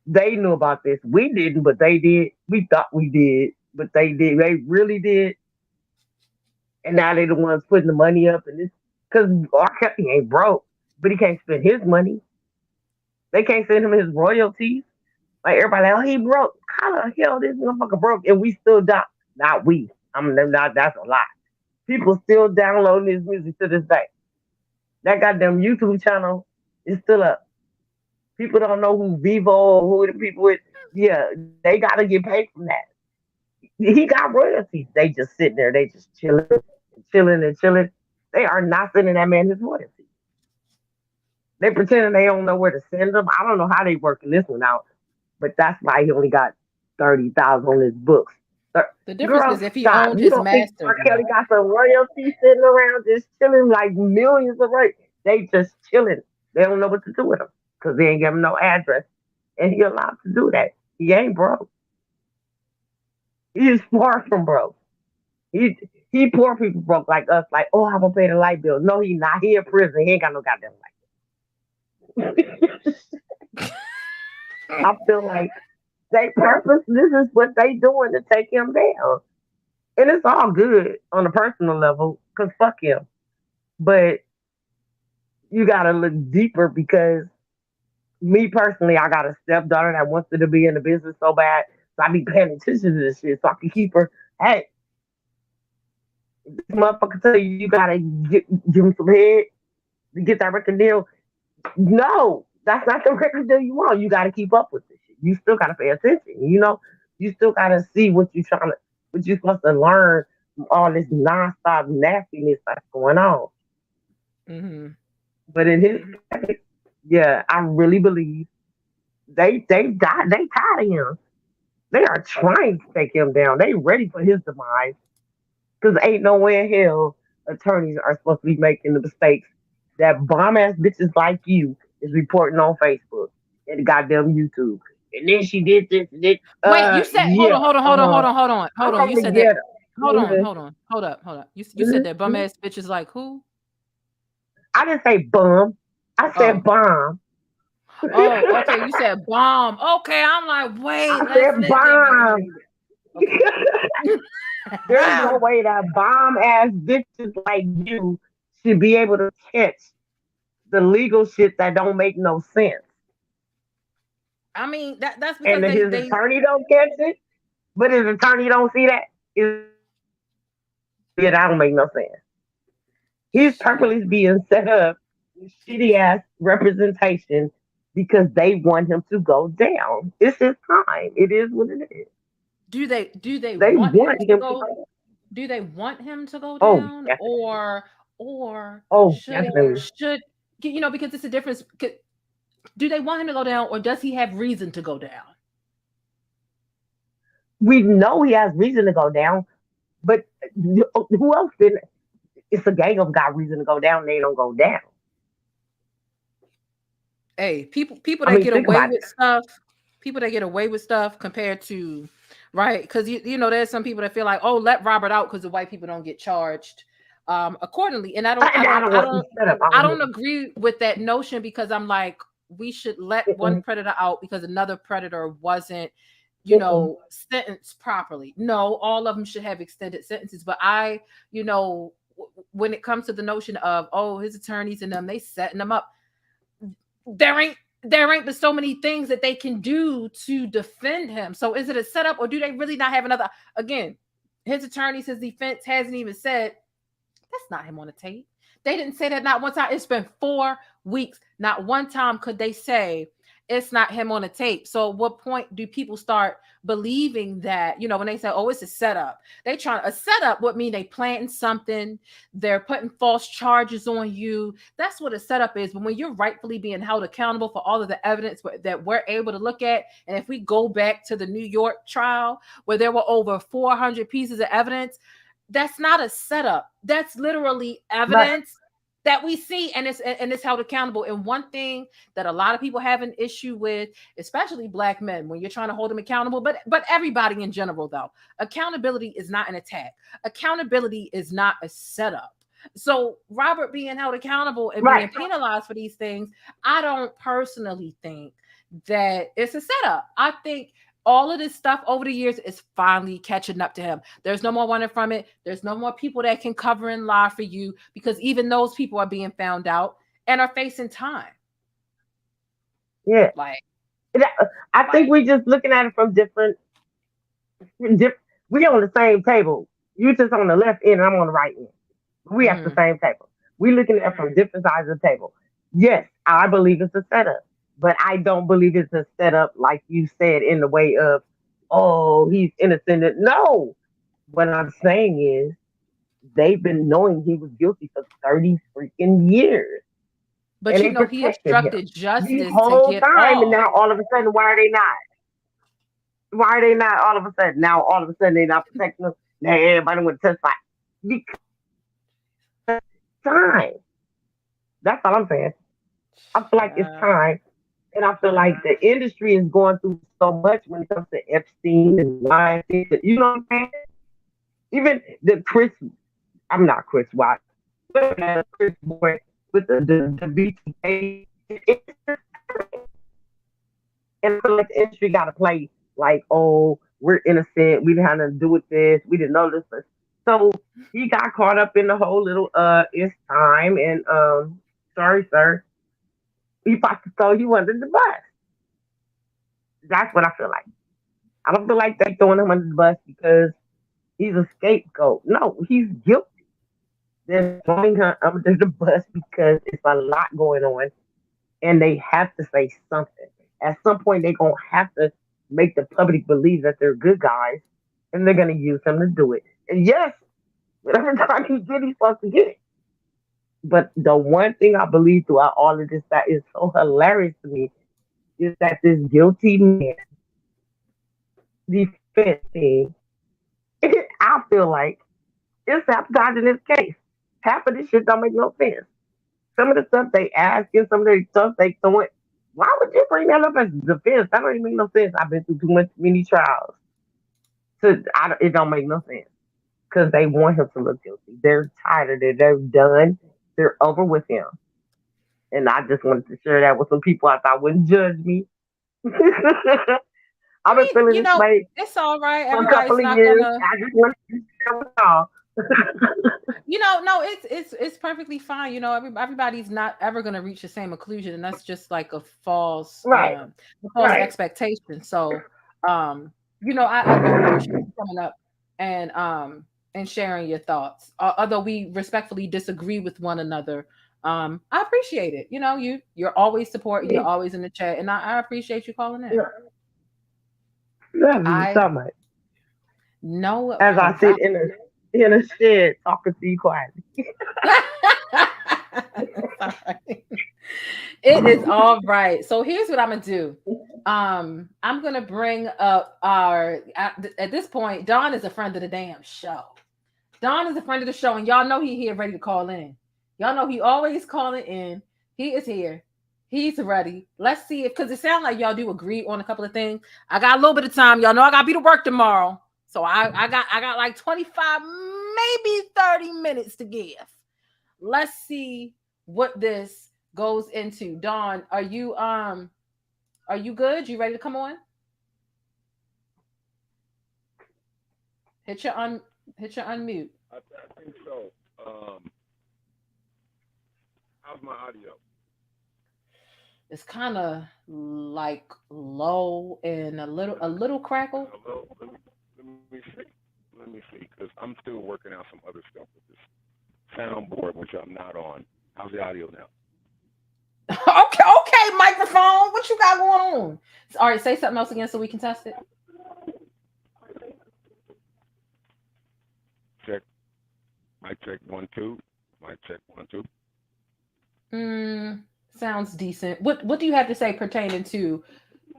they knew about this. We didn't, but they did. We thought we did, but they did. They really did. And now they're the ones putting the money up. And this, because R. Kelly ain't broke, but he can't spend his money. They can't send him his royalties. Like everybody, like, oh, he broke. How the hell this motherfucker broke? And we still don't. Not we. That's a lie. People still downloading his music to this day. That goddamn YouTube channel is still up. People don't know who Vivo or who the people with. Yeah, they got to get paid from that. He got royalties. They just sitting there. They just chilling. They are not sending that man his royalties. They pretending they don't know where to send them. I don't know how they working this one out, but that's why he only got 30,000 on his books. The difference is if he owned his master. R. Kelly got some royalties sitting around just chilling, like millions of royalties. They just chilling. They don't know what to do with them because they ain't give him no address, and he allowed to do that. He ain't broke. He is far from broke. He poor people broke like us, like, oh, I'm gonna pay the light bill. No, he not. He in prison. He ain't got no goddamn light. I feel like they purpose. This is what they doing to take him down, and it's all good on a personal level. Cause fuck him, but you gotta look deeper because me personally, I got a stepdaughter that wants to be in the business so bad, so I be paying attention to this shit so I can keep her. Hey, this motherfucker tell you gotta give him some head to get that record deal. No, that's not the record deal you want. You gotta keep up with this shit. You still gotta pay attention. You know, you still gotta see what you're supposed to learn from all this nonstop nastiness that's going on. Mm-hmm. But in his case, yeah, I really believe they tired of him. They are trying to take him down. They ready for his demise. Because ain't no way in hell attorneys are supposed to be making the mistakes that bomb ass bitches like you is reporting on Facebook and goddamn YouTube. And then she did this. Wait, you said hold on. You said that. Hold up. You said that bum ass bitches like who? I didn't say bum. I said bomb. Oh, okay. You said bomb. Okay, I'm like, wait. I said bomb. Okay. There's no way that bomb ass bitches like you should be able to catch the legal shit that don't make no sense. I mean, that's because and his attorney don't catch it, but his attorney don't see that. That don't make no sense. He's purposely being set up with shitty ass representation because they want him to go down. It's his time. It is what it is. Do they want him to go? Do they want him to go down, should you know? Because it's a difference. Do they want him to go down, or does he have reason to go down? We know he has reason to go down, but who else didn't? It's a gang of got reason to go down. They don't go down. Hey, people that get away with stuff. People that get away with stuff compared to. Right, because you know there's some people that feel like, oh, let Robert out because the white people don't get charged accordingly, and I don't agree with that notion because I'm like we should let one predator out because another predator wasn't, you know, sentenced properly. No, all of them should have extended sentences, but you know, when it comes to the notion of his attorneys and them, they setting them up. There ain't but so many things that they can do to defend him. So is it a setup or do they really not have another? Again, his attorneys, his defense hasn't even said that's not him on the tape. They didn't say that not one time. It's been 4 weeks. Not one time could they say it's not him on the tape. So at what point do people start believing that, you know, when they say, it's a setup, a setup would mean they planting something, they're putting false charges on you. That's what a setup is. But when you're rightfully being held accountable for all of the evidence that we're able to look at, and if we go back to the New York trial where there were over 400 pieces of evidence, that's not a setup. That's literally evidence that we see, and it's held accountable. And one thing that a lot of people have an issue with, especially Black men, when you're trying to hold them accountable, but everybody in general, though, accountability is not an attack. Accountability is not a setup. So Robert being held accountable and being penalized for these things, I don't personally think that it's a setup. I think all of this stuff over the years is finally catching up to him. There's no more running from it. There's no more people that can cover and lie for you because even those people are being found out and are facing time. Yeah. I think we're just looking at it from different. We on the same table. You just on the left end and I'm on the right end. We at the same table. We're looking at it from different sides of the table. Yes, I believe it's a setup. But I don't believe it's a setup, like you said, in the way of, he's innocent. No. What I'm saying is they've been knowing he was guilty for 30 freaking years. But and you know, he obstructed justice the whole to get time, off. And now all of a sudden, why are they not? Why are they not all of a sudden? Now all of a sudden they're not protecting them. Now everybody want to testify. Because time. That's all I'm saying. I feel like it's time. And I feel like the industry is going through so much when it comes to Epstein and Weinstein. You know what I'm saying? Even the Chris I'm not Chris Watts. But Chris Boy with the BTA. And I feel like the industry got to play like, oh, we're innocent. We didn't have nothing to do with this. We didn't know this. So he got caught up in the whole little it's time and sorry, sir. He about to throw you under the bus. That's what I feel like. I don't feel like they throwing him under the bus because he's a scapegoat. No, he's guilty. They're throwing him under the bus because it's a lot going on, and they have to say something. At some point, they're gonna have to make the public believe that they're good guys, and they're gonna use him to do it. And yes, whatever time he get, he's supposed to get it. But the one thing I believe throughout all of this that is so hilarious to me is that this guilty man defense team, I feel like, is sabotaging this case. Half of this shit don't make no sense. Some of the stuff they ask and some of the stuff they throwing. Why would you bring that up as defense? That don't even make no sense. I've been through many trials. It don't make no sense. Because they want him to look guilty. They're tired of it. They're done. They're over with him. And I just wanted to share that with some people I thought wouldn't judge me. I've been feeling this way. It's all right. For a couple of years. I just wanted to share with y'all. No, it's perfectly fine. Everybody's not ever going to reach the same conclusion, and that's just like a false, expectation. So, I do appreciate you coming up and sharing your thoughts. Although we respectfully disagree with one another, I appreciate it. You're always supporting. You're always in the chat, and I appreciate you calling in. Love you so much. No, as I sit in a shed talking to you quietly. It is all right. So here's what I'm gonna do. I'm gonna bring up at this point, Don is a friend of the damn show. Don is a friend of the show, and y'all know he here ready to call in. Y'all know he always calling in. He is here. He's ready. Let's see because it sounds like y'all do agree on a couple of things. I got a little bit of time. Y'all know I gotta be to work tomorrow. So I got like 25, maybe 30 minutes to give. Let's see what this goes into. Dawn, are you good? You ready to come on? Hit your unmute. I think so. How's my audio? It's kind of like low and a little crackle. Let me see, because I'm still working out some other stuff with this soundboard, which I'm not on. How's the audio now? Okay, microphone. What you got going on? All right, say something else again so we can test it. Check. Mic check 1 2. Mic check 1 2. Sounds decent. What do you have to say pertaining to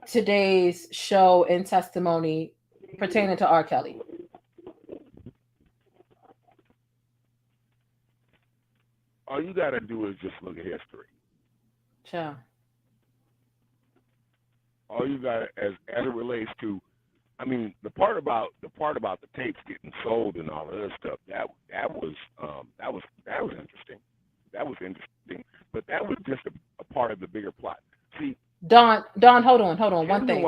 today's show and testimony pertaining to R. Kelly? All you gotta do is just look at history. Sure. All you got as it relates to, I mean, the part about the tapes getting sold and all of that stuff, that was interesting. That was interesting, but that was just a part of the bigger plot. See, Don, hold on. One thing.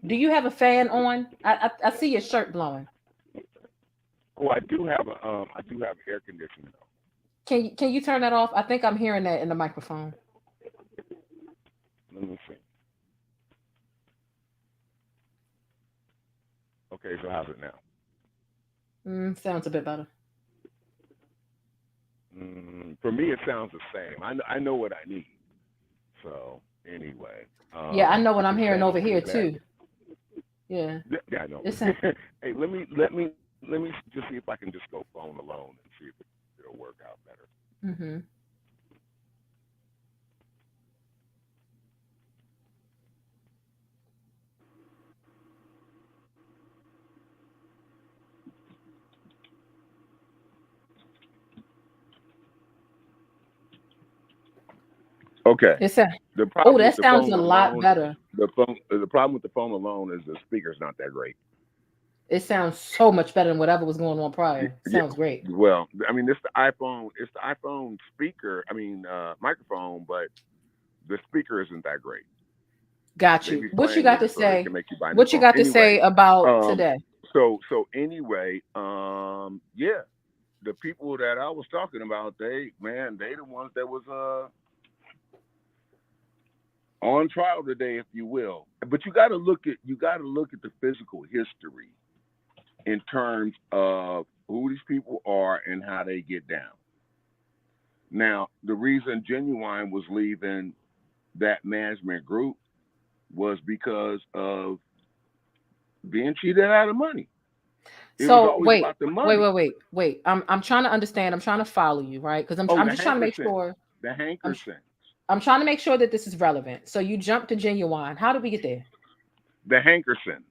Do you have a fan on? I see your shirt blowing. Oh, I do have air conditioning. Can you turn that off? I think I'm hearing that in the microphone. Let me see. Okay, so how's it now? Sounds a bit better. For me, it sounds the same. I know what I need. So anyway. Yeah, I know what I'm hearing over here too. Yeah. Yeah, I know. Hey, let me just see if I can just go phone alone and see if it'll work out better. Mm-hmm. Okay. That sounds a lot better. The problem with the phone alone is the speaker's not that great. It sounds so much better than whatever was going on prior. Sounds great. Well, I mean, it's the iPhone speaker. I mean, microphone, but the speaker isn't that great. Got you. What you got to say? What you got to say about today? So anyway, yeah, the people that I was talking about, they the ones that was on trial today, if you will. But you got to look at the physical history in terms of who these people are and how they get down. Now, the reason Genuine was leaving that management group was because of being cheated out of money. So wait. I'm trying to understand. I'm trying to follow you, right? Because I'm just trying to make sure. The Hankerson. I'm trying to make sure that this is relevant. So you jumped to Genuine. How did we get there? The Hankersons.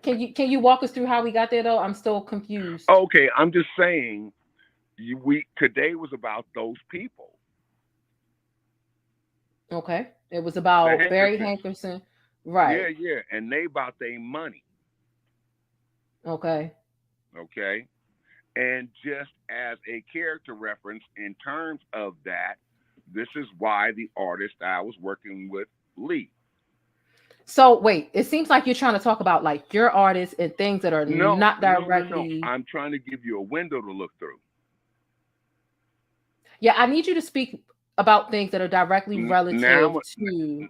Can you walk us through how we got there though? I'm still confused. Okay, I'm just saying. Today was about those people. Okay, it was about Barry Hankerson, right? Yeah, and they about their money. Okay, and just as a character reference in terms of that, this is why the artist I was working with leave. So wait, it seems like you're trying to talk about like your artists and things that are not directly. No. I'm trying to give you a window to look through. Yeah, I need you to speak about things that are directly relative to.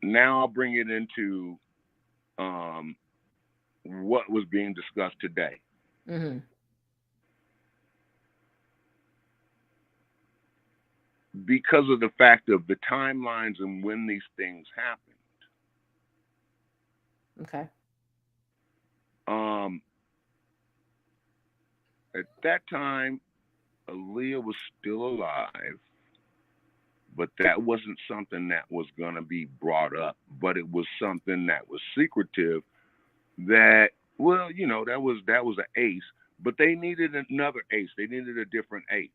Now I'll bring it into what was being discussed today. Mm-hmm. Because of the fact of the timelines and when these things happened. Okay. At that time, Aaliyah was still alive, but that wasn't something that was going to be brought up. But it was something that was secretive. That that was an ace, but they needed another ace. They needed a different ace.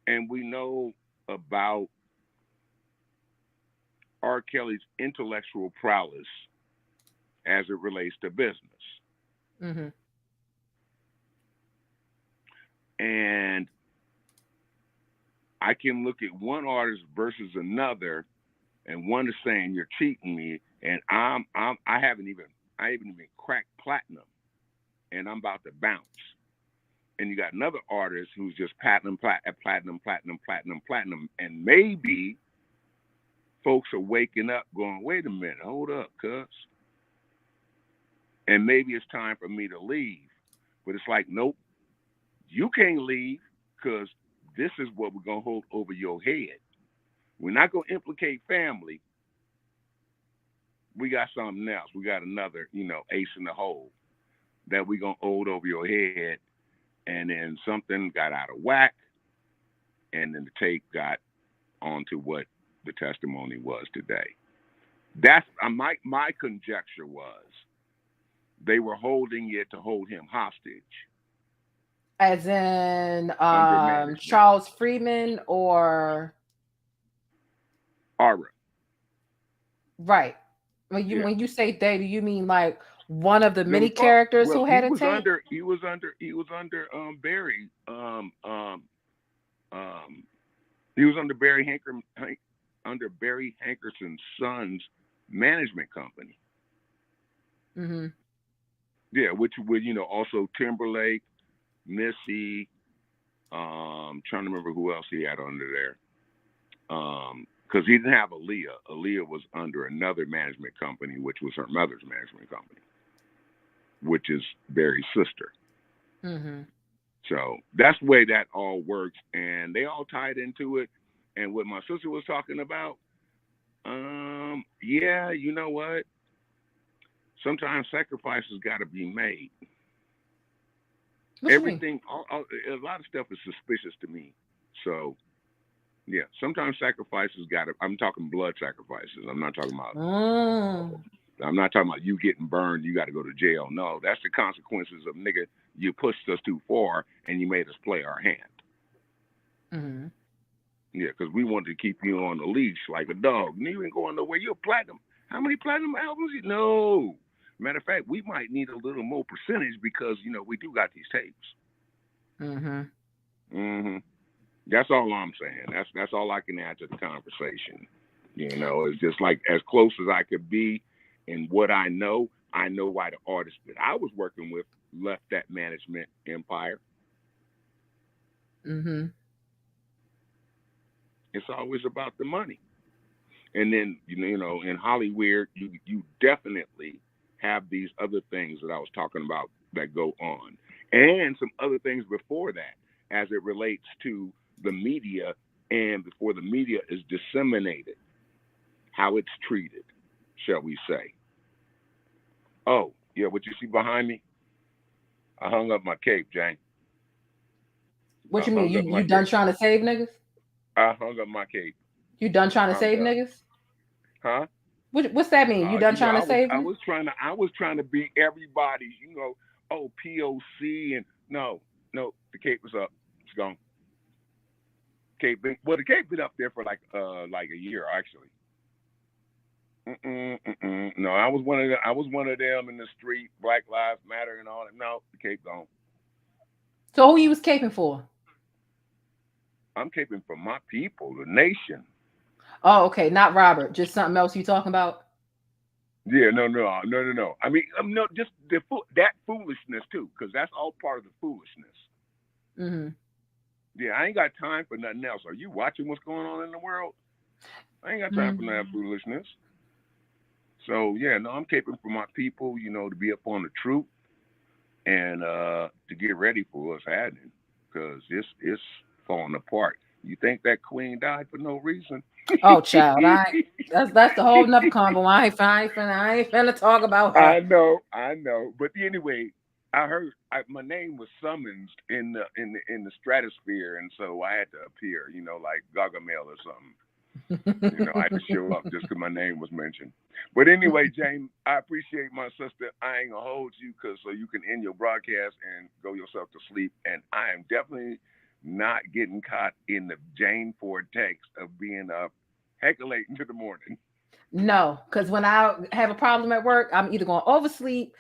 And we know about R. Kelly's intellectual prowess as it relates to business. Mm-hmm. And I can look at one artist versus another, and one is saying you're cheating me, and I haven't even cracked platinum, and I'm about to bounce. And you got another artist who's just platinum, and maybe folks are waking up going, wait a minute, hold up, cuz. And maybe it's time for me to leave. But it's like, nope, you can't leave because this is what we're going to hold over your head. We're not going to implicate family. We got something else. We got another, ace in the hole that we're going to hold over your head. And then something got out of whack. And then the tape got onto what the testimony was today. That's my conjecture was they were holding it to hold him hostage. As in Charles Freeman or Ara. Right. When you say they, do you mean like one of the many characters who had a tape? He was under Barry. He was under Barry Hankerson's son's management company. Mm-hmm. Yeah, which would also Timberlake, Missy, trying to remember who else he had under there. Because he didn't have Aaliyah. Aaliyah was under another management company, which was her mother's management company, which is Barry's sister. Mm-hmm. So that's the way that all works, and they all tied into it. And what my sister was talking about, yeah, you know what? Sometimes sacrifices got to be made. Everything, a lot of stuff is suspicious to me. So, yeah, sometimes sacrifices got to. I'm talking blood sacrifices. I'm not talking about. I'm not talking about you getting burned. You got to go to jail. No, that's the consequences of nigga. You pushed us too far and you made us play our hand. Mm-hmm. Yeah, because we wanted to keep you on the leash like a dog. You ain't going nowhere. You're platinum. How many platinum albums? No. Matter of fact, we might need a little more percentage because, you know, we do got these tapes. That's all I'm saying. That's all I can add to the conversation. You know, it's just like as close as I could be in what I know why the artist that I was working with left that management empire. It's always about the money. And then, you know, in Hollywood, you definitely have these other things that I was talking about that go on. And some other things before that, as it relates to the media and before the media is disseminated, how it's treated, shall we say. Oh, yeah, what you see behind me? I hung up my cape, Jane. What you mean? You done trying to save niggas? I hung up my cape. You done trying to save niggas? Huh? What's that mean? You done trying to save? I was trying to be everybody's, you know, POC and no, the cape was up. It's gone. The cape been up there for like a year actually. No, I was one of them in the street, Black Lives Matter and all that. No, the cape gone. So who you was caping for? I'm caping for my people, the nation. Oh, okay, not Robert. Just something else you talking about? Yeah, no. I mean, no, just that foolishness too, because that's all part of the foolishness. Yeah, I ain't got time for nothing else. Are you watching what's going on in the world? I ain't got time for that foolishness. So yeah, no, I'm caping for my people, you know, to be up on the truth and to get ready for what's happening, because it's falling apart. You think that queen died for no reason? Oh, child, that's the whole nother convo. I ain't finna talk about her. I know. But anyway, I heard my name was summoned in the stratosphere, and so I had to appear, you know, like Gargamel or something. You know, I had to show up just because my name was mentioned. But anyway, James, I appreciate my sister. I ain't gonna hold you so you can end your broadcast and go yourself to sleep. And I am definitely not getting caught in the Jane Ford text of being up heckling into the morning. No, because when I have a problem at work, I'm either going to oversleep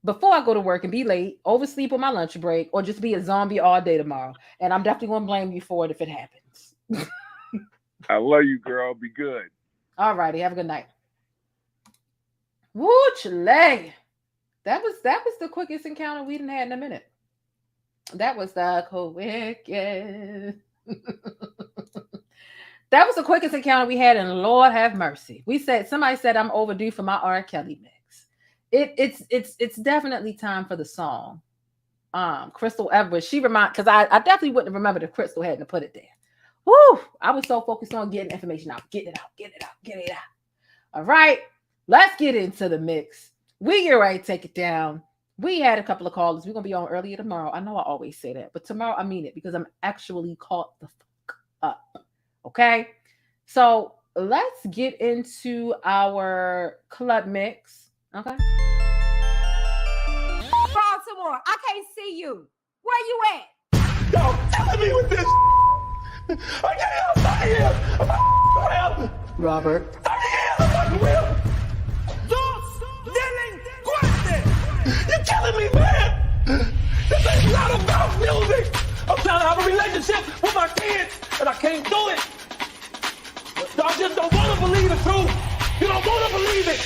before I go to work and be late, oversleep on my lunch break, or just be a zombie all day tomorrow. And I'm definitely going to blame you for it if it happens. I love you, girl. Be good. All righty. Have a good night. Woo, Chile. That was the quickest encounter we didn't had in a minute. That was the quickest. That was the quickest encounter we had, and Lord have mercy. Somebody said I'm overdue for my R. Kelly mix. It's definitely time for the song. Crystal Edwards, because I definitely wouldn't have remembered if Crystal hadn't put it there. Woo! I was so focused on getting information out, getting it out. All right, let's get into the mix. We get ready to take it down. We had a couple of callers. We're gonna be on earlier tomorrow. I know I always say that, but tomorrow I mean it because I'm actually caught the fuck up. Okay, so let's get into our club mix. Okay. Baltimore, I can't see you. Where you at? Yo, telling me with this. I can't help here. I'm Robert. I'm real. You're killing me, man. This ain't not about music. I'm trying to have a relationship with my kids, and I can't do it. Y'all just don't want to believe the truth. You don't want to believe it.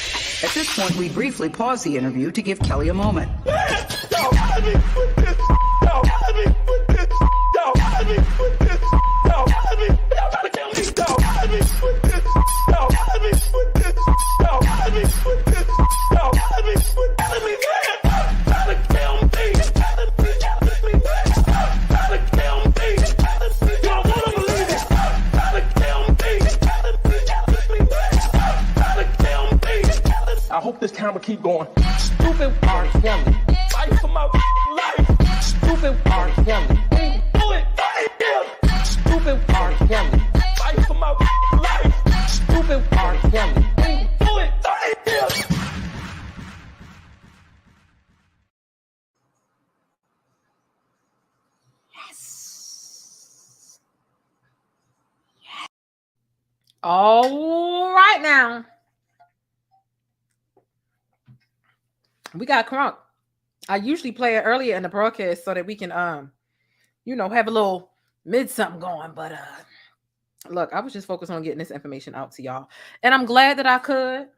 At this point, we briefly pause the interview to give Kelly a moment. Man, y'all killing me with this. Y'all killing me with this. Y'all killing me with this. Y'all killing me. Y'all trying to kill me. Y'all killing me with this. Y'all killing me with this. Y'all killing me with this. Y'all killing me with killing me, man. Trying to kill me. Killing me, man. Trying to kill me. Y'all want to believe it. Trying to kill me. Killing me, man. Trying to kill me. I hope this camera keep going. Stupid R. Kelly. Fight for my life. Stupid R. Kelly. Do it. Stupid R. Kelly. Fight for my life. Stupid R. Kelly. Do it. All right now. We got crunk. I usually play it earlier in the broadcast so that we can, have a little mid something going. But look, I was just focused on getting this information out to y'all, and I'm glad that I could.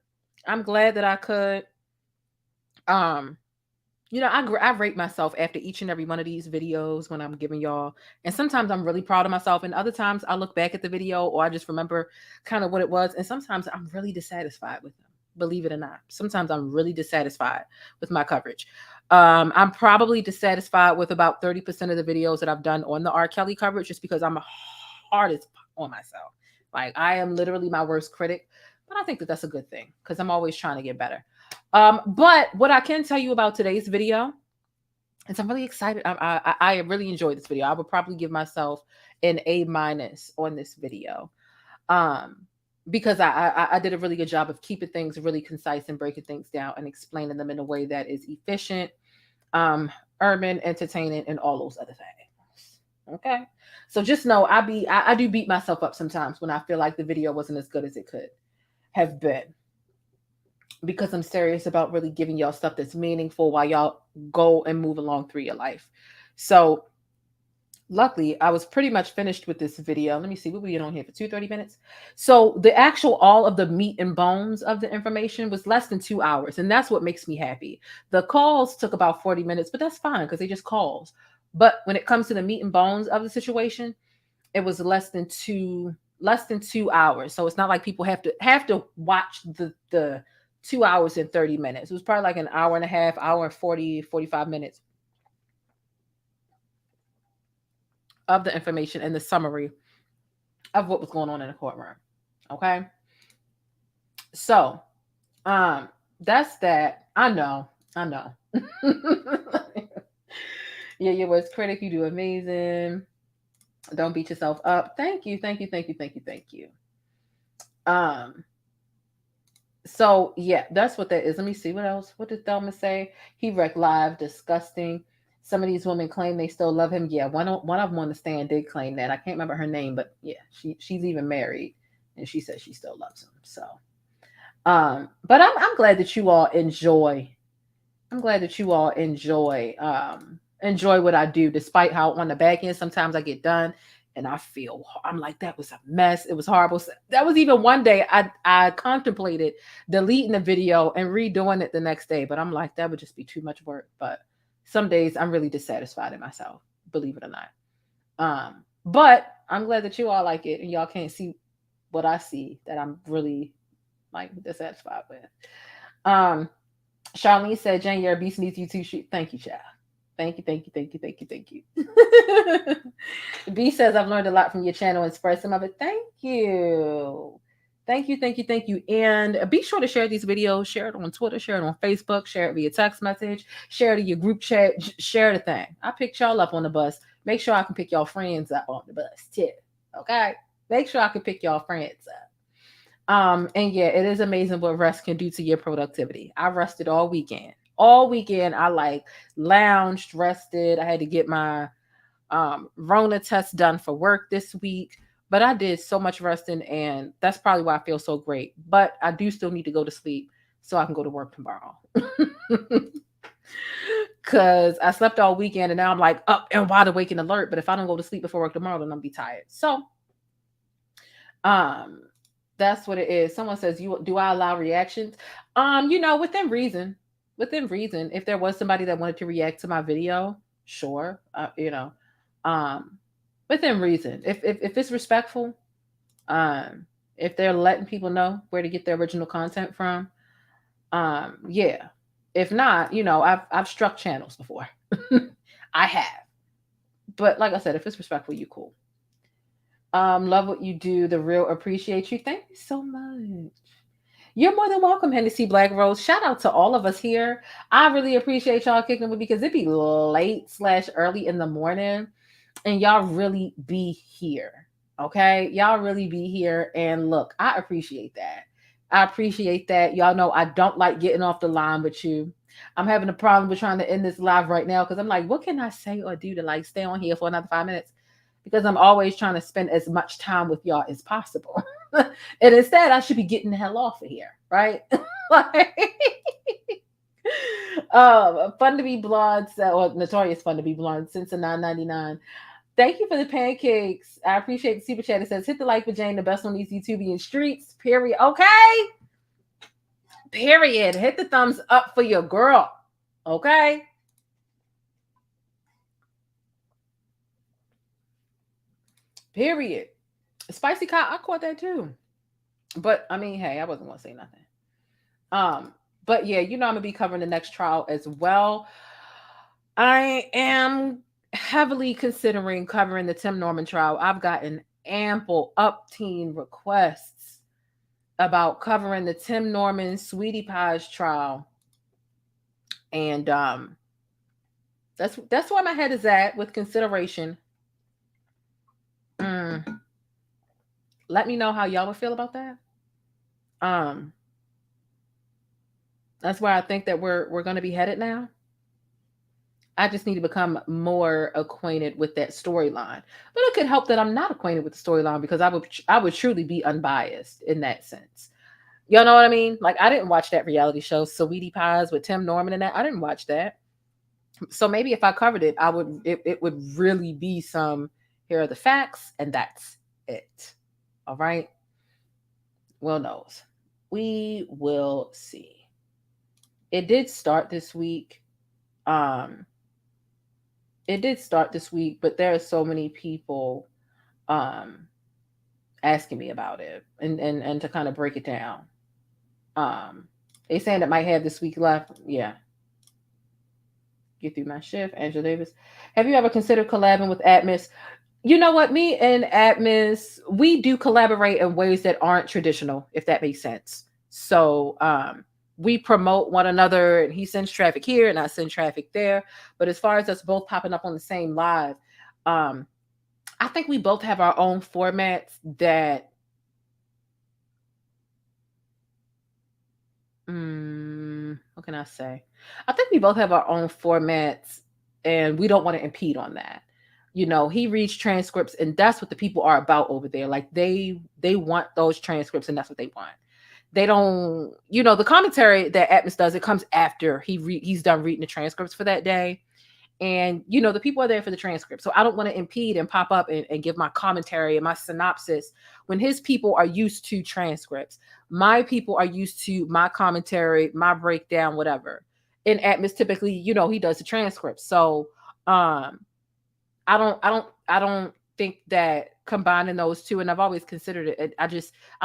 I rate myself after each and every one of these videos when I'm giving y'all. And sometimes I'm really proud of myself. And other times I look back at the video or I just remember kind of what it was. And sometimes I'm really dissatisfied with them, believe it or not. Sometimes I'm really dissatisfied with my coverage. I'm probably dissatisfied with about 30% of the videos that I've done on the R. Kelly coverage, just because I'm hardest on myself. Like, I am literally my worst critic. But I think that that's a good thing because I'm always trying to get better. But what I can tell you about today's video is I'm really excited. I really enjoyed this video. I would probably give myself an A- on this video because I did a really good job of keeping things really concise and breaking things down and explaining them in a way that is efficient, urban, entertaining, and all those other things. Okay, so just know I do beat myself up sometimes when I feel like the video wasn't as good as it could have been, because I'm serious about really giving y'all stuff that's meaningful while y'all go and move along through your life. So luckily, I was pretty much finished with this video. Let me see, we'll be on here for 30 minutes. So the actual, all of the meat and bones of the information was less than 2 hours. And that's what makes me happy. The calls took about 40 minutes, but that's fine because they just calls. But when it comes to the meat and bones of the situation, it was less than 2 hours. So it's not like people have to watch the 2 hours and 30 minutes. It was probably like an hour and a half, hour and 45 minutes of the information and the summary of what was going on in the courtroom. Okay. So, that's that. I know. Yeah, your worst critic, you do amazing. Don't beat yourself up. Thank you. So yeah, that's what that is. Let me see what else. What did Thelma say? He wrecked live, disgusting. Some of these women claim they still love him. Yeah, one of them on the stand did claim that. I can't remember her name, but yeah, she's even married, and she says she still loves him. So, but I'm glad that you all enjoy. I'm glad that you all enjoy what I do, despite how on the back end sometimes I get done and I'm like, that was a mess. It was horrible. That was even one day I contemplated deleting the video and redoing it the next day, but I'm like, that would just be too much work. But some days I'm really dissatisfied in myself, believe it or not. But I'm glad that you all like it and y'all can't see what I see that I'm really like dissatisfied with. Charlene said, Jane, you're a beast, needs you to shoot. Thank you, child. Thank you. B says, I've learned a lot from your channel and spread some of it. Thank you. And be sure to share these videos. Share it on Twitter, share it on Facebook, share it via text message, share it in your group chat, share the thing. I picked y'all up on the bus. Make sure I can pick y'all friends up on the bus too. Okay? Make sure I can pick y'all friends up. And yeah, it is amazing what rest can do to your productivity. I rested all weekend. I like lounged, rested. I had to get my Rona test done for work this week, but I did so much resting, and that's probably why I feel so great. But I do still need to go to sleep so I can go to work tomorrow. Because I slept all weekend and now I'm like up and wide awake and alert. But if I don't go to sleep before work tomorrow, then I'm gonna be tired. So that's what it is. Someone says, do I allow reactions? Within reason. If there was somebody that wanted to react to my video, sure. Within reason. If it's respectful, if they're letting people know where to get their original content from, yeah. If not, I've struck channels before. I have. But like I said, if it's respectful, you cool. Love what you do. The real appreciate you. Thank you so much. You're more than welcome, Hennessy Black Rose. Shout out to all of us here. I really appreciate y'all kicking with me because it'd be late/early in the morning and y'all really be here. Okay? Y'all really be here. And look, I appreciate that. Y'all know I don't like getting off the line with you. I'm having a problem with trying to end this live right now because I'm like, what can I say or do to stay on here for another 5 minutes? Because I'm always trying to spend as much time with y'all as possible. And instead, I should be getting the hell off of here, right? Fun to be blonde, or notorious fun to be blonde since the $9.99. Thank you for the pancakes. I appreciate the super chat. It says, hit the like for Jane, the best on these YouTubian streets. Period. Okay. Period. Hit the thumbs up for your girl. Okay. Period. Spicy cotton, I caught that too. But I mean, hey, I wasn't gonna say nothing. But yeah, you know I'm gonna be covering the next trial as well. I am heavily considering covering the Tim Norman trial. I've gotten ample up-teen requests about covering the Tim Norman Sweetie Pies trial. And that's where my head is at with consideration. Let me know how y'all would feel about that. That's where I think that we're going to be headed now. I just need to become more acquainted with that storyline. But it could help that I'm not acquainted with the storyline, because I would truly be unbiased in that sense. Y'all know what I mean? Like, I didn't watch that reality show, Sweetie Pies with Tim Norman and that. I didn't watch that. So maybe if I covered it, it would really be some, here are the facts, and that's it. All right. Well, knows. We will see. It did start this week. But there are so many people asking me about it and to kind of break it down. They saying it might have this week left. Yeah. Get through my shift. Angela Davis. Have you ever considered collabing with Atmos? You know what? Me and Atmos, we do collaborate in ways that aren't traditional, if that makes sense. So we promote one another, and he sends traffic here and I send traffic there. But as far as us both popping up on the same live, I think we both have our own formats that what can I say? I think we both have our own formats, and we don't want to impede on that. You know, he reads transcripts, and that's what the people are about over there. Like they want those transcripts, and that's what they want. They don't, you know, the commentary that Atmos does, it comes after he's done reading the transcripts for that day. And, you know, the people are there for the transcript. So I don't want to impede and pop up and give my commentary and my synopsis when his people are used to transcripts. My people are used to my commentary, my breakdown, whatever. And Atmos typically, you know, he does the transcripts. So I don't think that combining those two, and I've always considered it, I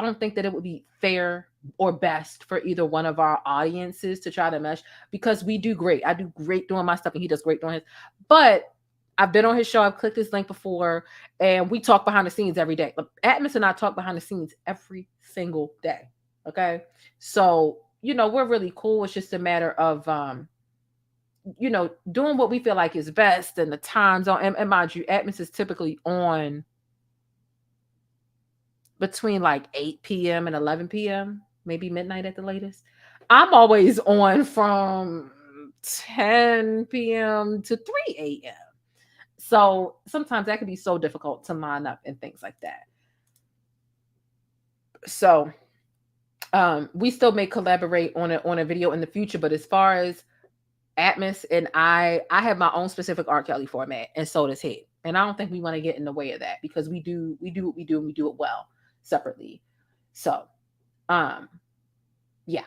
don't think that it would be fair or best for either one of our audiences to try to mesh, because we do great. I do great doing my stuff and he does great doing his. But I've been on his show, I've clicked his link before, and we talk behind the scenes every day. Atmos and I talk behind the scenes every single day. Okay. So, you know, we're really cool. It's just a matter of you know, doing what we feel like is best and the time zone. And mind you, Atmos is typically on between like 8 p.m. and 11 p.m., maybe midnight at the latest. I'm always on from 10 p.m. to 3 a.m. So sometimes that can be so difficult to line up and things like that. So we still may collaborate on a video in the future, but as far as Atmos and I have my own specific R. Kelly format, and so does he. And I don't think we want to get in the way of that, because we do what we do, and we do it well separately. So, yeah.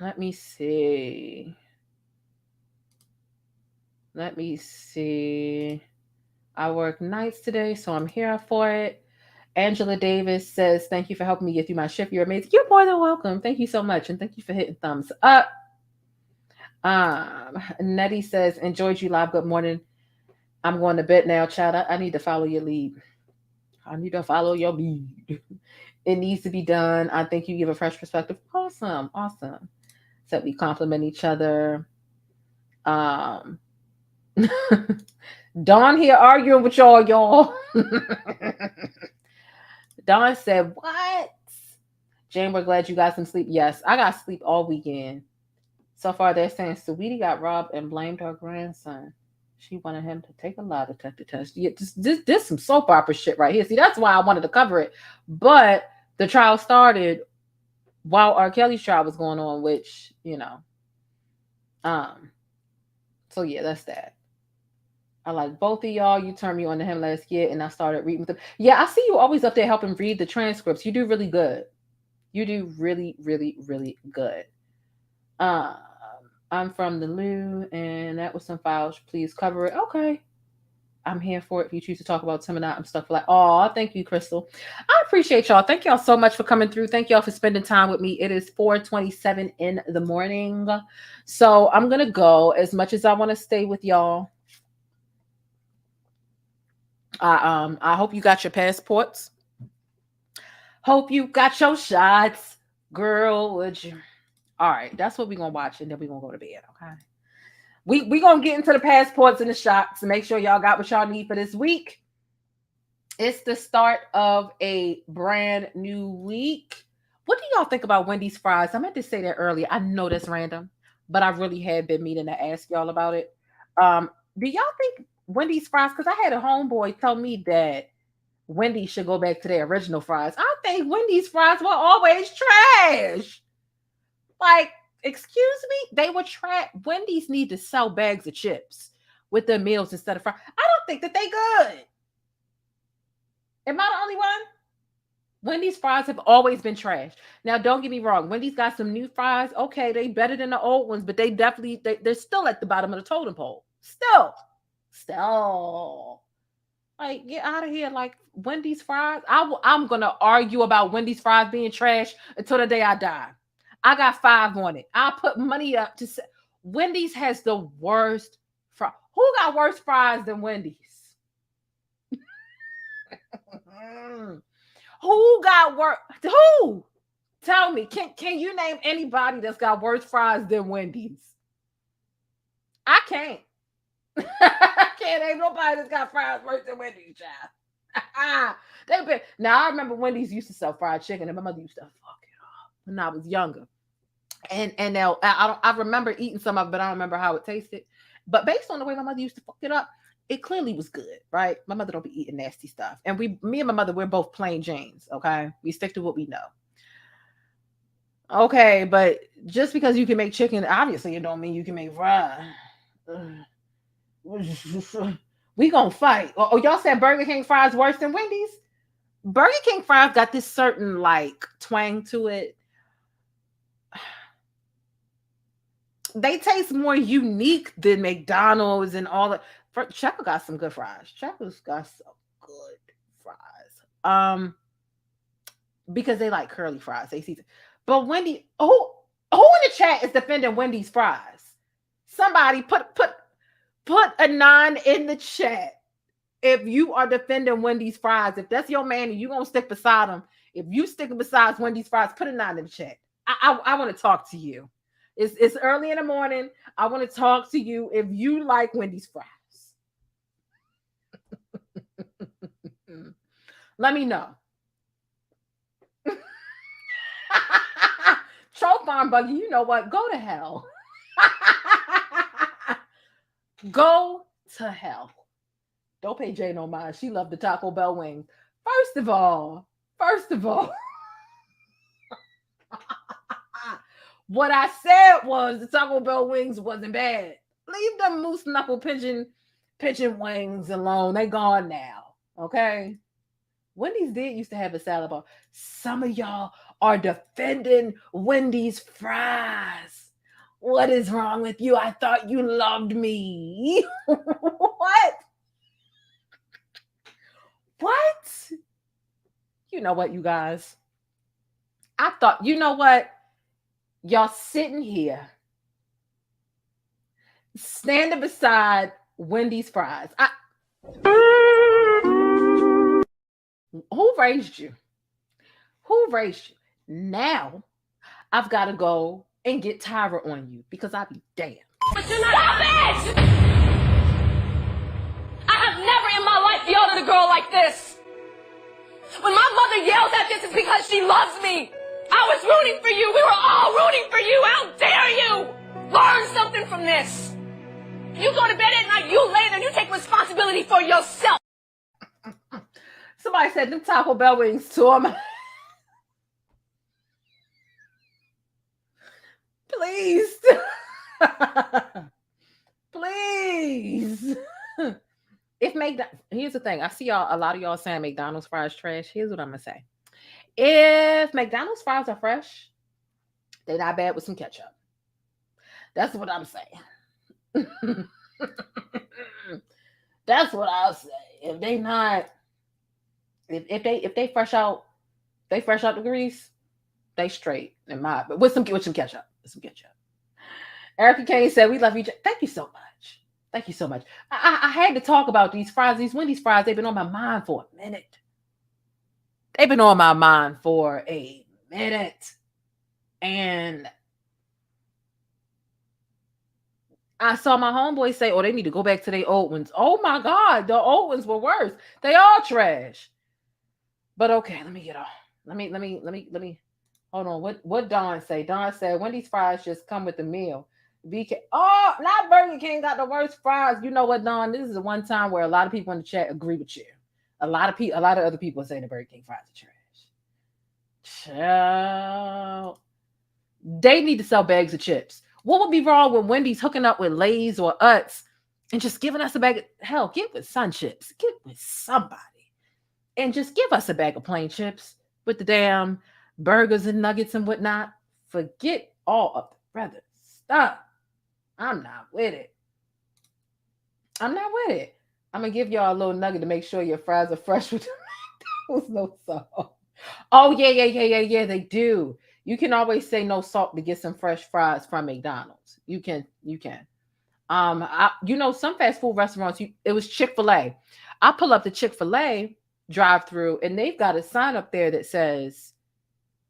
Let me see. I work nights today, so I'm here for it. Angela Davis says, thank you for helping me get through my shift. You're amazing. You're more than welcome. Thank you so much. And thank you for hitting thumbs up. Nettie says, enjoyed you live. Good morning. I'm going to bed now, child. I need to follow your lead. I need to follow your lead. It needs to be done. I think you give a fresh perspective. Awesome. Awesome. So we compliment each other. Dawn here arguing with y'all. Dawn said, what? Jane, we're glad you got some sleep. Yes, I got sleep all weekend. So far, they're saying Saweetie got robbed and blamed her grandson. She wanted him to take a lie detector test. Yeah, this some soap opera shit right here. See, that's why I wanted to cover it. But the trial started while R. Kelly's trial was going on, which, so yeah, that's that. I like both of y'all. You turned me on to him last year, and I started reading with him. Yeah, I see you always up there helping read the transcripts. You do really good. You do really, really, really good. I'm from the Lou, and that was some files. Please cover it. Okay. I'm here for it. If you choose to talk about Tim and I'm stuck for like, oh, thank you, Crystal. I appreciate y'all. Thank y'all so much for coming through. Thank y'all for spending time with me. It is 4:27 in the morning. So I'm going to go. As much as I want to stay with y'all, I hope you got your passports. Hope you got your shots. Girl, would you? All right, that's what we're going to watch, and then we're going to go to bed, okay? We going to get into the passports and the shots to make sure y'all got what y'all need for this week. It's the start of a brand new week. What do y'all think about Wendy's fries? I meant to say that earlier. I know that's random, but I really had been meaning to ask y'all about it. Do y'all think Wendy's fries, because I had a homeboy tell me that Wendy's should go back to their original fries. I think Wendy's fries were always trash. Like, excuse me? They were trash. Wendy's need to sell bags of chips with their meals instead of fries. I don't think that they good. Am I the only one? Wendy's fries have always been trash. Now, don't get me wrong. Wendy's got some new fries. Okay, they better than the old ones, but they definitely, they're still at the bottom of the totem pole. Still. Like, get out of here. Like, Wendy's fries. I'm going to argue about Wendy's fries being trash until the day I die. I got 5 on it. I'll put money up to say Wendy's has the worst fries. Who got worse fries than Wendy's? Who got worse? Who? Tell me. Can you name anybody that's got worse fries than Wendy's? I can't. I can't name nobody that's got fries worse than Wendy's, child. Now, I remember Wendy's used to sell fried chicken, and my mother used to fuck it up when I was younger. And now I remember eating some of it, but I don't remember how it tasted. But based on the way my mother used to fuck it up, it clearly was good, right? My mother don't be eating nasty stuff. And me and my mother, we're both plain Janes, okay? We stick to what we know. Okay, but just because you can make chicken, obviously it don't mean you can make fries. We gonna fight. Oh, y'all said Burger King fries worse than Wendy's? Burger King fries got this certain like twang to it. They taste more unique than McDonald's and all that. Checker got some good fries. Checker's got some good fries. Because they like curly fries. They season. But Wendy, who in the chat is defending Wendy's fries? Somebody put a 9 in the chat if you are defending Wendy's fries. If that's your man and you gonna stick beside him, if you sticking beside Wendy's fries, put a 9 in the chat. I want to talk to you. It's early in the morning. I want to talk to you if you like Wendy's fries. Let me know. Troll Farm Buggy, you know what? Go to hell. Go to hell. Don't pay Jay no mind. She loved the Taco Bell wings. First of all, what I said was the Taco Bell wings wasn't bad. Leave them moose knuckle pigeon wings alone. They gone now. Okay? Wendy's did used to have a salad bar. Some of y'all are defending Wendy's fries. What is wrong with you? I thought you loved me. What? What? You know what, you guys? I thought, you know what? Y'all sitting here, standing beside Wendy's fries. Who raised you? Who raised you? Now, I've got to go and get Tyra on you because I'll be damned. But you're not. Stop it! I have never in my life yelled at a girl like this. When my mother yells at this, it's because she loves me. I was rooting for you. We were all rooting for you. How dare you? Learn something from this. You go to bed at night, you lay there, and you take responsibility for yourself. Somebody said them Taco Bell wings to him. Here's the thing. I see a lot of y'all saying McDonald's fries trash. Here's what I'm gonna say. If McDonald's fries are fresh, they're not bad with some ketchup. That's what I'm saying. That's what I'll say. If they not, if they fresh out the grease, they straight in my, but with some ketchup. With some ketchup. Erica Kane said, "We love you." Thank you so much. Thank you so much. I had to talk about these fries, these Wendy's fries. They've been on my mind for a minute. And I saw my homeboy say, "Oh, they need to go back to their old ones." Oh my God, the old ones were worse. They all trash. But okay, let me get off. Let me. Hold on. What Dawn say? Dawn said Wendy's fries just come with the meal. BK. Oh, not Burger King got the worst fries. You know what, Dawn? This is the one time where a lot of people in the chat agree with you. A lot of other people say the Burger King fries are trash. Child. They need to sell bags of chips. What would be wrong with Wendy's hooking up with Lay's or Utz and just giving us a bag of, hell, get with Sun Chips. Get with somebody. And just give us a bag of plain chips with the damn burgers and nuggets and whatnot. Forget all of the other stuff. I'm not with it. I'm going to give y'all a little nugget to make sure your fries are fresh with no salt. Oh, yeah, they do. You can always say no salt to get some fresh fries from McDonald's. You can. Some fast food restaurants, it was Chick-fil-A. I pull up the Chick-fil-A drive-through and they've got a sign up there that says,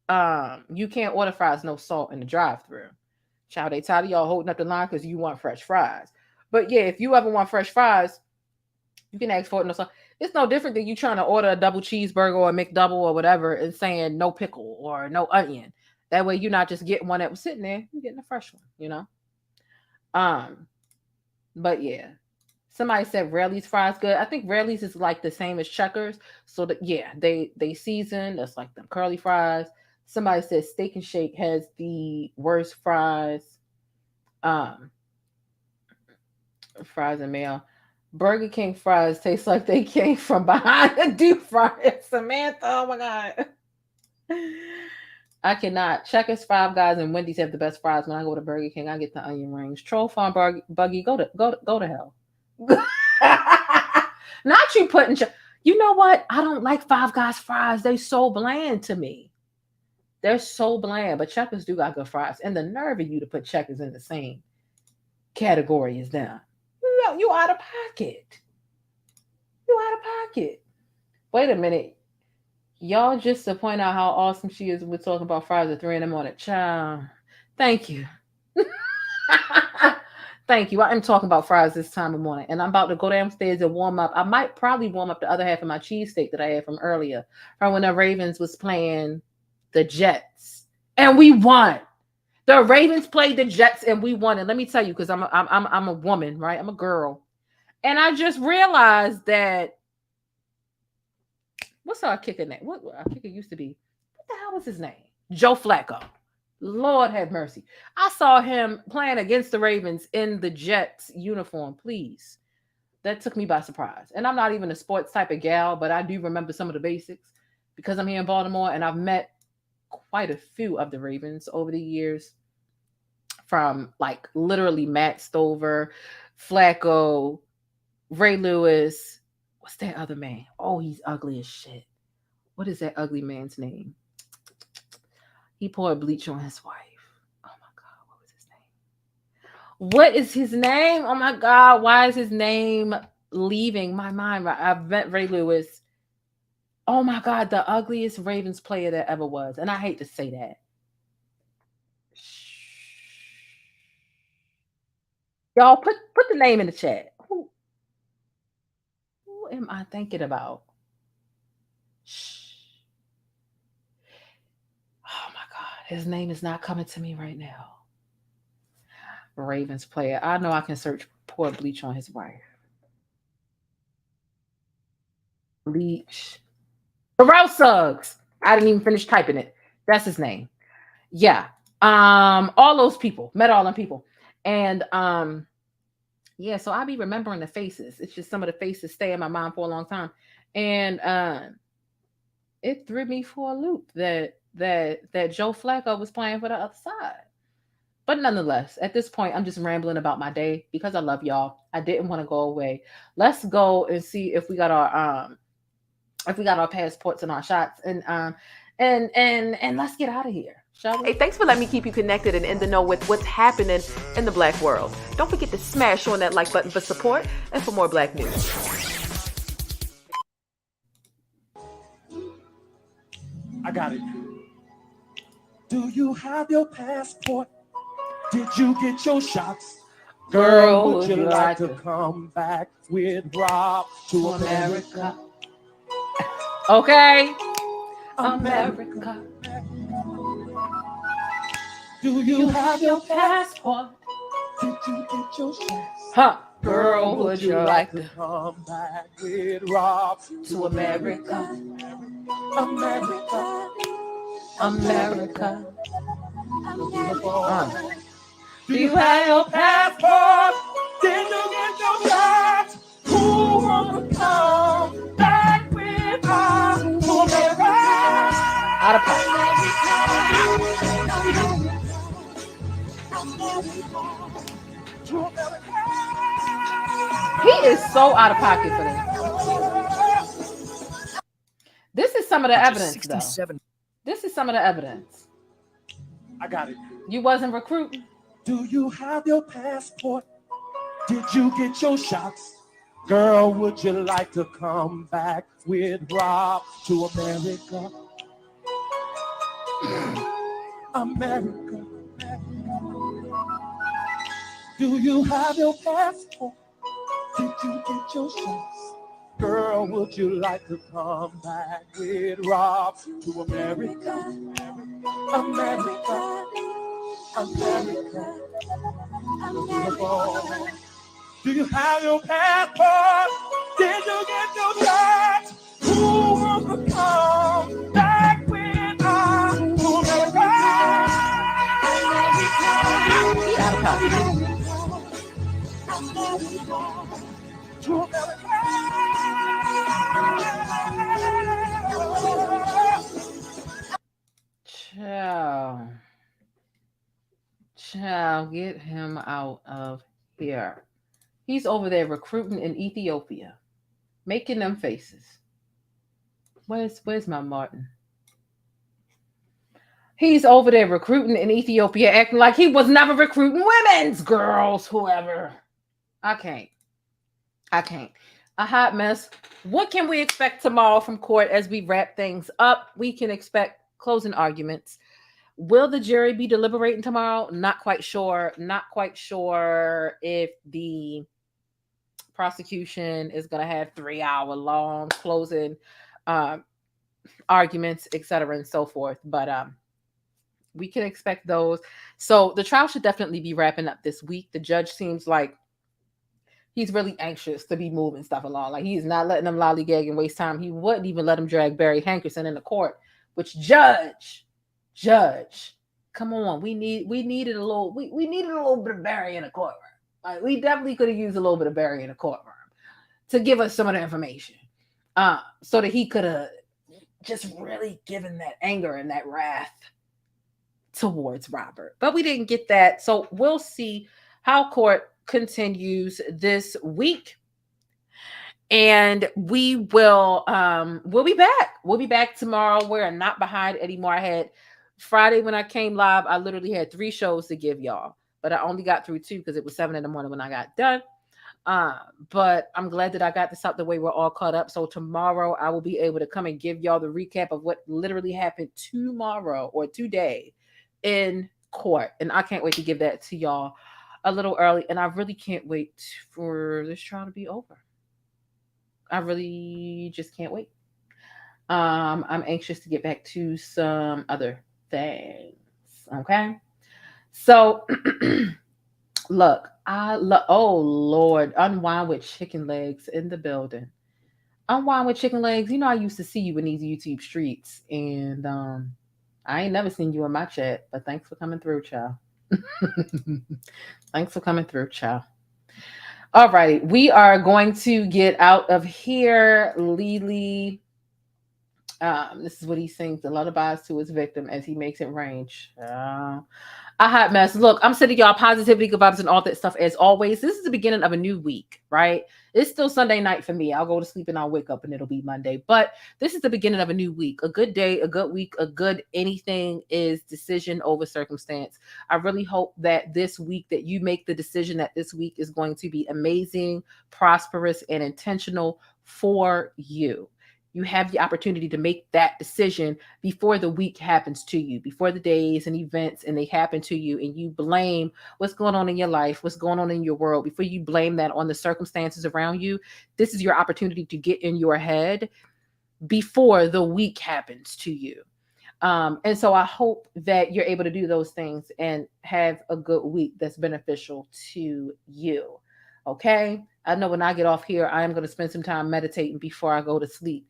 you can't order fries, no salt in the drive-through. Child, they tired of y'all holding up the line because you want fresh fries. But yeah, if you ever want fresh fries, you can ask for it, no salt. It's no different than you trying to order a double cheeseburger or a McDouble or whatever and saying no pickle or no onion. That way you're not just getting one that was sitting there, you're getting a fresh one, But yeah. Somebody said Rally's fries good. I think Rally's is like the same as Checkers. So they season. That's like them curly fries. Somebody said Steak and Shake has the worst fries. Fries and mayo. Burger King fries taste like they came from behind the deep fryer. Samantha, oh my God. I cannot. Checkers, Five Guys, and Wendy's have the best fries. When I go to Burger King, I get the onion rings. Troll Farm Buggy, go to hell. Not you putting. You know what? I don't like Five Guys fries. They're so bland to me. They're so bland. But Checkers do got good fries. And the nerve of you to put Checkers in the same category as them. You out of pocket. Wait a minute. Y'all just to point out how awesome she is. We're talking about fries at 3 a.m. Child. Thank you. Thank you. I am talking about fries this time of morning. And I'm about to go downstairs and warm up. I might probably warm up the other half of my cheesesteak that I had from earlier. From when the Ravens was playing the Jets. And we won. The Ravens played the Jets and we won. And let me tell you, because I'm a woman, right? I'm a girl. And I just realized that what's our kicker name? What our kicker used to be? What the hell was his name? Joe Flacco. Lord have mercy. I saw him playing against the Ravens in the Jets uniform. Please. That took me by surprise. And I'm not even a sports type of gal, but I do remember some of the basics because I'm here in Baltimore and I've met quite a few of the Ravens over the years, from like literally Matt Stover, Flacco, Ray Lewis. What's that other man? Oh, he's ugly as shit. What is that ugly man's name? He poured bleach on his wife. Oh my God, what was his name? What is his name? Oh my God, why is his name leaving my mind? I've met Ray Lewis. Oh my God, the ugliest Ravens player that ever was. And I hate to say that. Y'all put the name in the chat. Who am I thinking about? Oh my God, his name is not coming to me right now. Ravens player. I know I can search pour bleach on his wife. Bleach. Terrell Suggs. I didn't even finish typing it. That's his name. Yeah. All those people. Met all them people. And Yeah, so I'll be remembering the faces. It's just some of the faces stay in my mind for a long time. And it threw me for a loop that Joe Flacco was playing for the other side. But nonetheless, at this point, I'm just rambling about my day because I love y'all. I didn't want to go away. Let's go and see if we got our passports and our shots, and let's get out of here. Shall we? Hey, thanks for letting me keep you connected and in the know with what's happening in the Black world. Don't forget to smash on that like button for support and for more Black news. I got it. Do you have your passport? Did you get your shots? Girl, would you like to come back with Rob to America? Okay. America. Do you have your passport? Did you get your shots? Huh. Girl, would you like to come back with Rob to America? America. America. Do you have your passport? Did you get your shots? Who wanna come back with us to America? Out of pocket. He is so out of pocket for this. This is some of the evidence, though. This is some of the evidence. I got it. You wasn't recruiting. Do you have your passport? Did you get your shots? Girl, would you like to come back with Rob to America? America. Do you have your passport? Did you get your shots? Girl, would you like to come back with Rob to America? America. America. Do you have your passport? Did you get your shots? Who wants to come back with us to America? To America. Child, get him out of here. He's over there recruiting in Ethiopia, making them faces. Where's my Martin? He's over there recruiting in Ethiopia, acting like he was never recruiting women's girls, whoever. I can't. A hot mess. What can we expect tomorrow from court as we wrap things up? We can expect closing arguments. Will the jury be deliberating tomorrow? Not quite sure. Not quite sure if the prosecution is going to have 3-hour-long closing arguments, etc., and so forth. But we can expect those. So the trial should definitely be wrapping up this week. The judge seems like he's really anxious to be moving stuff along. Like, he's not letting them lollygag and waste time. He wouldn't even let them drag Barry Hankerson into court, which Judge, come on. We needed a little bit of Barry in the courtroom. Like, we definitely could have used a little bit of Barry in the courtroom to give us some of the information. So that he could have just really given that anger and that wrath towards Robert. But we didn't get that. So we'll see how court continues this week. And we'll be back. We'll be back tomorrow. We're not behind anymore. I had Friday when I came live, I literally had 3 shows to give y'all, but I only got through 2 because it was 7 a.m. when I got done. But I'm glad that I got this out the way. We're all caught up. So tomorrow I will be able to come and give y'all the recap of what literally happened tomorrow or today in court. And I can't wait to give that to y'all a little early. And I really can't wait for this trial to be over. I really just can't wait. I'm anxious to get back to some other things. Okay. So look, oh Lord, Unwind with Chicken Legs in the building. Unwind with Chicken Legs. You know, I used to see you in these YouTube streets, and I ain't never seen you in my chat, but thanks for coming through, child. Thanks for coming through, child. All right, we are going to get out of here. Lily, this is what he sings the lullabies to his victim as he makes it range. A hot mess. Look, I'm sending y'all positivity, good vibes, and all that stuff as always. This is the beginning of a new week, right? It's still Sunday night for me. I'll go to sleep and I'll wake up and it'll be Monday. But this is the beginning of a new week. A good day, a good week, a good anything is decision over circumstance. I really hope that this week that you make the decision that this week is going to be amazing, prosperous, and intentional for you. You have the opportunity to make that decision before the week happens to you, before the days and events and they happen to you, and you blame what's going on in your life, what's going on in your world, before you blame that on the circumstances around you. This is your opportunity to get in your head before the week happens to you. And so I hope that you're able to do those things and have a good week that's beneficial to you. Okay. I know when I get off here, I am going to spend some time meditating before I go to sleep.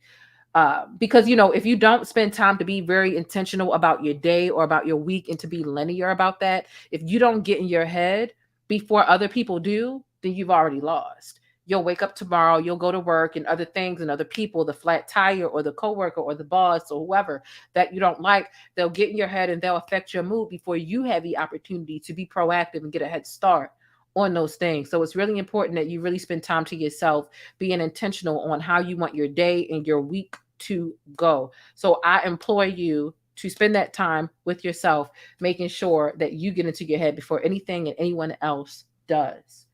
Because, you know, if you don't spend time to be very intentional about your day or about your week and to be linear about that, if you don't get in your head before other people do, then you've already lost. You'll wake up tomorrow, you'll go to work and other things and other people, the flat tire or the coworker or the boss or whoever that you don't like, they'll get in your head and they'll affect your mood before you have the opportunity to be proactive and get a head start on those things. So it's really important that you really spend time to yourself, being intentional on how you want your day and your week to go. So I implore you to spend that time with yourself, making sure that you get into your head before anything and anyone else does.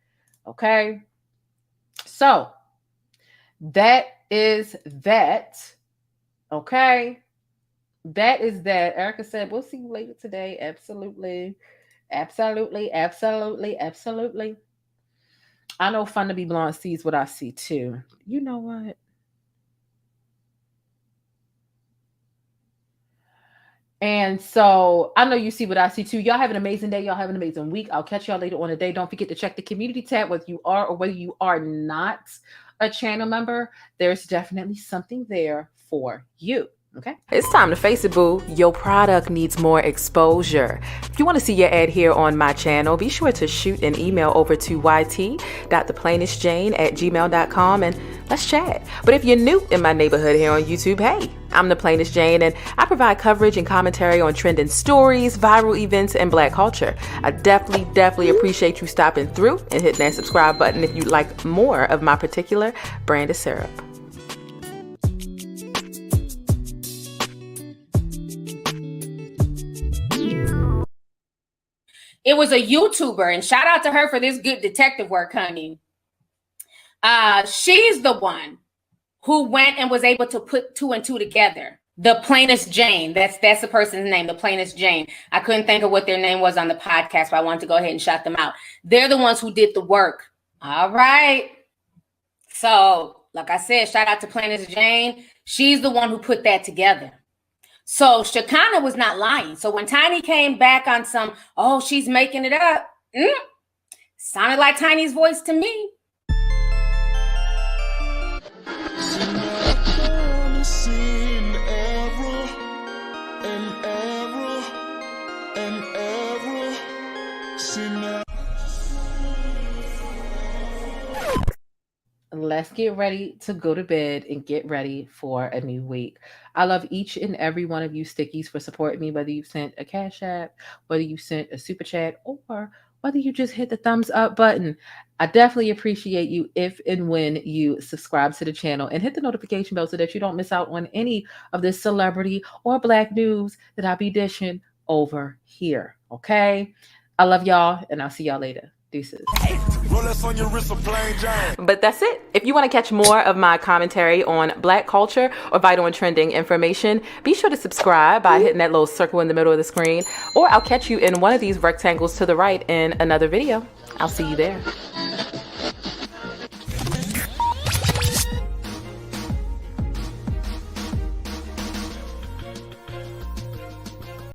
Okay. So that is that. Okay. That is that. Erica said, we'll see you later today. Absolutely. Absolutely, absolutely, absolutely. I know Fun to Be Blonde sees what I see too. You know what? And so I know you see what I see too. Y'all have an amazing day. Y'all have an amazing week. I'll catch y'all later on today. Don't forget to check the community tab, whether you are or whether you are not a channel member. There's definitely something there for you. Okay. It's time to face it, boo. Your product needs more exposure. If you want to see your ad here on my channel, be sure to shoot an email over to yt.theplainestjane@gmail.com and let's chat. But if you're new in my neighborhood here on YouTube, hey, I'm the Plainest Jane and I provide coverage and commentary on trending stories, viral events, and Black culture. I definitely appreciate you stopping through and hitting that subscribe button if you'd like more of my particular brand of syrup. It was a YouTuber, and shout out to her for this good detective work, honey. She's the one who went and was able to put 2 and 2 together. The Plainest Jane. That's the person's name, the Plainest Jane. I couldn't think of what their name was on the podcast, but I wanted to go ahead and shout them out. They're the ones who did the work. All right. So, like I said, shout out to Plainest Jane. She's the one who put that together. So Shekinah was not lying. So when Tiny came back on some, oh, she's making it up, sounded like Tiny's voice to me. Let's get ready to go to bed and get ready for a new week. I love each and every one of you stickies for supporting me, whether you sent a Cash App, whether you sent a super chat, or whether you just hit the thumbs up button. I definitely appreciate you if and when you subscribe to the channel and hit the notification bell so that you don't miss out on any of this celebrity or Black news that I be dishing over here. Okay? I love y'all, and I'll see y'all later. Deuces. But that's it. If you want to catch more of my commentary on Black culture or vital and trending information, be sure to subscribe by hitting that little circle in the middle of the screen, or I'll catch you in one of these rectangles to the right in another video. I'll see you there.